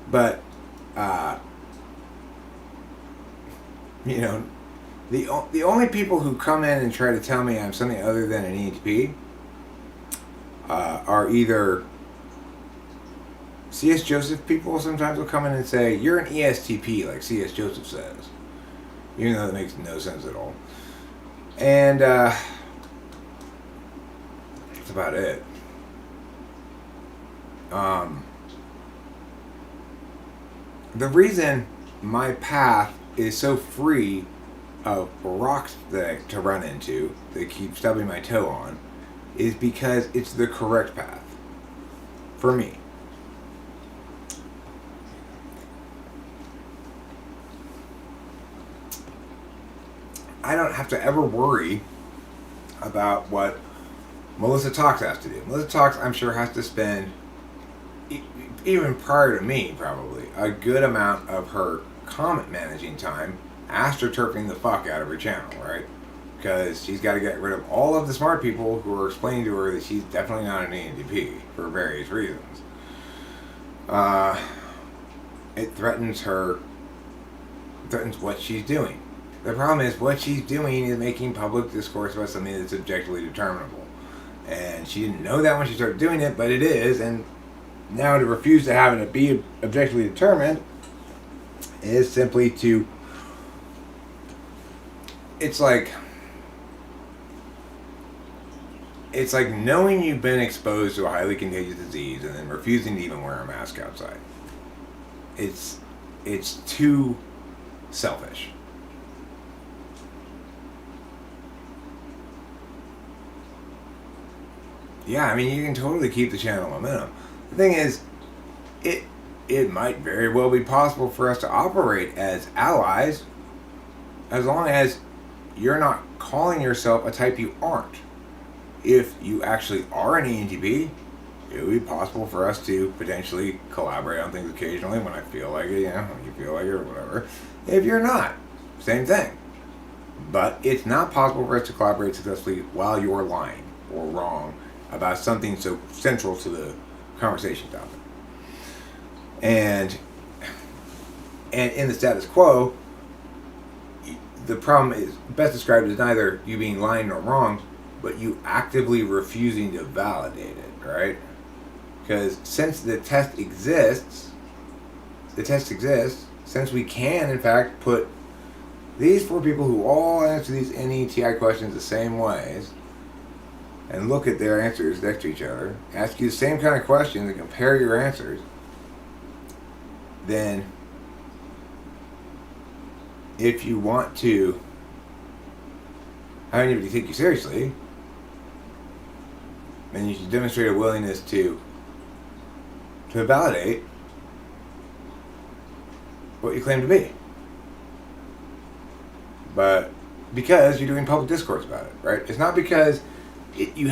But, you know, the only people who come in and try to tell me I'm something other than an ENTP are either C.S. Joseph people. Sometimes will come in and say, you're an ESTP, like C.S. Joseph says. Even though that makes no sense at all. And that's about it. The reason my path is so free of rocks to run into that keep stubbing my toe on is because it's the correct path for me. I don't have to ever worry about what Melissa Talks has to do. Melissa Talks, I'm sure, has to spend, even prior to me probably, a good amount of her comment managing time astroturfing the fuck out of her channel, right? Because she's got to get rid of all of the smart people who are explaining to her that she's definitely not an ENTP for various reasons. It threatens what she's doing. The problem is what she's doing is making public discourse about something that's objectively determinable. And she didn't know that when she started doing it, but it is, and now to refuse to have it be objectively determined is simply to... It's like knowing you've been exposed to a highly contagious disease and then refusing to even wear a mask outside. It's too selfish. Yeah, I mean, you can totally keep the channel momentum. The thing is, it might very well be possible for us to operate as allies as long as you're not calling yourself a type you aren't. If you actually are an ENTP, it would be possible for us to potentially collaborate on things occasionally when I feel like it, when you feel like it or whatever. If you're not, same thing. But it's not possible for us to collaborate successfully while you're lying or wrong about something so central to the conversation topic. And in the status quo, the problem is best described as neither you being lying nor wrong, but you actively refusing to validate it, right? Because since the test exists, since we can, in fact, put these 4 people who all answer these NETI questions the same ways, and look at their answers next to each other, ask you the same kind of questions and compare your answers, then if you want to have anybody take you seriously, then you should demonstrate a willingness to validate what you claim to be. But because you're doing public discourse about it, right? It's not because you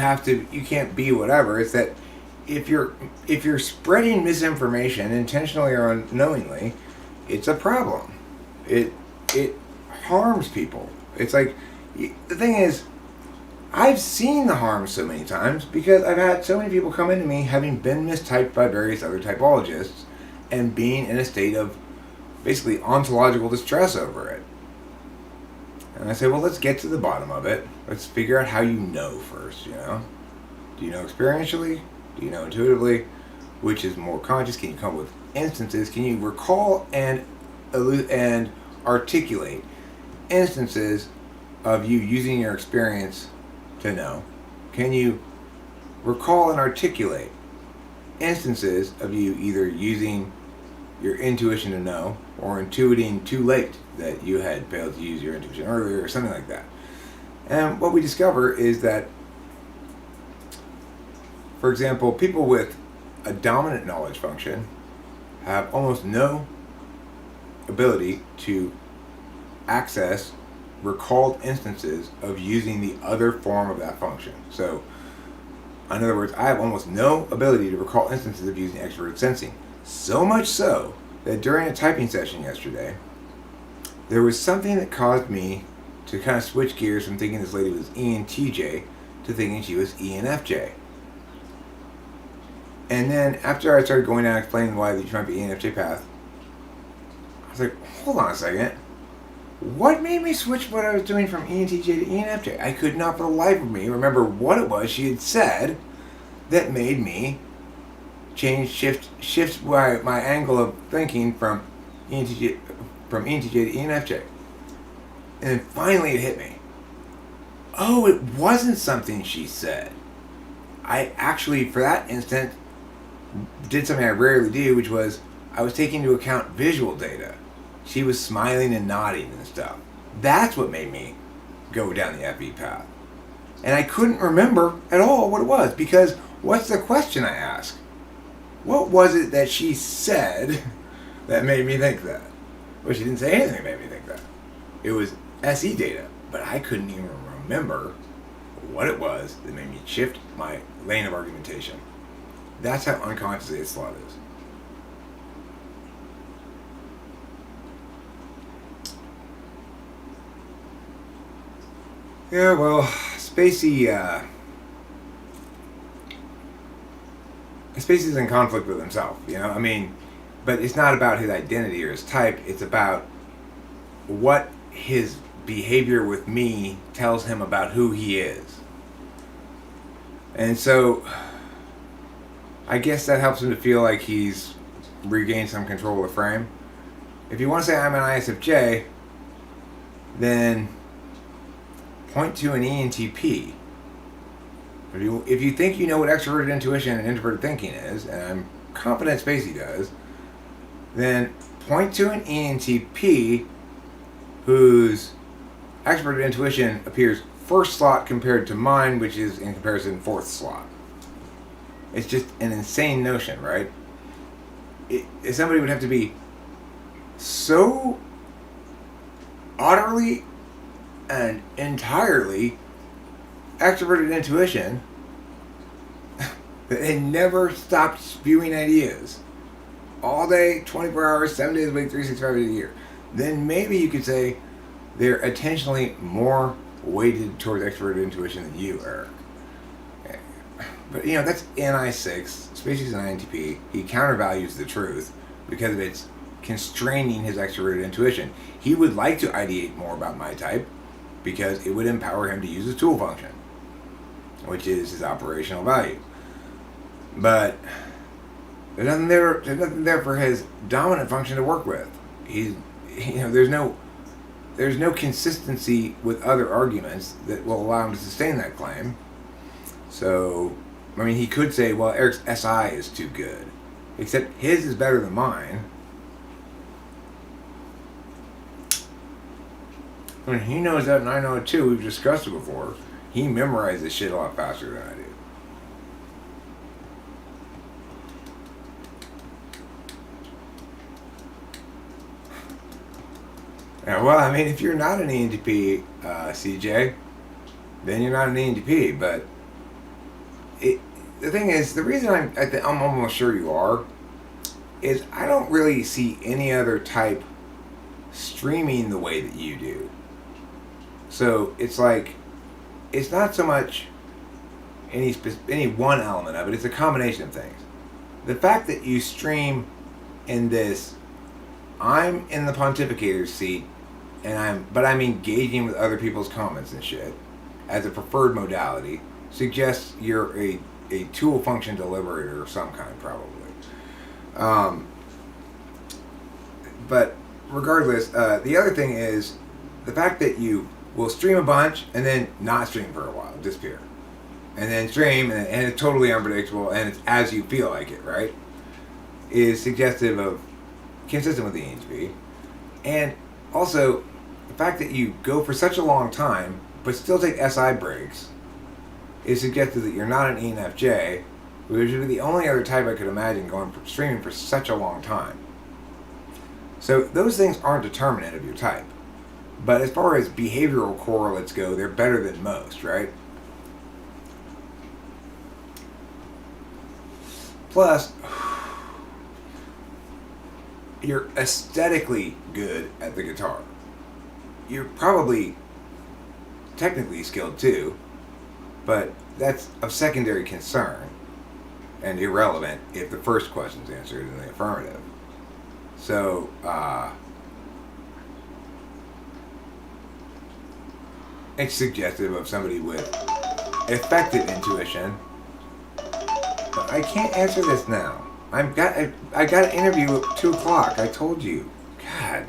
can't be whatever. It's that if you're spreading misinformation intentionally or unknowingly, it's a problem. It harms people. It's like, the thing is, I've seen the harm so many times because I've had so many people come into me having been mistyped by various other typologists and being in a state of basically ontological distress over it. And I say, well, let's get to the bottom of it. Let's figure out how you know first, you know? Do you know experientially? Do you know intuitively? Which is more conscious? Can you come up with instances? Can you recall and articulate instances of you using your experience to know? Can you recall and articulate instances of you either using your intuition to know or intuiting too late that you had failed to use your intuition earlier or something like that? And what we discover is that, for example, people with a dominant knowledge function have almost no ability to access recalled instances of using the other form of that function. So, in other words, I have almost no ability to recall instances of using extroverted sensing. So much so that during a typing session yesterday, there was something that caused me to kind of switch gears from thinking this lady was ENTJ to thinking she was ENFJ. And then after I started going down and explaining why you might be ENFJ path, I was like, hold on a second. What made me switch what I was doing from ENTJ to ENFJ? I could not for the life of me remember what it was she had said that made me shift my angle of thinking from ENTJ to ENFJ. And then finally it hit me. Oh, it wasn't something she said. I actually, for that instant, did something I rarely do, which was I was taking into account visual data. She was smiling and nodding and stuff. That's what made me go down the FE path. And I couldn't remember at all what it was, because what's the question I asked? What was it that she said that made me think that? Well, she didn't say anything that made me think that. It was SE data, but I couldn't even remember what it was that made me shift my lane of argumentation. That's how unconsciously its thought is. Yeah, well, Spacey's in conflict with himself, you know? I mean, but it's not about his identity or his type. It's about what his behavior with me tells him about who he is. And so, I guess that helps him to feel like he's regained some control of the frame. If you want to say I'm an ISFJ, then point to an ENTP. If you think you know what extroverted intuition and introverted thinking is, and I'm confident Spacey does, then point to an ENTP whose extroverted intuition appears first slot compared to mine, which is in comparison fourth slot. It's just an insane notion, right? Somebody would have to be so utterly and entirely extroverted intuition that they never stopped spewing ideas all day, 24 hours, 7 days a week, 365 days a year. Then maybe you could say they're attentionally more weighted towards extroverted intuition than you are. But you know, that's NI6. Spacey's an INTP. He countervalues the truth because of its constraining his extroverted intuition. He would like to ideate more about my type because it would empower him to use his tool function, which is his operational value. But there's nothing there for his dominant function to work with. There's no consistency with other arguments that will allow him to sustain that claim. So, I mean, he could say, well, Eric's SI is too good, except his is better than mine. I mean, he knows that and I know it too. We've discussed it before. He memorizes this shit a lot faster than I do. Yeah, well, I mean, if you're not an ENTP, CJ, then you're not an ENTP. But the thing is, the reason I'm almost sure you are, is I don't really see any other type streaming the way that you do. So it's like, it's not so much any one element of it, it's a combination of things. The fact that you stream in this I'm in the pontificator's seat, but I'm engaging with other people's comments and shit as a preferred modality, suggests you're a tool function deliberator of some kind, probably. But regardless, the other thing is the fact that you will stream a bunch and then not stream for a while, disappear. And then stream, and it's totally unpredictable, and it's as you feel like it, right? Is suggestive of, consistent with the ENTP. And also, the fact that you go for such a long time, but still take SI breaks, is suggestive that you're not an ENFJ, which would be the only other type I could imagine going for streaming for such a long time. So those things aren't determinant of your type. But as far as behavioral correlates go, they're better than most, right? Plus, you're aesthetically good at the guitar. You're probably technically skilled too, but that's of secondary concern and irrelevant if the first question's answered in the affirmative. So, it's suggestive of somebody with effective intuition. But I can't answer this now. I got an interview at 2 o'clock. I told you. God.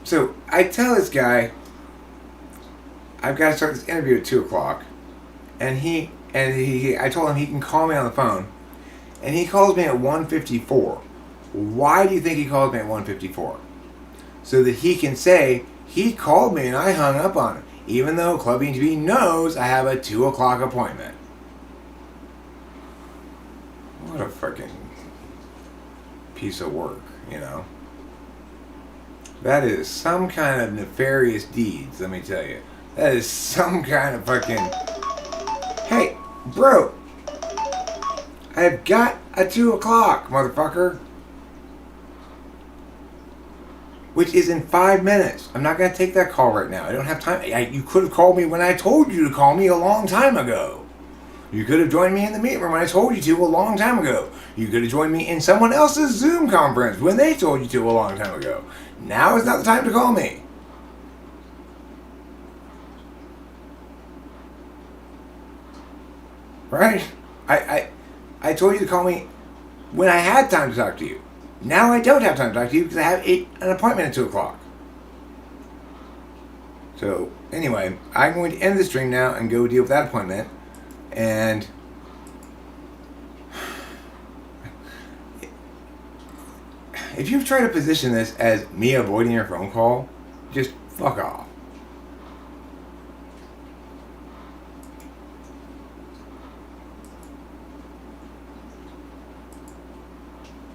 So I tell this guy I've got to start this interview at 2 o'clock, and I told him he can call me on the phone, and he calls me at 1:54. Why do you think he called me at 1:54? So that he can say he called me and I hung up on him, even though Club ENTP knows I have a 2 o'clock appointment. What a freaking piece of work, you know? That is some kind of nefarious deeds, let me tell you. That is some kind of fucking... Hey, bro! I've got a 2 o'clock, motherfucker! Which is in 5 minutes. I'm not going to take that call right now. I don't have time. You could have called me when I told you to call me a long time ago. You could have joined me in the meeting room when I told you to a long time ago. You could have joined me in someone else's Zoom conference when they told you to a long time ago. Now is not the time to call me. Right? I told you to call me when I had time to talk to you. Now I don't have time to talk to you because I have an appointment at 2 o'clock. So, anyway, I'm going to end the stream now and go deal with that appointment. And if you've tried to position this as me avoiding your phone call, just fuck off.